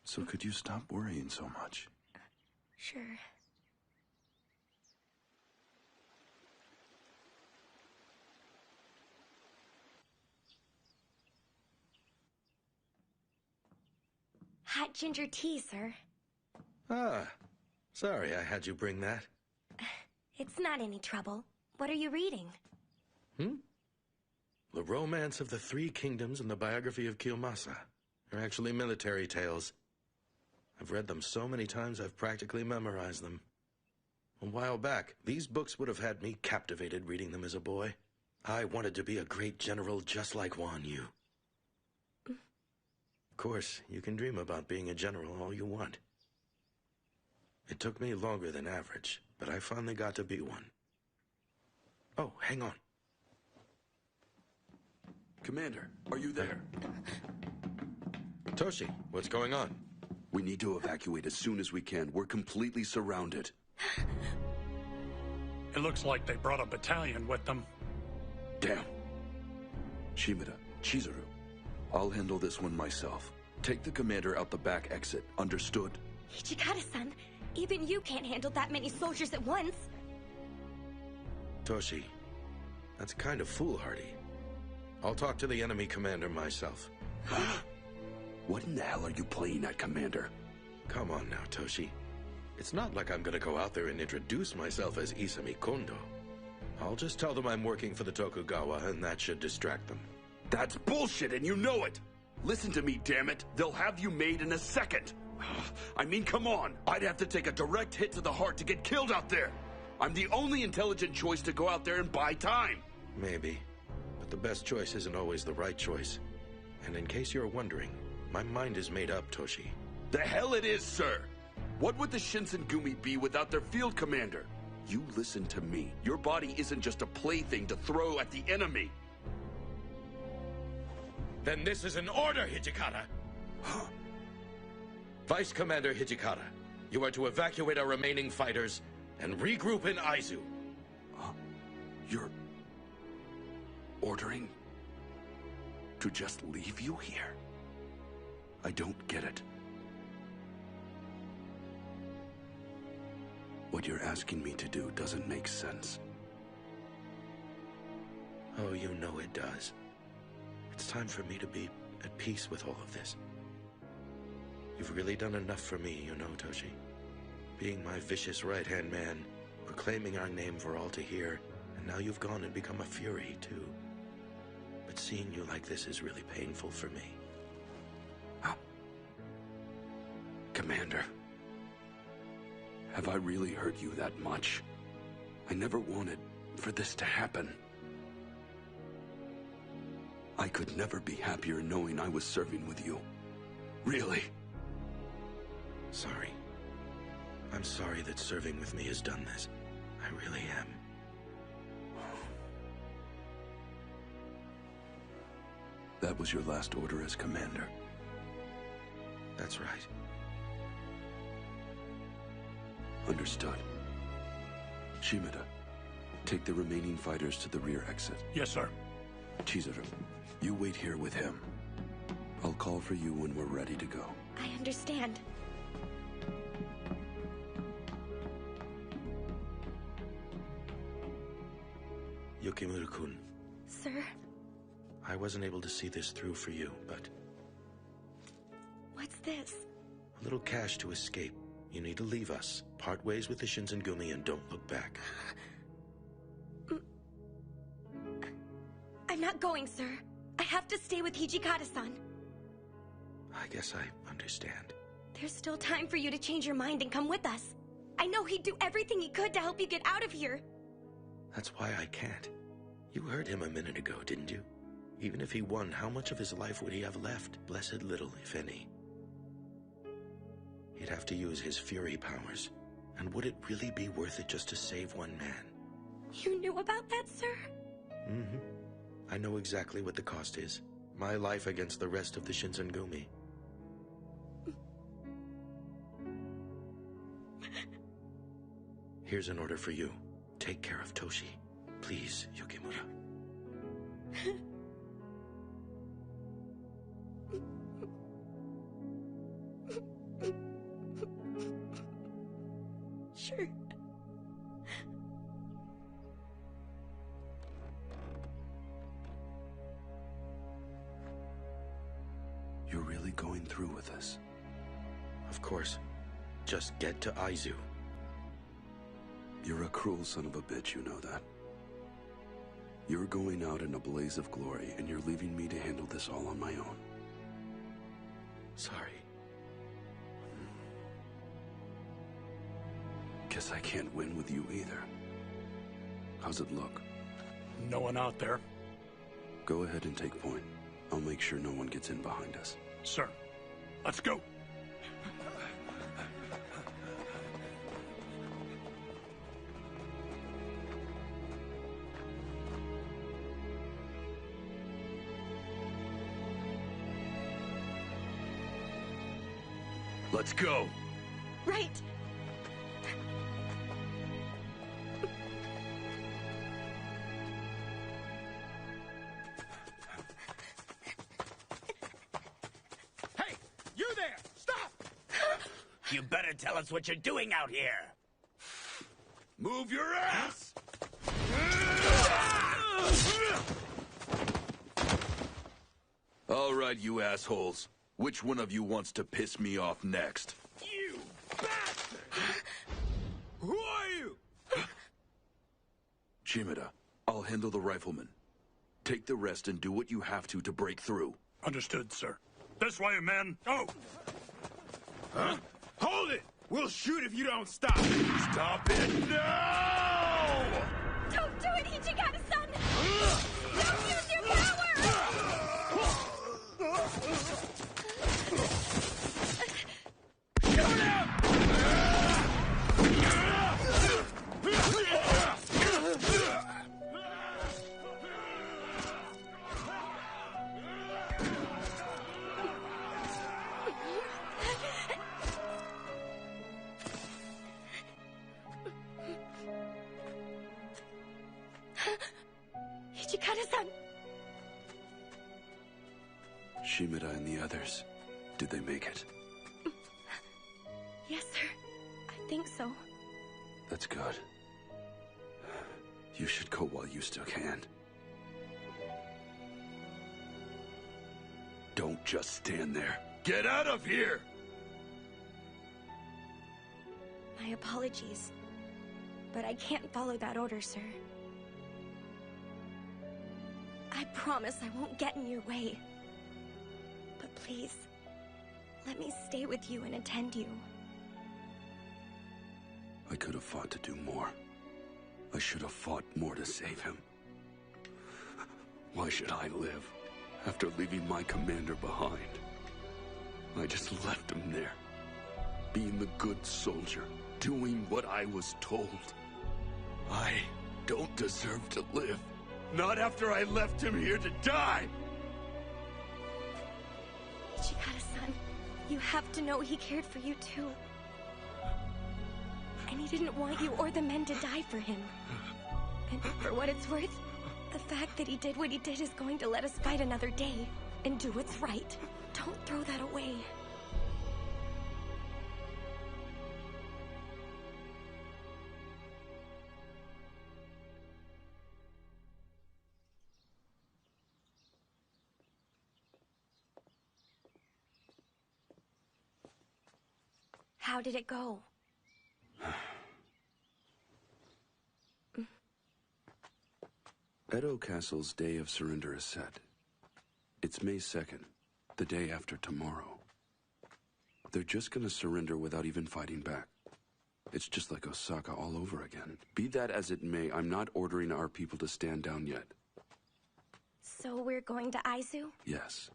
S6: So could you stop worrying so much?
S7: Sure. Hot ginger tea, sir.
S1: Ah, sorry I had you bring that.
S7: It's not any trouble. What are you reading?
S1: The Romance of the Three Kingdoms and the Biography of Kiyomasa. They're actually military tales. I've read them so many times I've practically memorized them. A while back, these books would have had me captivated reading them as a boy. I wanted to be a great general just like Wan Yu. Of course, you can dream about being a general all you want. It took me longer than average, but I finally got to be one. Oh, hang on.
S19: Commander, are you there?
S1: Toshi, what's going on?
S19: We need to evacuate as soon as we can. We're completely surrounded.
S13: It looks like they brought a battalion with them.
S19: Damn. Shimada, Chizuru, I'll handle this one myself. Take the commander out the back exit. Understood?
S7: Hichikata-san, even you can't handle that many soldiers at once.
S1: Toshi, that's kind of foolhardy. I'll talk to the enemy commander myself.
S19: What in the hell are you playing at, Commander?
S1: Come on now, Toshi. It's not like I'm gonna go out there and introduce myself as Isami Kondo. I'll just tell them I'm working for the Tokugawa, and that should distract them.
S19: That's bullshit, and you know it! Listen to me, damn it! They'll have you made in a second! I mean, come on! I'd have to take a direct hit to the heart to get killed out there! I'm the only intelligent choice to go out there and buy time!
S1: Maybe. But the best choice isn't always the right choice. And in case you're wondering, my mind is made up, Toshi.
S19: The hell it is, sir! What would the Shinsengumi be without their field commander? You listen to me. Your body isn't just a plaything to throw at the enemy.
S1: Then this is an order, Hijikata! Vice Commander Hijikata, you are to evacuate our remaining fighters and regroup in Aizu.
S19: You're ordering to just leave you here? I don't get it. What you're asking me to do doesn't make sense.
S1: Oh, you know it does. It's time for me to be at peace with all of this. You've really done enough for me, you know, Toshi. Being my vicious right-hand man, proclaiming our name for all to hear, and now you've gone and become a Fury, too. But seeing you like this is really painful for me.
S19: Commander, have I really hurt you that much? I never wanted for this to happen. I could never be happier knowing I was serving with you. Really.
S1: Sorry. I'm sorry that serving with me has done this. I really am.
S19: That was your last order as commander.
S1: That's right.
S19: Understood. Shimada, take the remaining fighters to the rear exit.
S13: Yes, sir.
S19: Chizuru, you wait here with him. I'll call for you when we're ready to go.
S7: I understand.
S1: Yukimura-kun.
S7: Sir?
S1: I wasn't able to see this through for you, but...
S7: What's this?
S1: A little cash to escape. You need to leave us, part ways with the Shinsengumi, and don't look back.
S7: I'm not going, sir. I have to stay with Hijikata-san.
S1: I guess I understand.
S7: There's still time for you to change your mind and come with us. I know he'd do everything he could to help you get out of here.
S1: That's why I can't. You heard him a minute ago, didn't you? Even if he won, how much of his life would he have left? Blessed little, if any. He'd have to use his fury powers. And would it really be worth it just to save one man?
S7: You knew about that, sir?
S1: Mm-hmm. I know exactly what the cost is. My life against the rest of the Shinsengumi. Here's an order for you. Take care of Toshi. Please, Yukimura.
S7: Sure.
S19: You're really going through with this?
S1: Of course. Just get to Aizu.
S19: You're a cruel son of a bitch, you know that. You're going out in a blaze of glory, and you're leaving me to handle this all on my own.
S1: Sorry.
S19: Guess I can't win with you either. How's it look?
S13: No one out there.
S19: Go ahead and take point. I'll make sure no one gets in behind us.
S13: Sir, let's go.
S19: Let's go!
S7: Right.
S2: Hey, you there! Stop! You better tell us what you're doing out here.
S5: Move your ass! All right, you assholes. Which one of you wants to piss me off next?
S2: You bastard! Who are you?
S5: Shimada, I'll handle the rifleman. Take the rest and do what you have to break through.
S13: Understood, sir. This way, men. Go!
S2: Huh? Hold it! We'll shoot if you don't stop.
S5: Stop it now!
S7: Don't do it, Ichigata-san! Don't use your power! Ichigata-san!
S19: Shimada and the others, did they make it?
S7: Yes, sir. I think so.
S19: That's good. You should go while you still can. Don't just stand there.
S5: Get out of here!
S7: My apologies. But I can't follow that order, sir. I promise I won't get in your way. But please, let me stay with you and attend you.
S19: I could have fought to do more. I should have fought more to save him. Why should I live after leaving my commander behind? I just left him there, being the good soldier, doing what I was told. I don't deserve to live. Not after I left him here to die!
S7: Ichigata-san, you have to know he cared for you too. And he didn't want you or the men to die for him. And for what it's worth, the fact that he did what he did is going to let us fight another day and do what's right. Don't throw that away. How did it go?
S19: Edo Castle's day of surrender is set. It's May 2nd, the day after tomorrow. They're just gonna surrender without even fighting back. It's just like Osaka all over again. Be that as it may, I'm not ordering our people to stand down yet.
S7: So we're going to Aizu?
S19: Yes.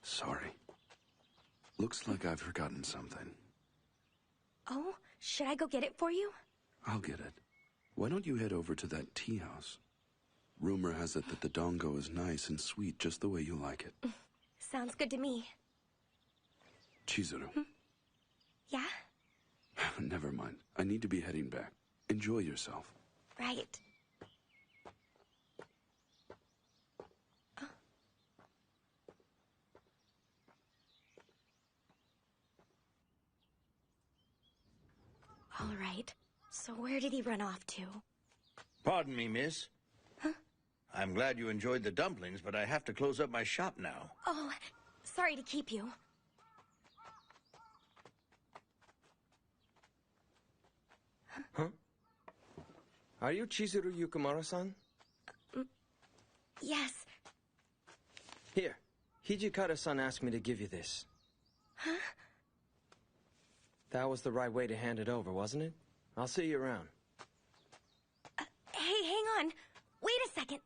S19: Sorry. Looks like I've forgotten something.
S7: Oh, should I go get it for you?
S19: I'll get it. Why don't you head over to that tea house? Rumor has it that the dongo is nice and sweet just the way you like it.
S7: Sounds good to me.
S19: Chizuru.
S7: Yeah?
S19: Never mind. I need to be heading back. Enjoy yourself.
S7: Right. All right. So where did he run off to?
S17: Pardon me, miss.
S7: Huh?
S17: I'm glad you enjoyed the dumplings, but I have to close up my shop now.
S7: Oh, sorry to keep you.
S22: Huh? Are you Chizuru Yukimura-san?
S7: Yes.
S22: Here, Hijikata-san asked me to give you this.
S7: Huh?
S22: That was the right way to hand it over, wasn't it? I'll see you around.
S7: Hey, hang on. Wait a second.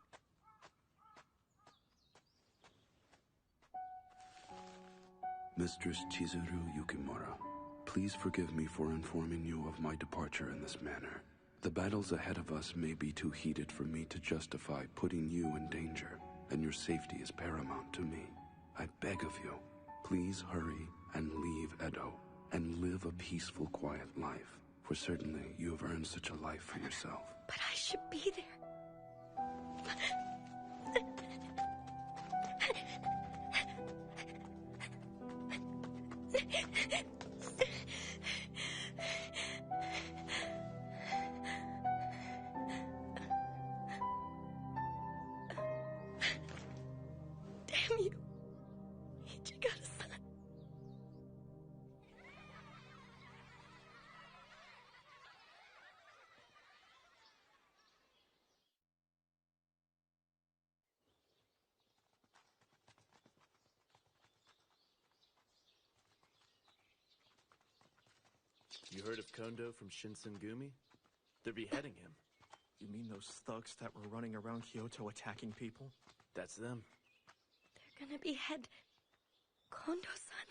S19: Mistress Chizuru Yukimura, please forgive me for informing you of my departure in this manner. The battles ahead of us may be too heated for me to justify putting you in danger, and your safety is paramount to me. I beg of you, please hurry and leave Edo, and live a peaceful, quiet life, for certainly you have earned such a life for yourself.
S7: But I should be there. Damn you. Hijikata-san.
S23: You heard of Kondo from Shinsengumi? They're beheading him.
S24: You mean those thugs that were running around Kyoto attacking people?
S23: That's them.
S7: They're gonna behead Kondo-san.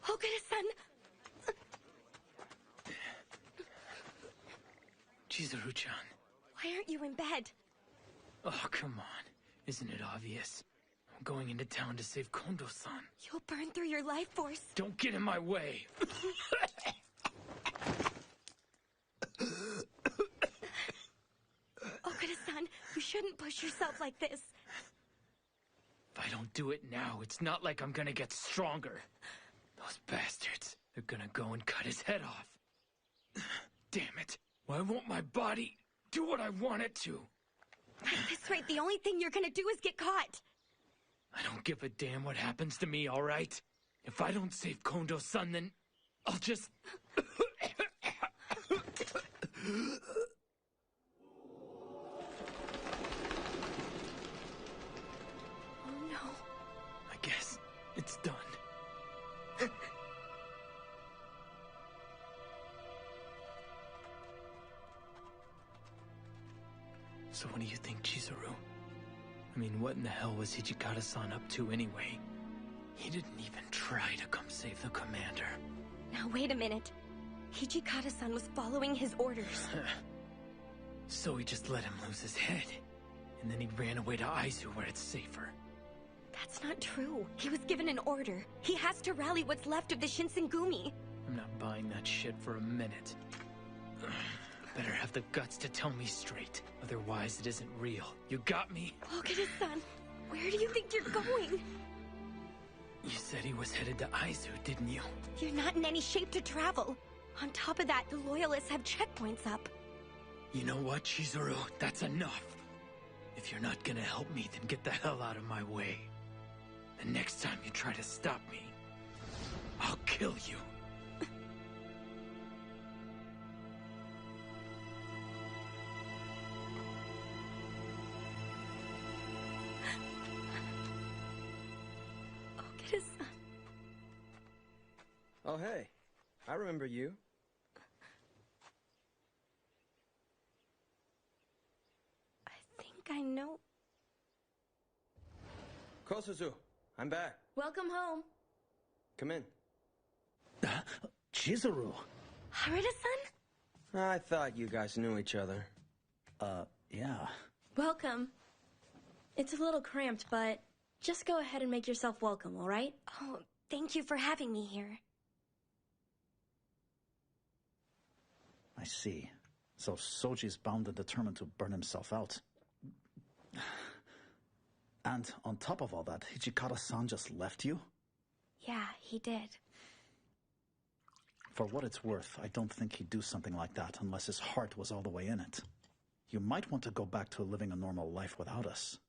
S7: Okada-san!
S3: Chizuru-chan.
S7: Why aren't you in bed?
S3: Oh, come on. Isn't it obvious? I'm going into town to save Kondo-san.
S7: You'll burn through your life force.
S3: Don't get in my way.
S7: Okada-san, you shouldn't push yourself like this.
S3: If I don't do it now, it's not like I'm gonna get stronger. Those bastards, they're gonna go and cut his head off. Damn it. Why won't my body do what I want it to?
S7: At this rate, the only thing you're gonna do is get caught.
S3: I don't give a damn what happens to me, all right? If I don't save Kondo-san, then I'll just...
S7: Oh no.
S3: I guess it's done. So what do you think, Chizuru? I mean, what in the hell was Hijikata-san up to anyway? He didn't even try to come save the commander.
S7: Now wait a minute. Hijikata-san was following his orders.
S3: So he just let him lose his head. And then he ran away to Aizu where it's safer.
S7: That's not true. He was given an order. He has to rally what's left of the Shinsengumi.
S3: I'm not buying that shit for a minute. Better have the guts to tell me straight. Otherwise, it isn't real. You got me?
S7: Okada-san, where do you think you're going?
S3: You said he was headed to Aizu, didn't you?
S7: You're not in any shape to travel. On top of that, the Loyalists have checkpoints up.
S3: You know what, Chizuru? That's enough. If you're not gonna help me, then get the hell out of my way. The next time you try to stop me, I'll kill you.
S7: Okada-san.
S22: Oh, hey. I remember you. Kosuzu, I'm back.
S7: Welcome home.
S22: Come in.
S8: Chizuru.
S7: Haruta-san?
S22: I thought you guys knew each other.
S8: Yeah.
S12: Welcome. It's a little cramped, but just go ahead and make yourself welcome, all right?
S7: Oh, thank you for having me here.
S8: I see. So Soji's bound and determined to burn himself out. And on top of all that, Hijikata-san just left you?
S7: Yeah, he did.
S8: For what it's worth, I don't think he'd do something like that unless his heart was all the way in it. You might want to go back to living a normal life without us.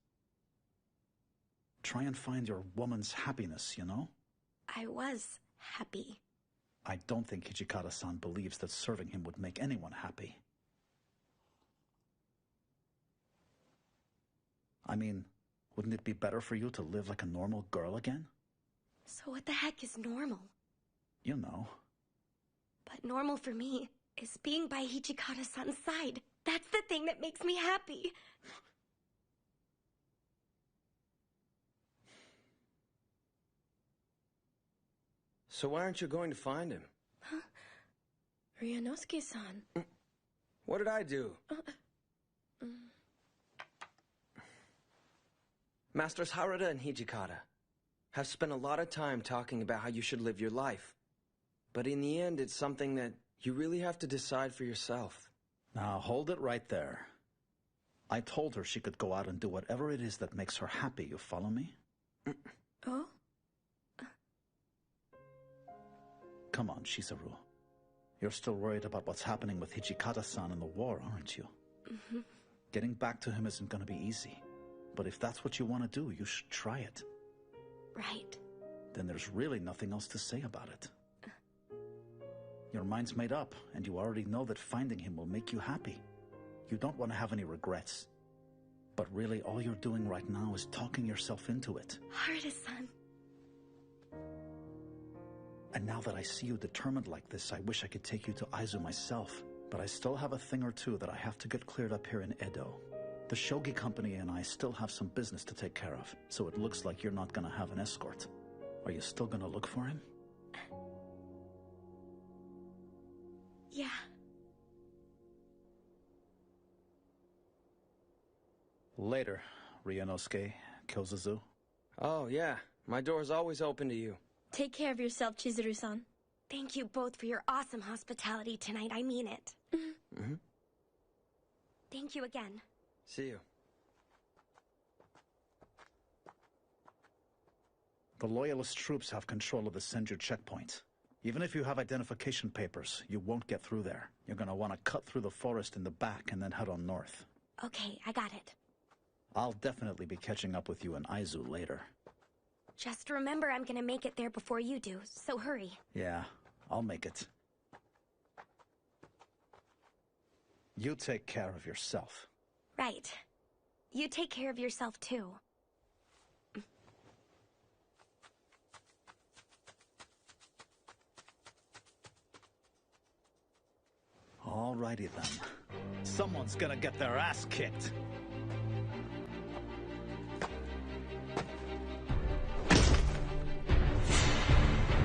S8: Try and find your woman's happiness, you know?
S7: I was happy.
S8: I don't think Hijikata-san believes that serving him would make anyone happy. I mean, wouldn't it be better for you to live like a normal girl again?
S7: So what the heck is normal?
S8: You know.
S7: But normal for me is being by Hijikata-san's side. That's the thing that makes me happy.
S22: So why aren't you going to find him?
S12: Huh? Ryanosuke-san.
S22: What did I do? Masters Haruta and Hijikata have spent a lot of time talking about how you should live your life. But in the end, it's something that you really have to decide for yourself.
S8: Now, hold it right there. I told her she could go out and do whatever it is that makes her happy, you follow me?
S12: Oh?
S8: Come on, Chizuru. You're still worried about what's happening with Hijikata-san in the war, aren't you?
S12: Mm-hmm.
S8: Getting back to him isn't going to be easy. But if that's what you want to do, you should try it.
S7: Right.
S8: Then there's really nothing else to say about it. Your mind's made up, and you already know that finding him will make you happy. You don't want to have any regrets. But really, all you're doing right now is talking yourself into it.
S7: Haruta-san.
S8: And now that I see you determined like this, I wish I could take you to Aizu myself. But I still have a thing or two that I have to get cleared up here in Edo. The Shogi Company and I still have some business to take care of, so it looks like you're not gonna have an escort. Are you still gonna look for him?
S7: Yeah.
S8: Later, Ryanosuke, Kyozuzu.
S22: Oh, yeah. My door's always open to you.
S12: Take care of yourself, Chizuru-san.
S7: Thank you both for your awesome hospitality tonight. I mean it.
S22: Mm-hmm.
S7: Thank you again.
S22: See you.
S8: The Loyalist troops have control of the Senju checkpoint. Even if you have identification papers, you won't get through there. You're gonna want to cut through the forest in the back and then head on north.
S7: Okay, I got it.
S8: I'll definitely be catching up with you in Aizu later.
S7: Just remember I'm gonna make it there before you do, so hurry.
S8: Yeah, I'll make it. You take care of yourself.
S7: Right. You take care of yourself, too.
S8: Alrighty then. Someone's gonna get their ass kicked.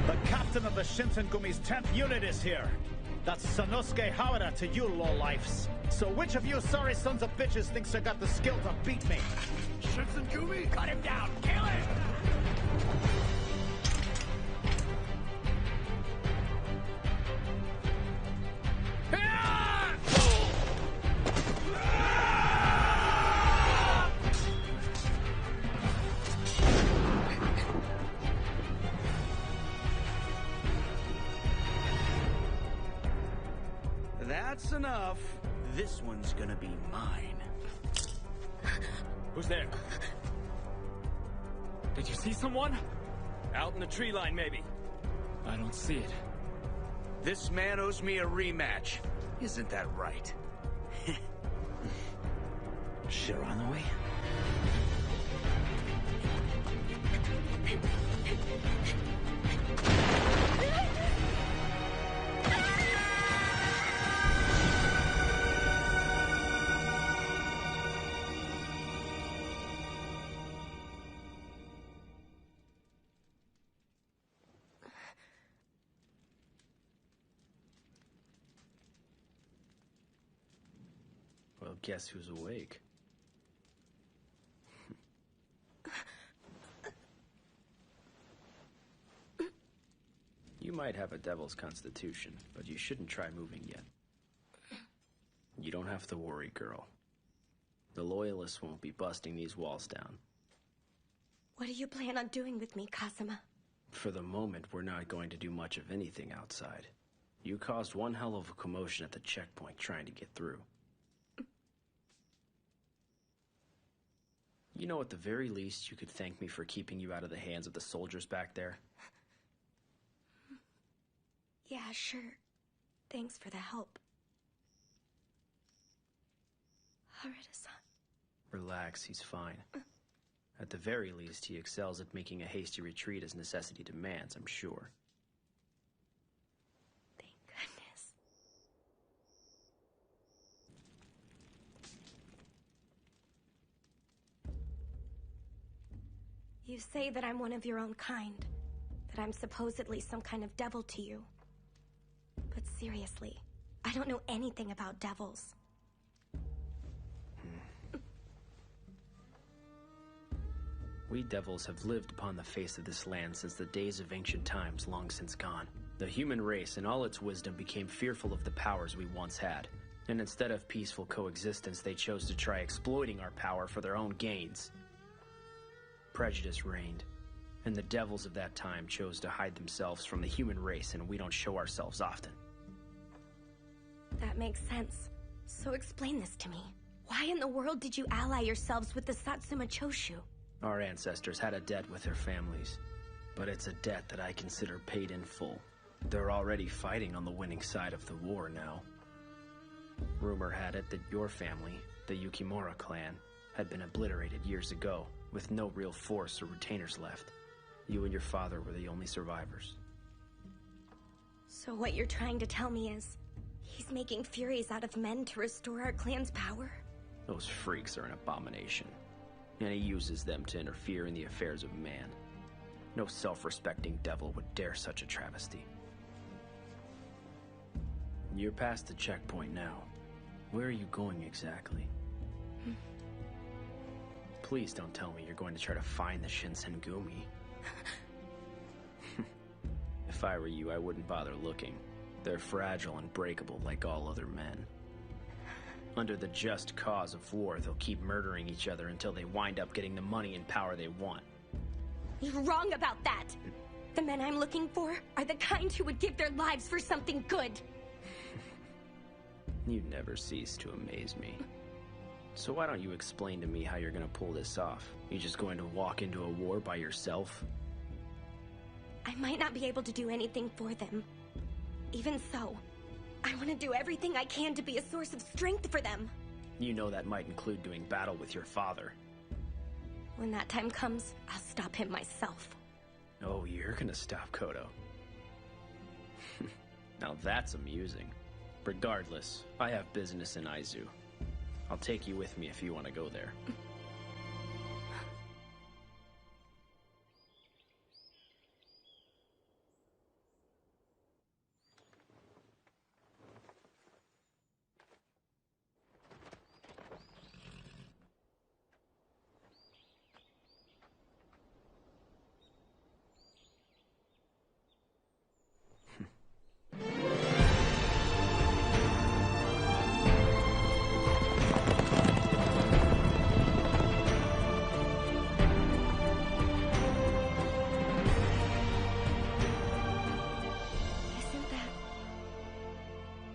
S8: The captain of the Shinsengumi's 10th unit is here. That's Sanosuke Hawada to you lowlifes. So which of you sorry sons of bitches thinks they got the skill to beat me?
S2: Shinsengumi, cut him down! Kill him!
S11: That's enough. This one's gonna be mine.
S2: Who's there? Did you see someone? Out in the tree line, maybe. I don't see it.
S11: This man owes me a rematch. Isn't that right?
S8: Shiranui?
S4: Guess who's awake? You might have a devil's constitution, but you shouldn't try moving yet. You don't have to worry, girl. The Loyalists won't be busting these walls down.
S7: What do you plan on doing with me, Kazuma?
S4: For the moment, we're not going to do much of anything outside. You caused one hell of a commotion at the checkpoint trying to get through. You know, at the very least, you could thank me for keeping you out of the hands of the soldiers back there.
S7: Yeah, sure. Thanks for the help. Harada-san.
S4: Relax, he's fine. At the very least, he excels at making a hasty retreat as necessity demands, I'm sure.
S7: Thank goodness. You say that I'm one of your own kind, that I'm supposedly some kind of devil to you. But seriously, I don't know anything about devils.
S4: We devils have lived upon the face of this land since the days of ancient times, long since gone. The human race, in all its wisdom, became fearful of the powers we once had. And instead of peaceful coexistence, they chose to try exploiting our power for their own gains. Prejudice reigned, and the devils of that time chose to hide themselves from the human race, and we don't show ourselves often.
S7: That makes sense. So explain this to me. Why in the world did you ally yourselves with the Satsuma Choshu?
S4: Our ancestors had a debt with their families, but it's a debt that I consider paid in full. They're already fighting on the winning side of the war now. Rumor had it that your family, the Yukimura clan, had been obliterated years ago, with no real force or retainers left. You and your father were the only survivors.
S7: So what you're trying to tell me is, he's making Furies out of men to restore our clan's power?
S4: Those freaks are an abomination, and he uses them to interfere in the affairs of man. No self-respecting devil would dare such a travesty. You're past the checkpoint now. Where are you going exactly? Please don't tell me you're going to try to find the Shinsengumi. If I were you, I wouldn't bother looking. They're fragile and breakable like all other men. Under the just cause of war, they'll keep murdering each other until they wind up getting the money and power they want.
S7: You're wrong about that! The men I'm looking for are the kind who would give their lives for something good.
S4: You never cease to amaze me. So why don't you explain to me how you're gonna pull this off? You just going to walk into a war by yourself?
S7: I might not be able to do anything for them. Even so, I want to do everything I can to be a source of strength for them.
S4: You know that might include doing battle with your father.
S7: When that time comes, I'll stop him myself.
S4: Oh, you're gonna stop Kodo. Now that's amusing. Regardless, I have business in Aizu. I'll take you with me if you want to go there.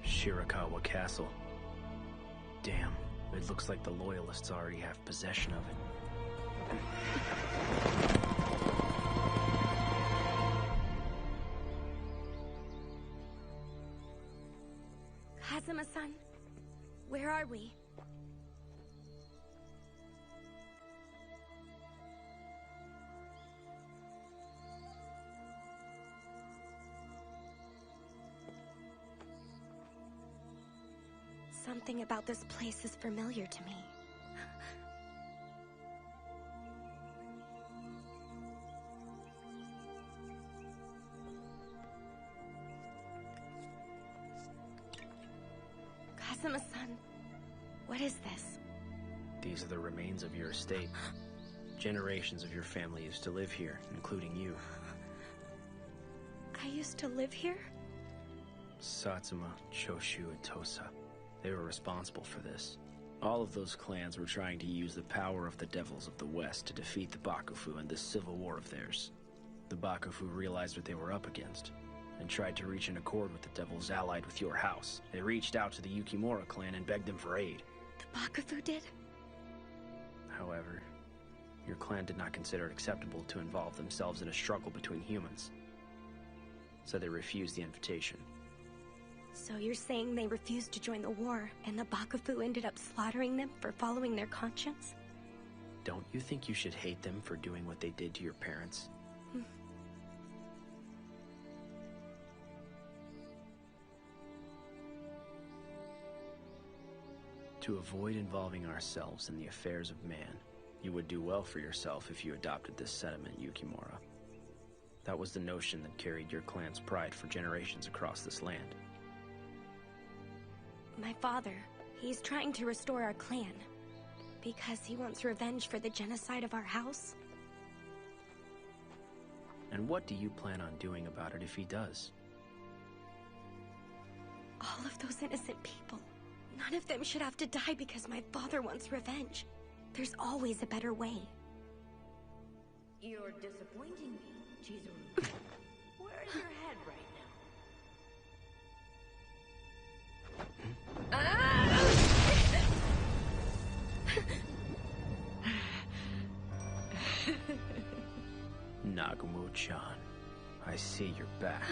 S4: Shirakawa Castle. Damn, it looks like the Loyalists already have possession of it.
S7: Kazuma-san, where are we? Something about this place is familiar to me. Kazuma-san, What is this?
S4: These are the remains of your estate. Generations of your family used to live here, including you.
S7: I used to live here?
S4: Satsuma, Choshu, and Tosa. They were responsible for this. All of those clans were trying to use the power of the Devils of the West to defeat the Bakufu in this civil war of theirs. The Bakufu realized what they were up against, and tried to reach an accord with the Devils allied with your house. They reached out to the Yukimura clan and begged them for aid.
S7: The Bakufu did?
S4: However, your clan did not consider it acceptable to involve themselves in a struggle between humans, so they refused the invitation.
S7: So you're saying they refused to join the war, and the Bakufu ended up slaughtering them for following their conscience?
S4: Don't you think you should hate them for doing what they did to your parents? To avoid involving ourselves in the affairs of man, you would do well for yourself if you adopted this sentiment, Yukimura. That was the notion that carried your clan's pride for generations across this land.
S7: My father, he's trying to restore our clan. Because he wants revenge for the genocide of our house?
S4: And what do you plan on doing about it if he does?
S7: All of those innocent people. None of them should have to die because my father wants revenge. There's always a better way.
S14: You're disappointing me, Chizuru. Where's your head right now?
S4: Nagumo-chan, I see you're back.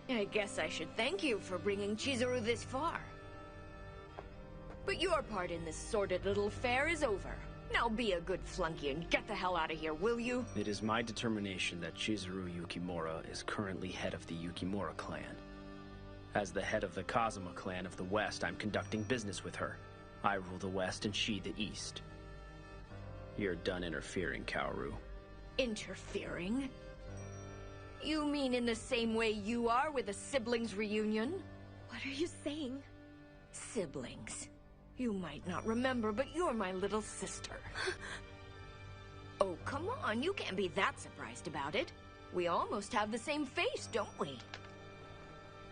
S14: I guess I should thank you for bringing Chizuru this far. But your part in this sordid little affair is over. Now be a good flunky and get the hell out of here, will you?
S4: It is my determination that Chizuru Yukimura is currently head of the Yukimura clan. As the head of the Kazuma clan of the West, I'm conducting business with her. I rule the West and she the East. You're done interfering, Kaoru.
S14: Interfering? You mean in the same way you are with a siblings reunion?
S7: What are you saying?
S14: Siblings. You might not remember, but you're my little sister. Oh, come on, you can't be that surprised about it. We almost have the same face, don't we?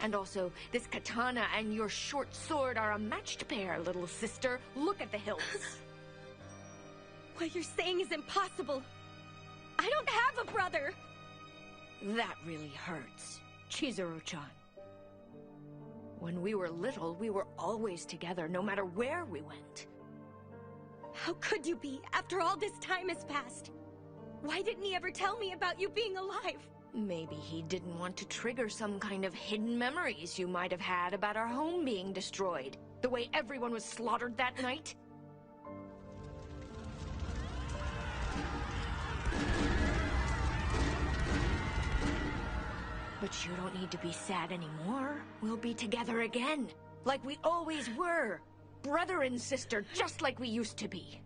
S14: And also, this katana and your short sword are a matched pair, little sister. Look at the hilts.
S7: What you're saying is impossible. I don't have a brother.
S14: That really hurts, Chizuru-chan. When we were little, we were always together, no matter where we went.
S7: How could you be, after all this time has passed? Why didn't he ever tell me about you being alive?
S14: Maybe he didn't want to trigger some kind of hidden memories you might have had about our home being destroyed. The way everyone was slaughtered that night. But you don't need to be sad anymore. We'll be together again, like we always were. Brother and sister, just like we used to be.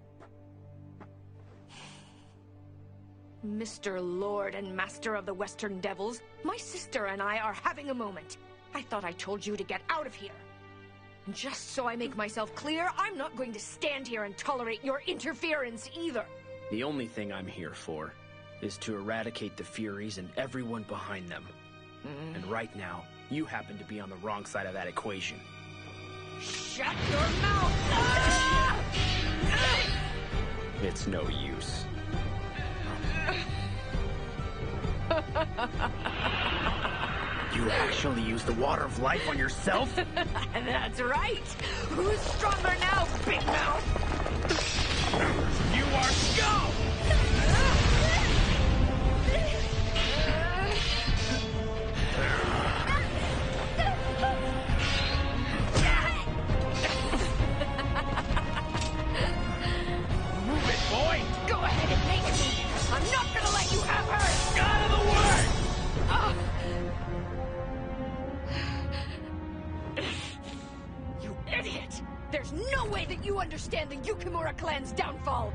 S14: Mr. Lord and Master of the Western Devils, my sister and I are having a moment. I thought I told you to get out of here. And just so I make myself clear, I'm not going to stand here and tolerate your interference either.
S4: The only thing I'm here for is to eradicate the Furies and everyone behind them. And right now, you happen to be on the wrong side of that equation.
S14: Shut your mouth! Ah!
S4: It's no use. You actually used the water of life on yourself?
S14: That's right! Who's stronger now, Big Mouth?
S2: You are scum! Move it, boy!
S14: Go ahead and make it! I'm not gonna let you have her!
S2: Out of the way!
S14: You idiot! There's no way that you understand the Yukimura clan's downfall!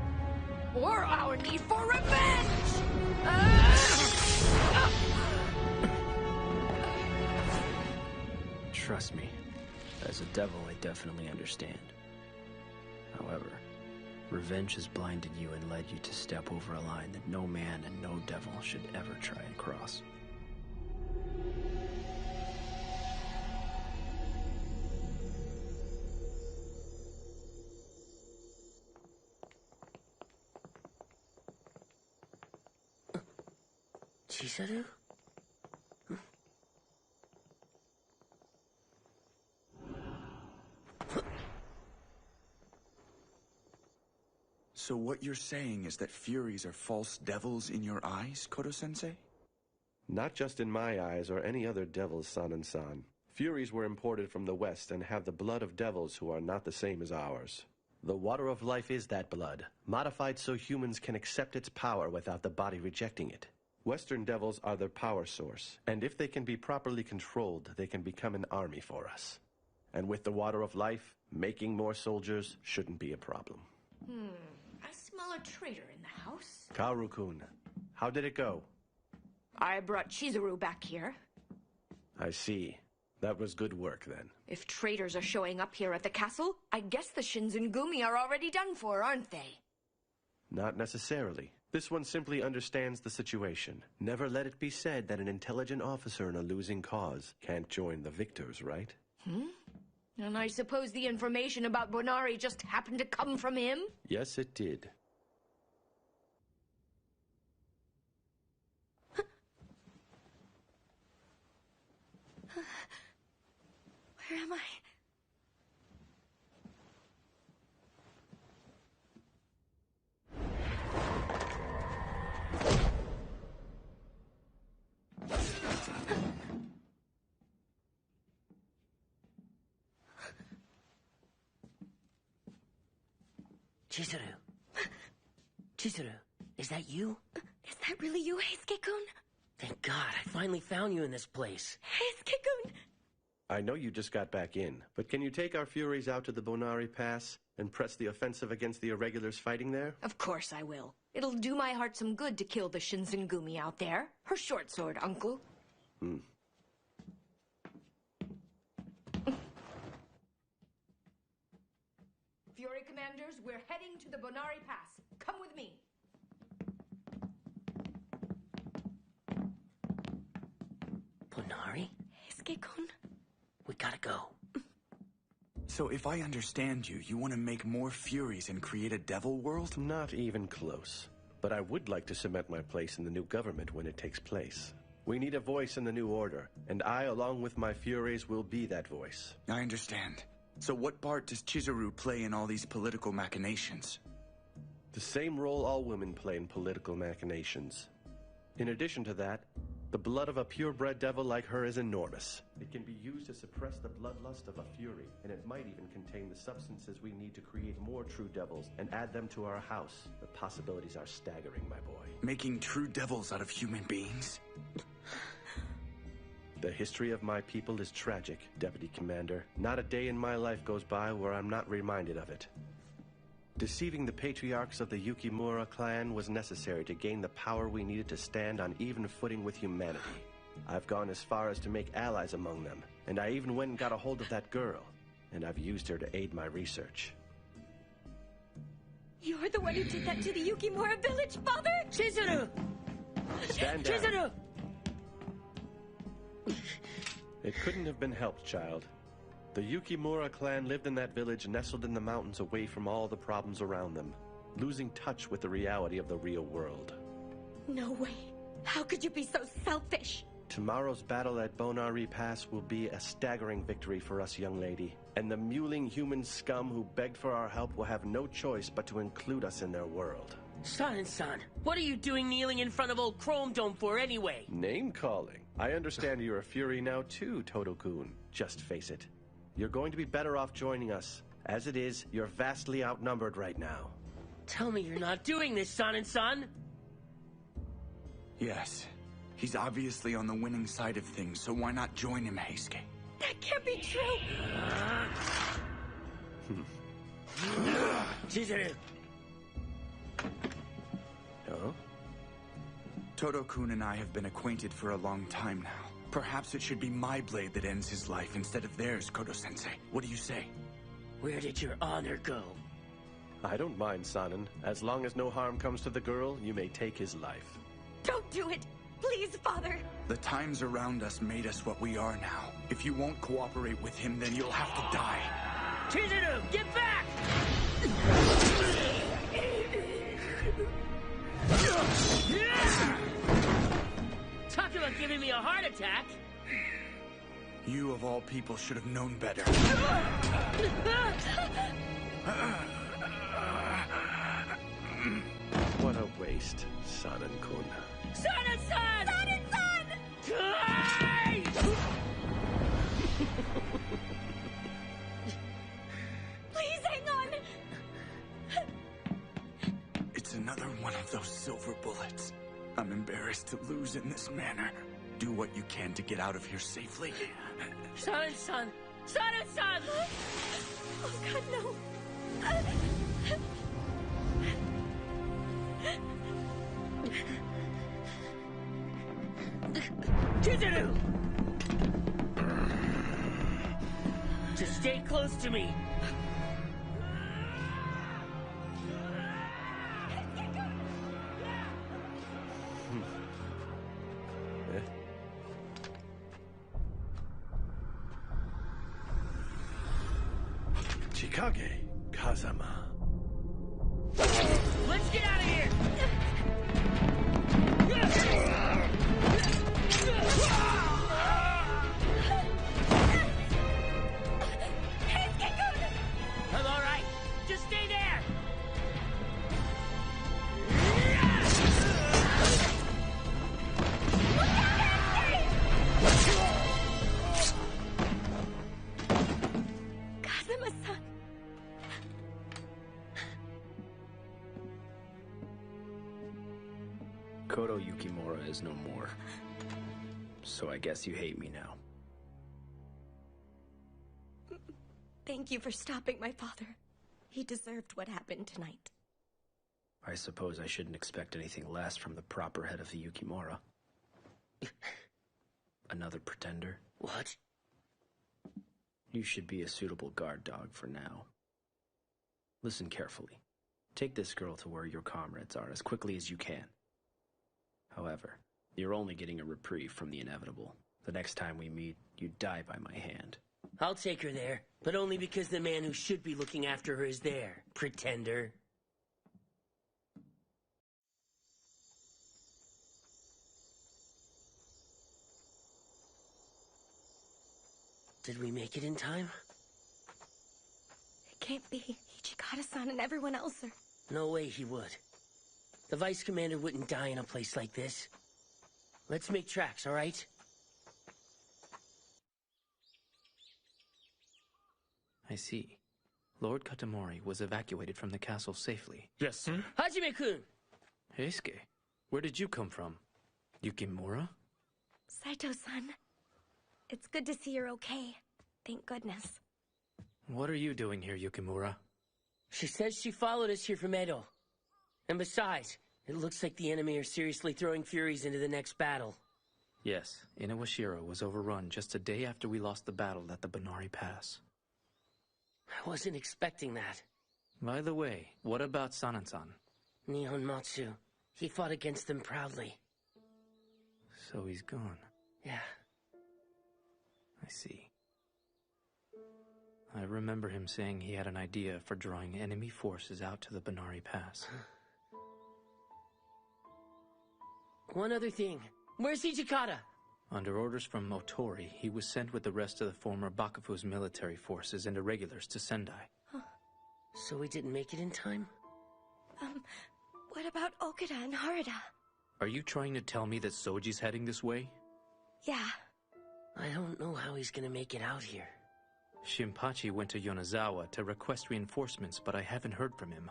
S14: Or our need for revenge!
S4: Trust me, as a devil, I definitely understand. forever. Revenge has blinded you and led you to step over a line that no man and no devil should ever try and cross.
S9: Chizuru?
S10: So what you're saying is that Furies are false devils in your eyes, Kodo-sensei?
S6: Not just in my eyes or any other devil's, San. Furies were imported from the West and have the blood of devils who are not the same as ours. The water of life is that blood, modified so humans can accept its power without the body rejecting it. Western devils are their power source, and if they can be properly controlled, they can become an army for us. And with the water of life, making more soldiers shouldn't be a problem.
S14: I smell a traitor in the house.
S6: Kaoru-kun, how did it go?
S14: I brought Chizuru back here.
S6: I see. That was good work, then.
S14: If traitors are showing up here at the castle, I guess the Shinzengumi are already done for, aren't they?
S6: Not necessarily. This one simply understands the situation. Never let it be said that an intelligent officer in a losing cause can't join the victors, right?
S14: And I suppose the information about Bonari just happened to come from him?
S6: Yes, it did.
S7: Where am I?
S9: Chizuru. Chizuru, is that you?
S7: Is that really you, Heisuke-kun?
S9: Thank God, I finally found you in this place.
S7: Heisuke-kun!
S6: I know you just got back in, but can you take our Furies out to the Bonari Pass and press the offensive against the irregulars fighting there?
S14: Of course I will. It'll do my heart some good to kill the Shinzengumi out there. Her short sword, uncle. Fury commanders, we're heading to the Bonari Pass. Come with me.
S9: Bonari?
S7: Heisuke-kun?
S9: We gotta go.
S10: So if I understand you, you want to make more Furies and create a devil world?
S6: Not even close. But I would like to cement my place in the new government when it takes place. We need a voice in the new order, and I, along with my Furies, will be that voice.
S10: I understand. So what part does Chizuru play in all these political machinations?
S6: The same role all women play in political machinations. In addition to that, the blood of a purebred devil like her is enormous. It can be used to suppress the bloodlust of a Fury, and it might even contain the substances we need to create more true devils and add them to our house. The possibilities are staggering, my boy.
S10: Making true devils out of human beings?
S6: The history of my people is tragic, Deputy Commander. Not a day in my life goes by where I'm not reminded of it. Deceiving the patriarchs of the Yukimura clan was necessary to gain the power we needed to stand on even footing with humanity. I've gone as far as to make allies among them, and I even went and got a hold of that girl, and I've used her to aid my research.
S7: You're the one who did that to the Yukimura village, Father?
S9: Chizuru!
S6: Stand down.
S9: Chizuru!
S6: It couldn't have been helped, child. The Yukimura clan lived in that village nestled in the mountains away from all the problems around them, losing touch with the reality of the real world.
S7: No way. How could you be so selfish?
S6: Tomorrow's battle at Bonari Pass will be a staggering victory for us, young lady. And the mewling human scum who begged for our help will have no choice but to include us in their world.
S9: San, what are you doing kneeling in front of old Chrome Dome for anyway?
S6: Name-calling. I understand you're a Fury now too, Todo-kun. Just face it. You're going to be better off joining us. As it is, you're vastly outnumbered right now.
S9: Tell me you're not doing this, San.
S10: Yes. He's obviously on the winning side of things, so why not join him, Heisuke?
S7: That can't be true!
S9: Chizuru!
S6: Oh?
S10: Todo-kun and I have been acquainted for a long time now. Perhaps it should be my blade that ends his life instead of theirs, Kodo-sensei. What do you say?
S9: Where did your honor go?
S6: I don't mind, Sanan. As long as no harm comes to the girl, you may take his life.
S7: Don't do it! Please, Father!
S10: The times around us made us what we are now. If you won't cooperate with him, then you'll have to die.
S9: Chizuru, get back! Talk about giving me a heart attack!
S10: You, of all people, should have known better.
S6: What a waste, Sanan-kun.
S9: Sanan-san!
S7: Sanan-san!
S9: Die!
S7: Please hang on!
S10: It's another one of those silver bullets. I'm embarrassed to lose in this manner. Do what you can to get out of here safely.
S9: Sanan-san! Sanan-san!
S7: Oh God, no!
S9: Chizuru! Just stay close to me.
S6: Chikage, Kazama.
S9: Let's get out of here! I'm all right. Just stay there.
S7: Kazuma-san.
S4: Kodo Yukimura is no more. So I guess you hate me now.
S7: Thank you for stopping my father. He deserved what happened tonight.
S4: I suppose I shouldn't expect anything less from the proper head of the Yukimura. Another pretender?
S9: What?
S4: You should be a suitable guard dog for now. Listen carefully. Take this girl to where your comrades are as quickly as you can. However, you're only getting a reprieve from the inevitable. The next time we meet, you die by my hand.
S9: I'll take her there, but only because the man who should be looking after her is there, pretender. Did we make it in time?
S7: It can't be. Ichikata-san and everyone else are...
S9: No way he would. The Vice Commander wouldn't die in a place like this. Let's make tracks, all right?
S3: I see. Lord Katamori was evacuated from the castle safely.
S11: Yes, sir.
S9: Hajime-kun!
S3: Heisuke, where did you come from? Yukimura?
S7: Saito-san. It's good to see you're okay. Thank goodness.
S3: What are you doing here, Yukimura?
S9: She says she followed us here from Edo. And besides, it looks like the enemy are seriously throwing Furies into the next battle.
S3: Yes, Inawashiro was overrun just a day after we lost the battle at the Banari Pass.
S9: I wasn't expecting that.
S3: By the way, what about Sanan-san?
S9: Nihon Matsu. He fought against them proudly.
S3: So he's gone.
S9: Yeah.
S3: I see. I remember him saying he had an idea for drawing enemy forces out to the Banari Pass.
S9: One other thing. Where's Hijikata?
S3: Under orders from Motori, he was sent with the rest of the former Bakufu's military forces and irregulars to Sendai.
S7: Huh.
S9: So we didn't make it in time?
S7: What about Okada and Harada?
S3: Are you trying to tell me that Soji's heading this way?
S7: Yeah.
S9: I don't know how he's gonna make it out here.
S3: Shinpachi went to Yonezawa to request reinforcements, but I haven't heard from him.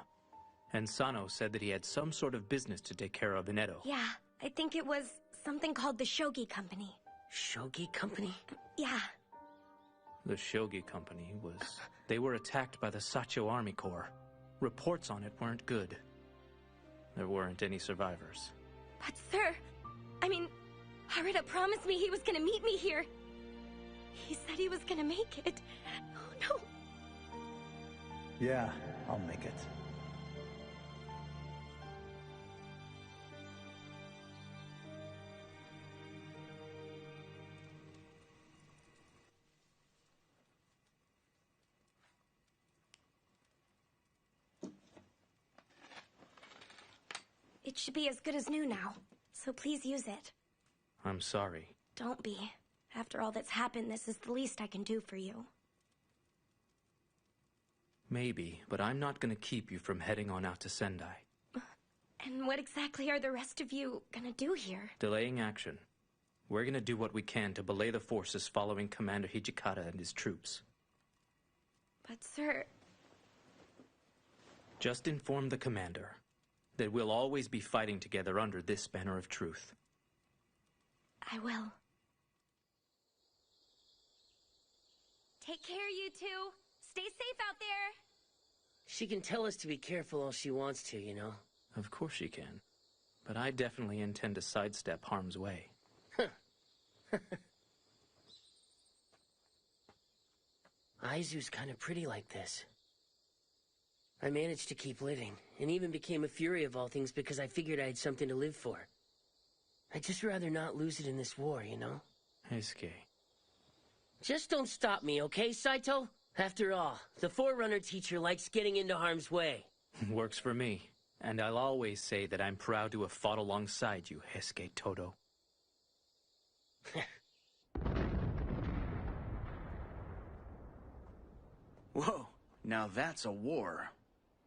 S3: And Sano said that he had some sort of business to take care of in Edo.
S7: Yeah, I think it was something called the Shogi Company.
S9: Shogi Company?
S7: Yeah.
S3: The Shogi Company was... They were attacked by the Sacho Army Corps. Reports on it weren't good. There weren't any survivors.
S7: But sir, I mean, Harada promised me he was gonna meet me here. He said he was gonna make it. Oh no.
S8: Yeah, I'll make it.
S7: It should be as good as new now, so please use it.
S4: I'm sorry.
S7: Don't be. After all that's happened, this is the least I can do for you.
S4: Maybe, but I'm not gonna keep you from heading on out to Sendai.
S7: And what exactly are the rest of you gonna do here?
S4: Delaying action. We're gonna do what we can to belay the forces following Commander Hijikata and his troops.
S7: But sir...
S4: Just inform the commander that we'll always be fighting together under this banner of truth.
S7: I will. Take care, you two. Stay safe out there.
S9: She can tell us to be careful all she wants to, you know.
S4: Of course she can. But I definitely intend to sidestep harm's way.
S9: Aizu's kind of pretty like this. I managed to keep living, and even became a Fury of all things because I figured I had something to live for. I'd just rather not lose it in this war, you know?
S4: Heisuke.
S9: Just don't stop me, okay, Saito? After all, the Forerunner teacher likes getting into harm's way.
S4: Works for me. And I'll always say that I'm proud to have fought alongside you, Heisuke Todo.
S11: Whoa, now that's a war.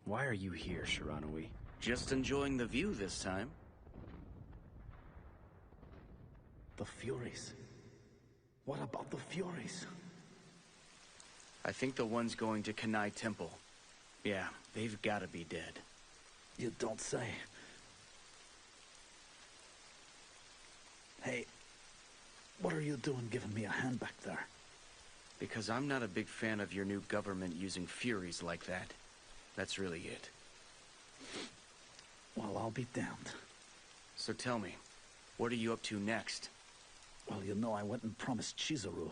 S4: Why are you here, Shiranui?
S11: Just enjoying the view this time.
S8: The Furies. What about the Furies?
S11: I think the ones going to Kanai Temple. Yeah, they've gotta be dead.
S8: You don't say. Hey, what are you doing giving me a hand back there?
S11: Because I'm not a big fan of your new government using Furies like that. That's really it.
S8: Well, I'll be damned.
S11: So tell me, what are you up to next?
S8: Well, you know, I went and promised Chizuru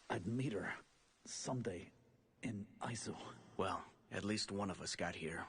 S8: I'd meet her someday in Aizu.
S11: Well, at least one of us got here.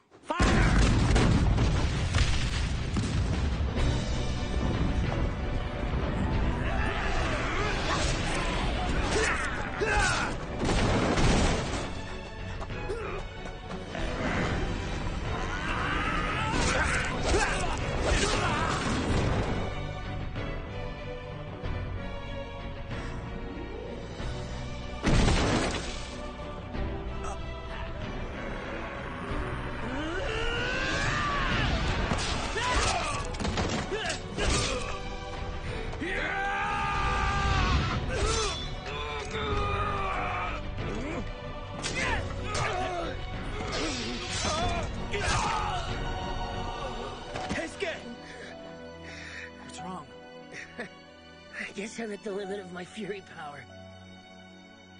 S9: I'm at the limit of my Fury power.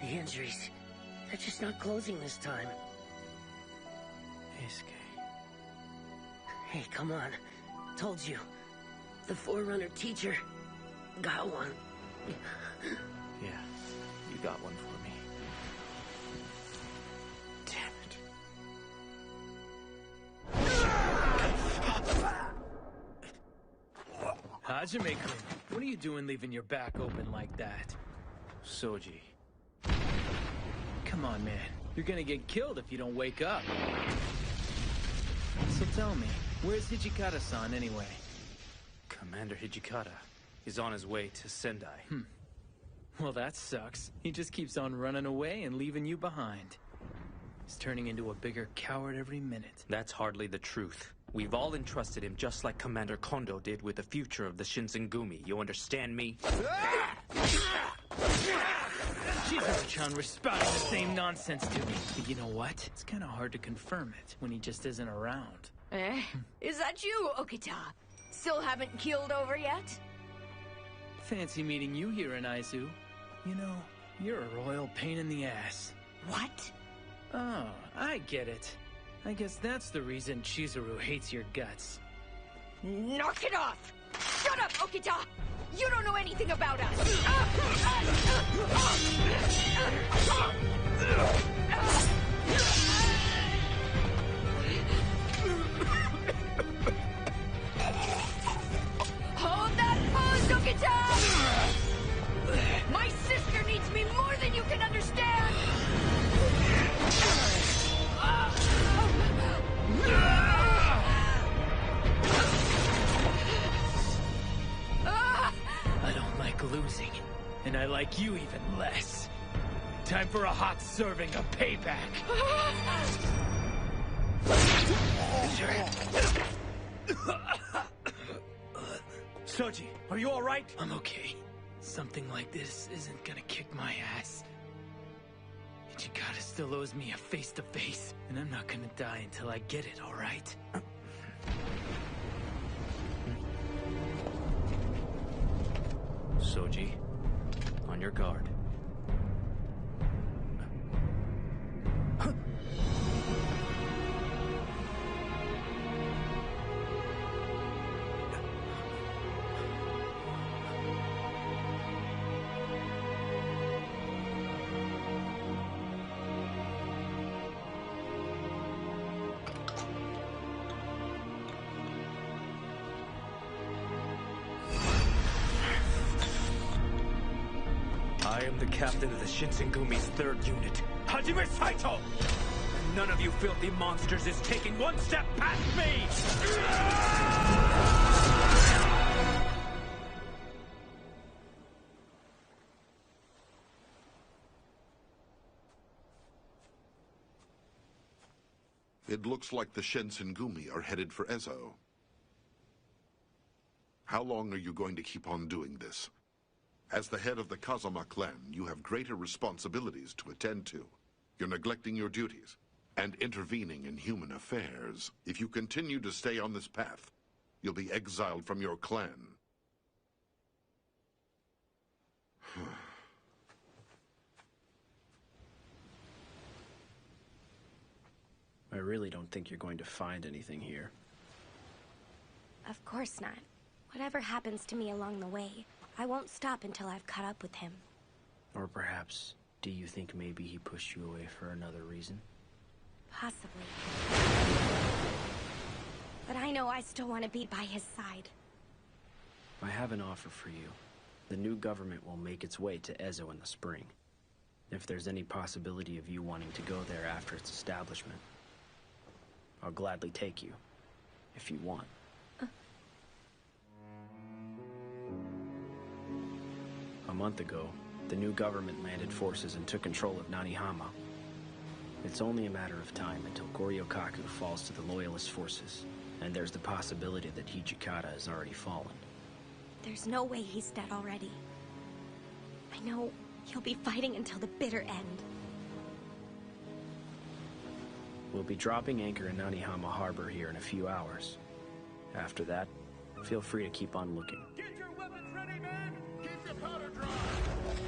S9: The injuries, they're just not closing this time.
S4: Heisuke.
S9: Hey, come on. Told you. The Forerunner teacher got one.
S4: Yeah, you got one for me.
S3: Hajime-kun, what are you doing leaving your back open like that?
S4: Soji.
S3: Come on, man. You're gonna get killed if you don't wake up. So tell me, where's Hijikata-san anyway?
S4: Commander Hijikata is on his way to Sendai.
S3: Well, that sucks. He just keeps on running away and leaving you behind. He's turning into a bigger coward every minute.
S4: That's hardly the truth. We've all entrusted him just like Commander Kondo did with the future of the Shinsengumi. You understand me?
S3: Chizuru-chan was spouting the same nonsense to me. But you know what? It's kind of hard to confirm it when he just isn't around.
S14: Eh? Is that you, Okita? Still haven't keeled over yet?
S3: Fancy meeting you here in Aizu. You know, you're a royal pain in the ass.
S14: What?
S3: Oh, I get it. I guess that's the reason Chizuru hates your guts.
S14: Knock it off! Shut up, Okita! You don't know anything about us! Hold that pose, Okita! My sister needs me more than you can understand!
S3: losing. And I like you even less. Time for a hot serving of payback.
S11: Soji, are you alright?
S3: I'm okay. Something like this isn't gonna kick my ass. Ichikata still owes me a face-to-face, and I'm not gonna die until I get it, alright?
S4: Soji, on your guard.
S2: I am the captain of the Shinsengumi's 3rd unit, Hajime Saito! And none of you filthy monsters is taking one step past me!
S15: It looks like the Shinsengumi are headed for Ezo. How long are you going to keep on doing this? As the head of the Kazama clan, you have greater responsibilities to attend to. You're neglecting your duties and intervening in human affairs. If you continue to stay on this path, you'll be exiled from your clan.
S4: I really don't think you're going to find anything here.
S7: Of course not. Whatever happens to me along the way, I won't stop until I've caught up with him.
S4: Or perhaps, do you think maybe he pushed you away for another reason?
S7: Possibly. But I know I still want to be by his side.
S4: I have an offer for you. The new government will make its way to Ezo in the spring. If there's any possibility of you wanting to go there after its establishment, I'll gladly take you, if you want. A month ago, the new government landed forces and took control of Nanihama. It's only a matter of time until Goryokaku falls to the Loyalist forces, and there's the possibility that Hijikata has already fallen.
S7: There's no way he's dead already. I know he'll be fighting until the bitter end.
S4: We'll be dropping anchor in Nanihama Harbor here in a few hours. After that, feel free to keep on looking.
S2: Get your weapons ready, men! Keep your powder dry!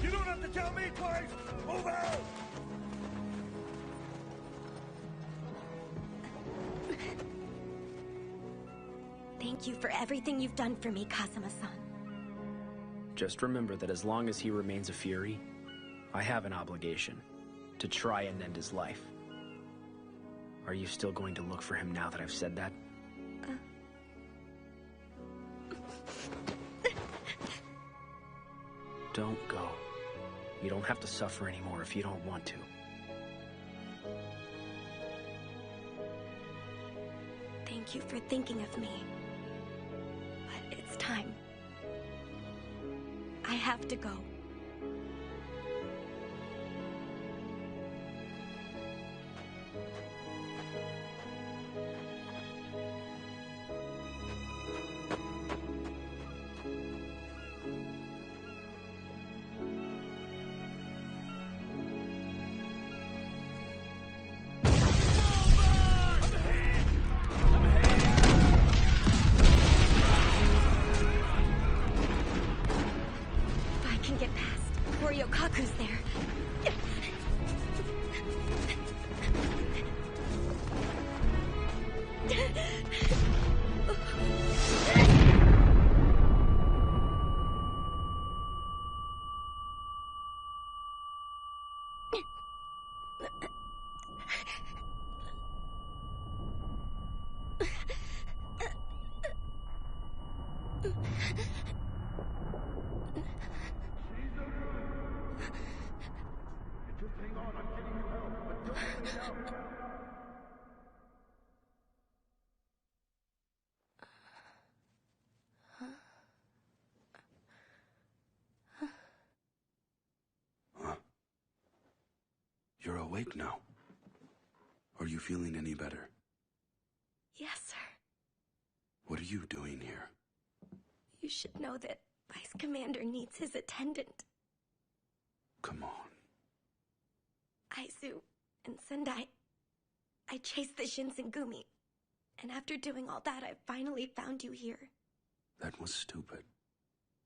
S2: You don't have to tell me twice! Move out!
S7: Thank you for everything you've done for me, Kazuma-san.
S4: Just remember that as long as he remains a Fury, I have an obligation to try and end his life. Are you still going to look for him now that I've said that? Don't go. You don't have to suffer anymore if you don't want to.
S7: Thank you for thinking of me. But it's time. I have to go. Kaku's there.
S19: awake now. Are you feeling any better?
S7: Yes, sir.
S19: What are you doing here?
S7: You should know that Vice Commander needs his attendant.
S19: Come on.
S7: Aizu and Sendai. I chased the Shinsengumi. And after doing all that, I finally found you here.
S19: That was stupid.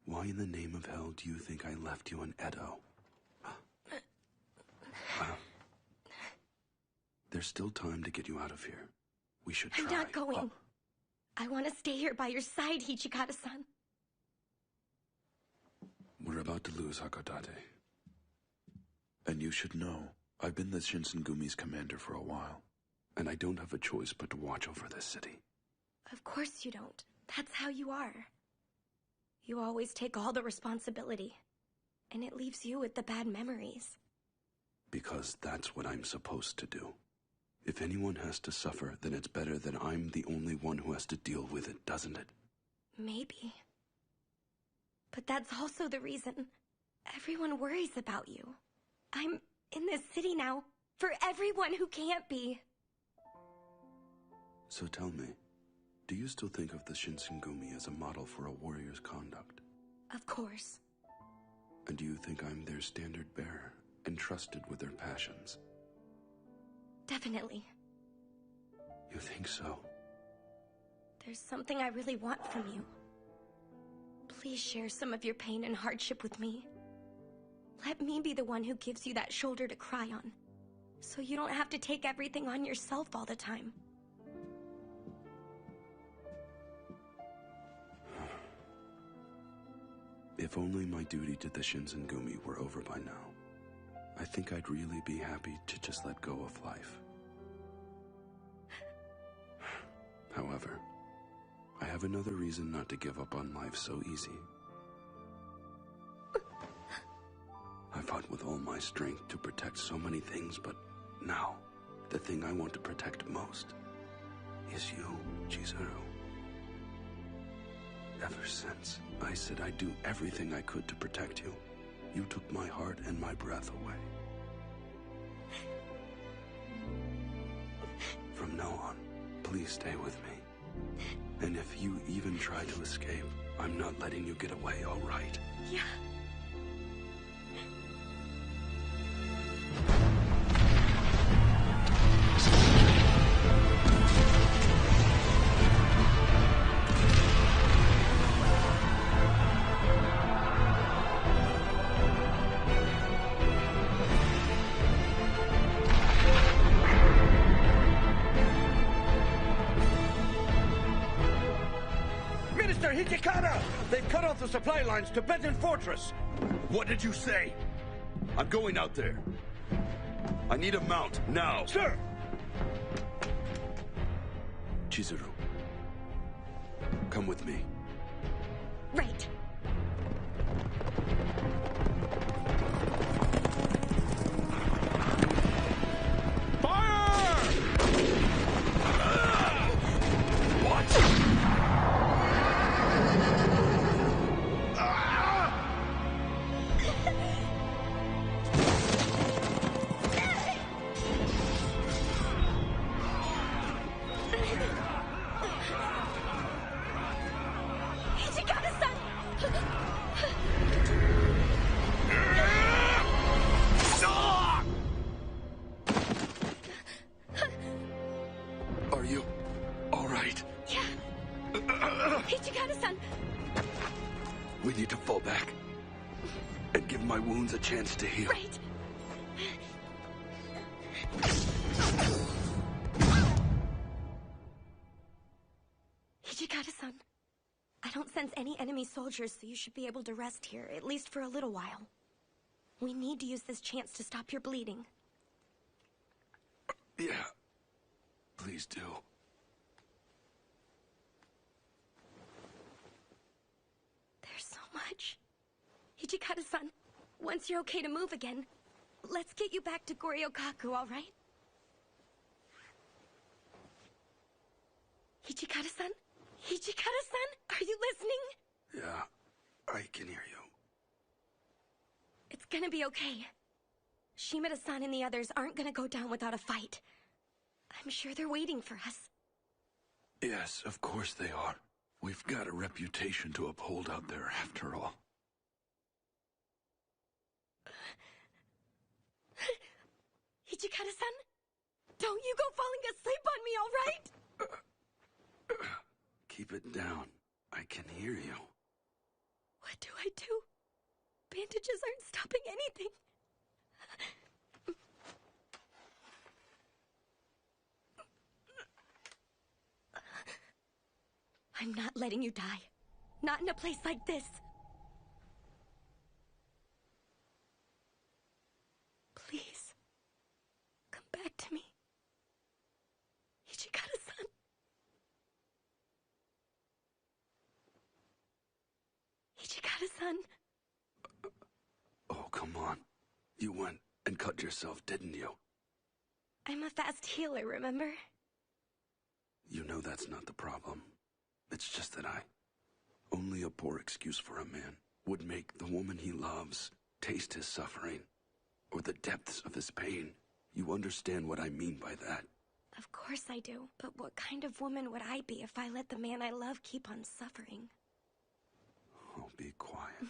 S19: Why in the name of hell do you think I left you in Edo? There's still time to get you out of here. We should try.
S7: I'm not going. I want to stay here by your side, Hichikata-san.
S19: We're about to lose Hakodate. And you should know, I've been the Shinsengumi's commander for a while, and I don't have a choice but to watch over this city.
S7: Of course you don't. That's how you are. You always take all the responsibility, and it leaves you with the bad memories.
S19: Because that's what I'm supposed to do. If anyone has to suffer, then it's better that I'm the only one who has to deal with it, doesn't it?
S7: Maybe. But that's also the reason everyone worries about you. I'm in this city now for everyone who can't be.
S19: So tell me, do you still think of the Shinsengumi as a model for a warrior's conduct?
S7: Of course.
S19: And do you think I'm their standard bearer, entrusted with their passions?
S7: Definitely.
S19: You think so?
S7: There's something I really want from you. Please share some of your pain and hardship with me. Let me be the one who gives you that shoulder to cry on, so you don't have to take everything on yourself all the time.
S19: If only my duty to the Shinsengumi were over by now. I think I'd really be happy to just let go of life. However, I have another reason not to give up on life so easy. I fought with all my strength to protect so many things, but now, the thing I want to protect most is you, Chizuru. Ever since I said I'd do everything I could to protect you, you took my heart and my breath away. From now on, please stay with me. And if you even try to escape, I'm not letting you get away, all right?
S7: Yeah.
S17: Minister Hijikata! They've cut off the supply lines to Benton Fortress!
S5: What did you say? I'm going out there. I need a mount, now.
S17: Sir!
S19: Chizuru, come with me.
S7: Right.
S19: Are you all right?
S7: Yeah. Hichikata-san.
S19: We need to fall back and give my wounds a chance to heal.
S7: Right. Hichikata-san, I don't sense any enemy soldiers, so you should be able to rest here, at least for a little while. We need to use this chance to stop your bleeding.
S19: Yeah. Please do.
S7: There's so much. Hichikata-san, once you're okay to move again, let's get you back to Goryokaku, all right? Hichikata-san? Hichikata-san? Are you listening?
S19: Yeah, I can hear you.
S7: It's gonna be okay. Shimada-san and the others aren't gonna go down without a fight. I'm sure they're waiting for us.
S5: Yes, of course they are. We've got a reputation to uphold out there, after all.
S7: Hijikata-san? Don't you go falling asleep on me, all right?
S5: Keep it down. I can hear you.
S7: What do I do? Bandages aren't stopping anything. I'm not letting you die. Not in a place like this. Please. Come back to me. Hijikata-san. Hijikata-san.
S5: Oh, come on. You went and cut yourself, didn't you?
S7: I'm a fast healer, remember?
S5: You know that's not the problem. It's just that only a poor excuse for a man would make the woman he loves taste his suffering, or the depths of his pain. You understand what I mean by that?
S7: Of course I do. But what kind of woman would I be if I let the man I love keep on suffering?
S5: Oh, be quiet.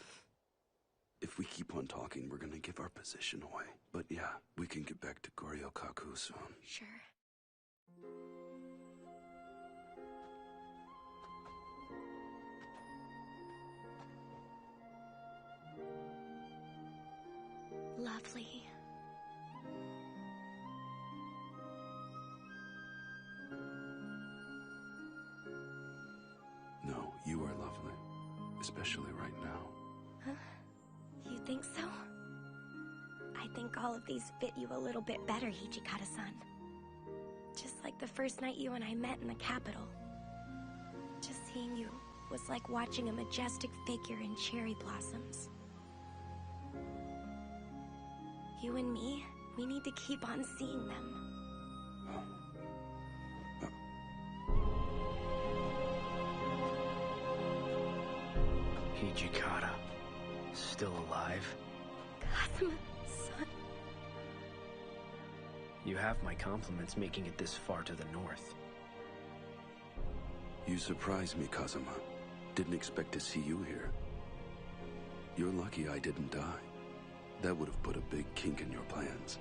S5: If we keep on talking, we're gonna give our position away. But yeah, we can get back to Goryokaku soon.
S7: Sure. Lovely.
S5: No, you are lovely. Especially right now.
S7: Huh? You think so? I think all of these fit you a little bit better, Hijikata-san. Just like the first night you and I met in the capital. Just seeing you was like watching a majestic figure in cherry blossoms. You and me, we need to keep on seeing them.
S4: Hijikata, still alive?
S7: Kazuma-san.
S4: You have my compliments making it this far to the north.
S5: You surprised me, Kazuma. Didn't expect to see you here. You're lucky I didn't die. That would have put a big kink in your plans.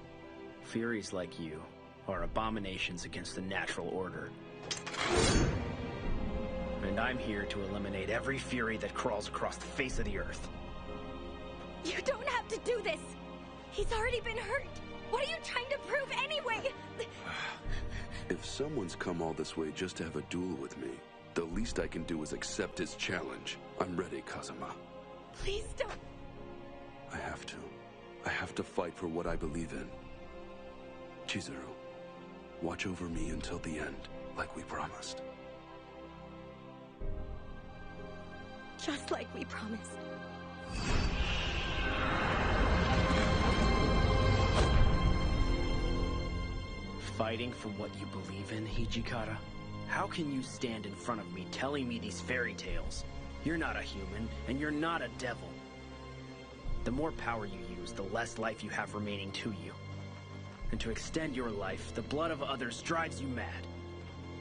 S4: Furies like you are abominations against the natural order. And I'm here to eliminate every fury that crawls across the face of the earth.
S7: You don't have to do this! He's already been hurt! What are you trying to prove anyway?
S5: If someone's come all this way just to have a duel with me, the least I can do is accept his challenge. I'm ready, Kazuma.
S7: Please don't.
S5: I have to. I have to fight for what I believe in. Chizuru, watch over me until the end, like we promised.
S7: Just like we promised.
S4: Fighting for what you believe in, Hijikata? How can you stand in front of me telling me these fairy tales? You're not a human, and you're not a devil. The more power you use, the less life you have remaining to you. And to extend your life, the blood of others drives you mad.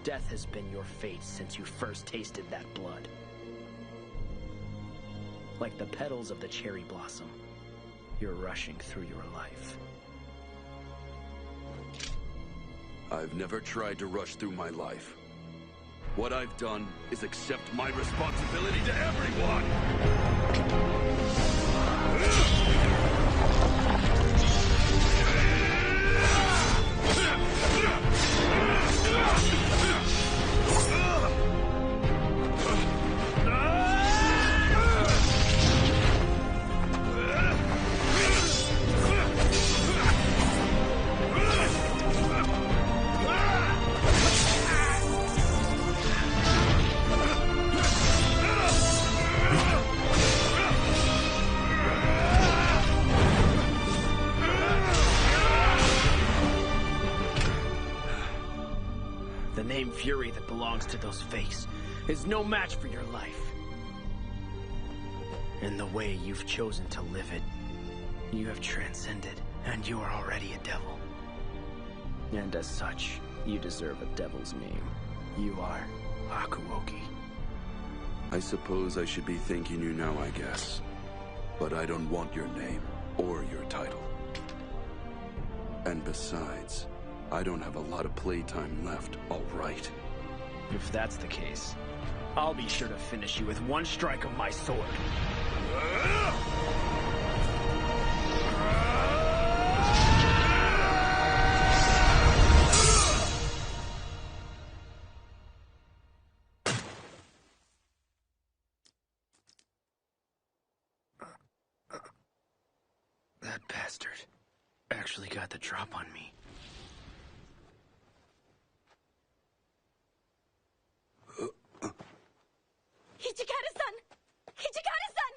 S4: Death has been your fate since you first tasted that blood. Like the petals of the cherry blossom, you're rushing through your life.
S5: I've never tried to rush through my life. What I've done is accept my responsibility to everyone!
S4: The name Fury that belongs to those fakes is no match for your life. And the way you've chosen to live it, you have transcended And you are already a devil. And as such, you deserve a devil's name. You are Hakuoki.
S19: I suppose I should be thanking you now, I guess. But I don't want your name or your title. And besides, I don't have a lot of playtime left, all right?
S4: If that's the case, I'll be sure to finish you with one strike of my sword. That bastard actually got the drop on me.
S7: Hijikata-san! Hijikata-san!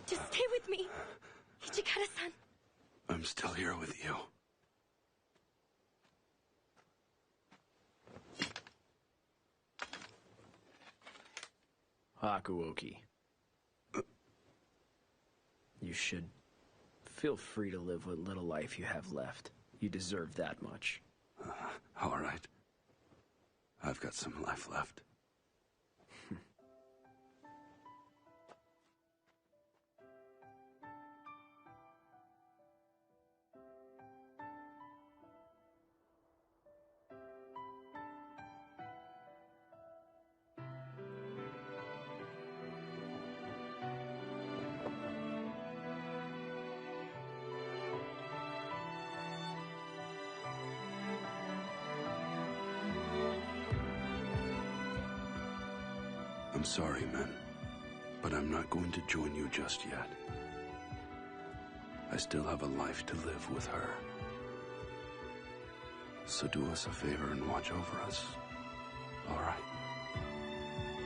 S7: Just stay with me. Hijikata-san.
S19: I'm still here with you.
S4: Hakuoki. You should feel free to live what little life you have left. You deserve that much.
S19: All right. I've got some life left. I'm sorry, men, but I'm not going to join you just yet. I still have a life to live with her. So do us a favor and watch over us. All right?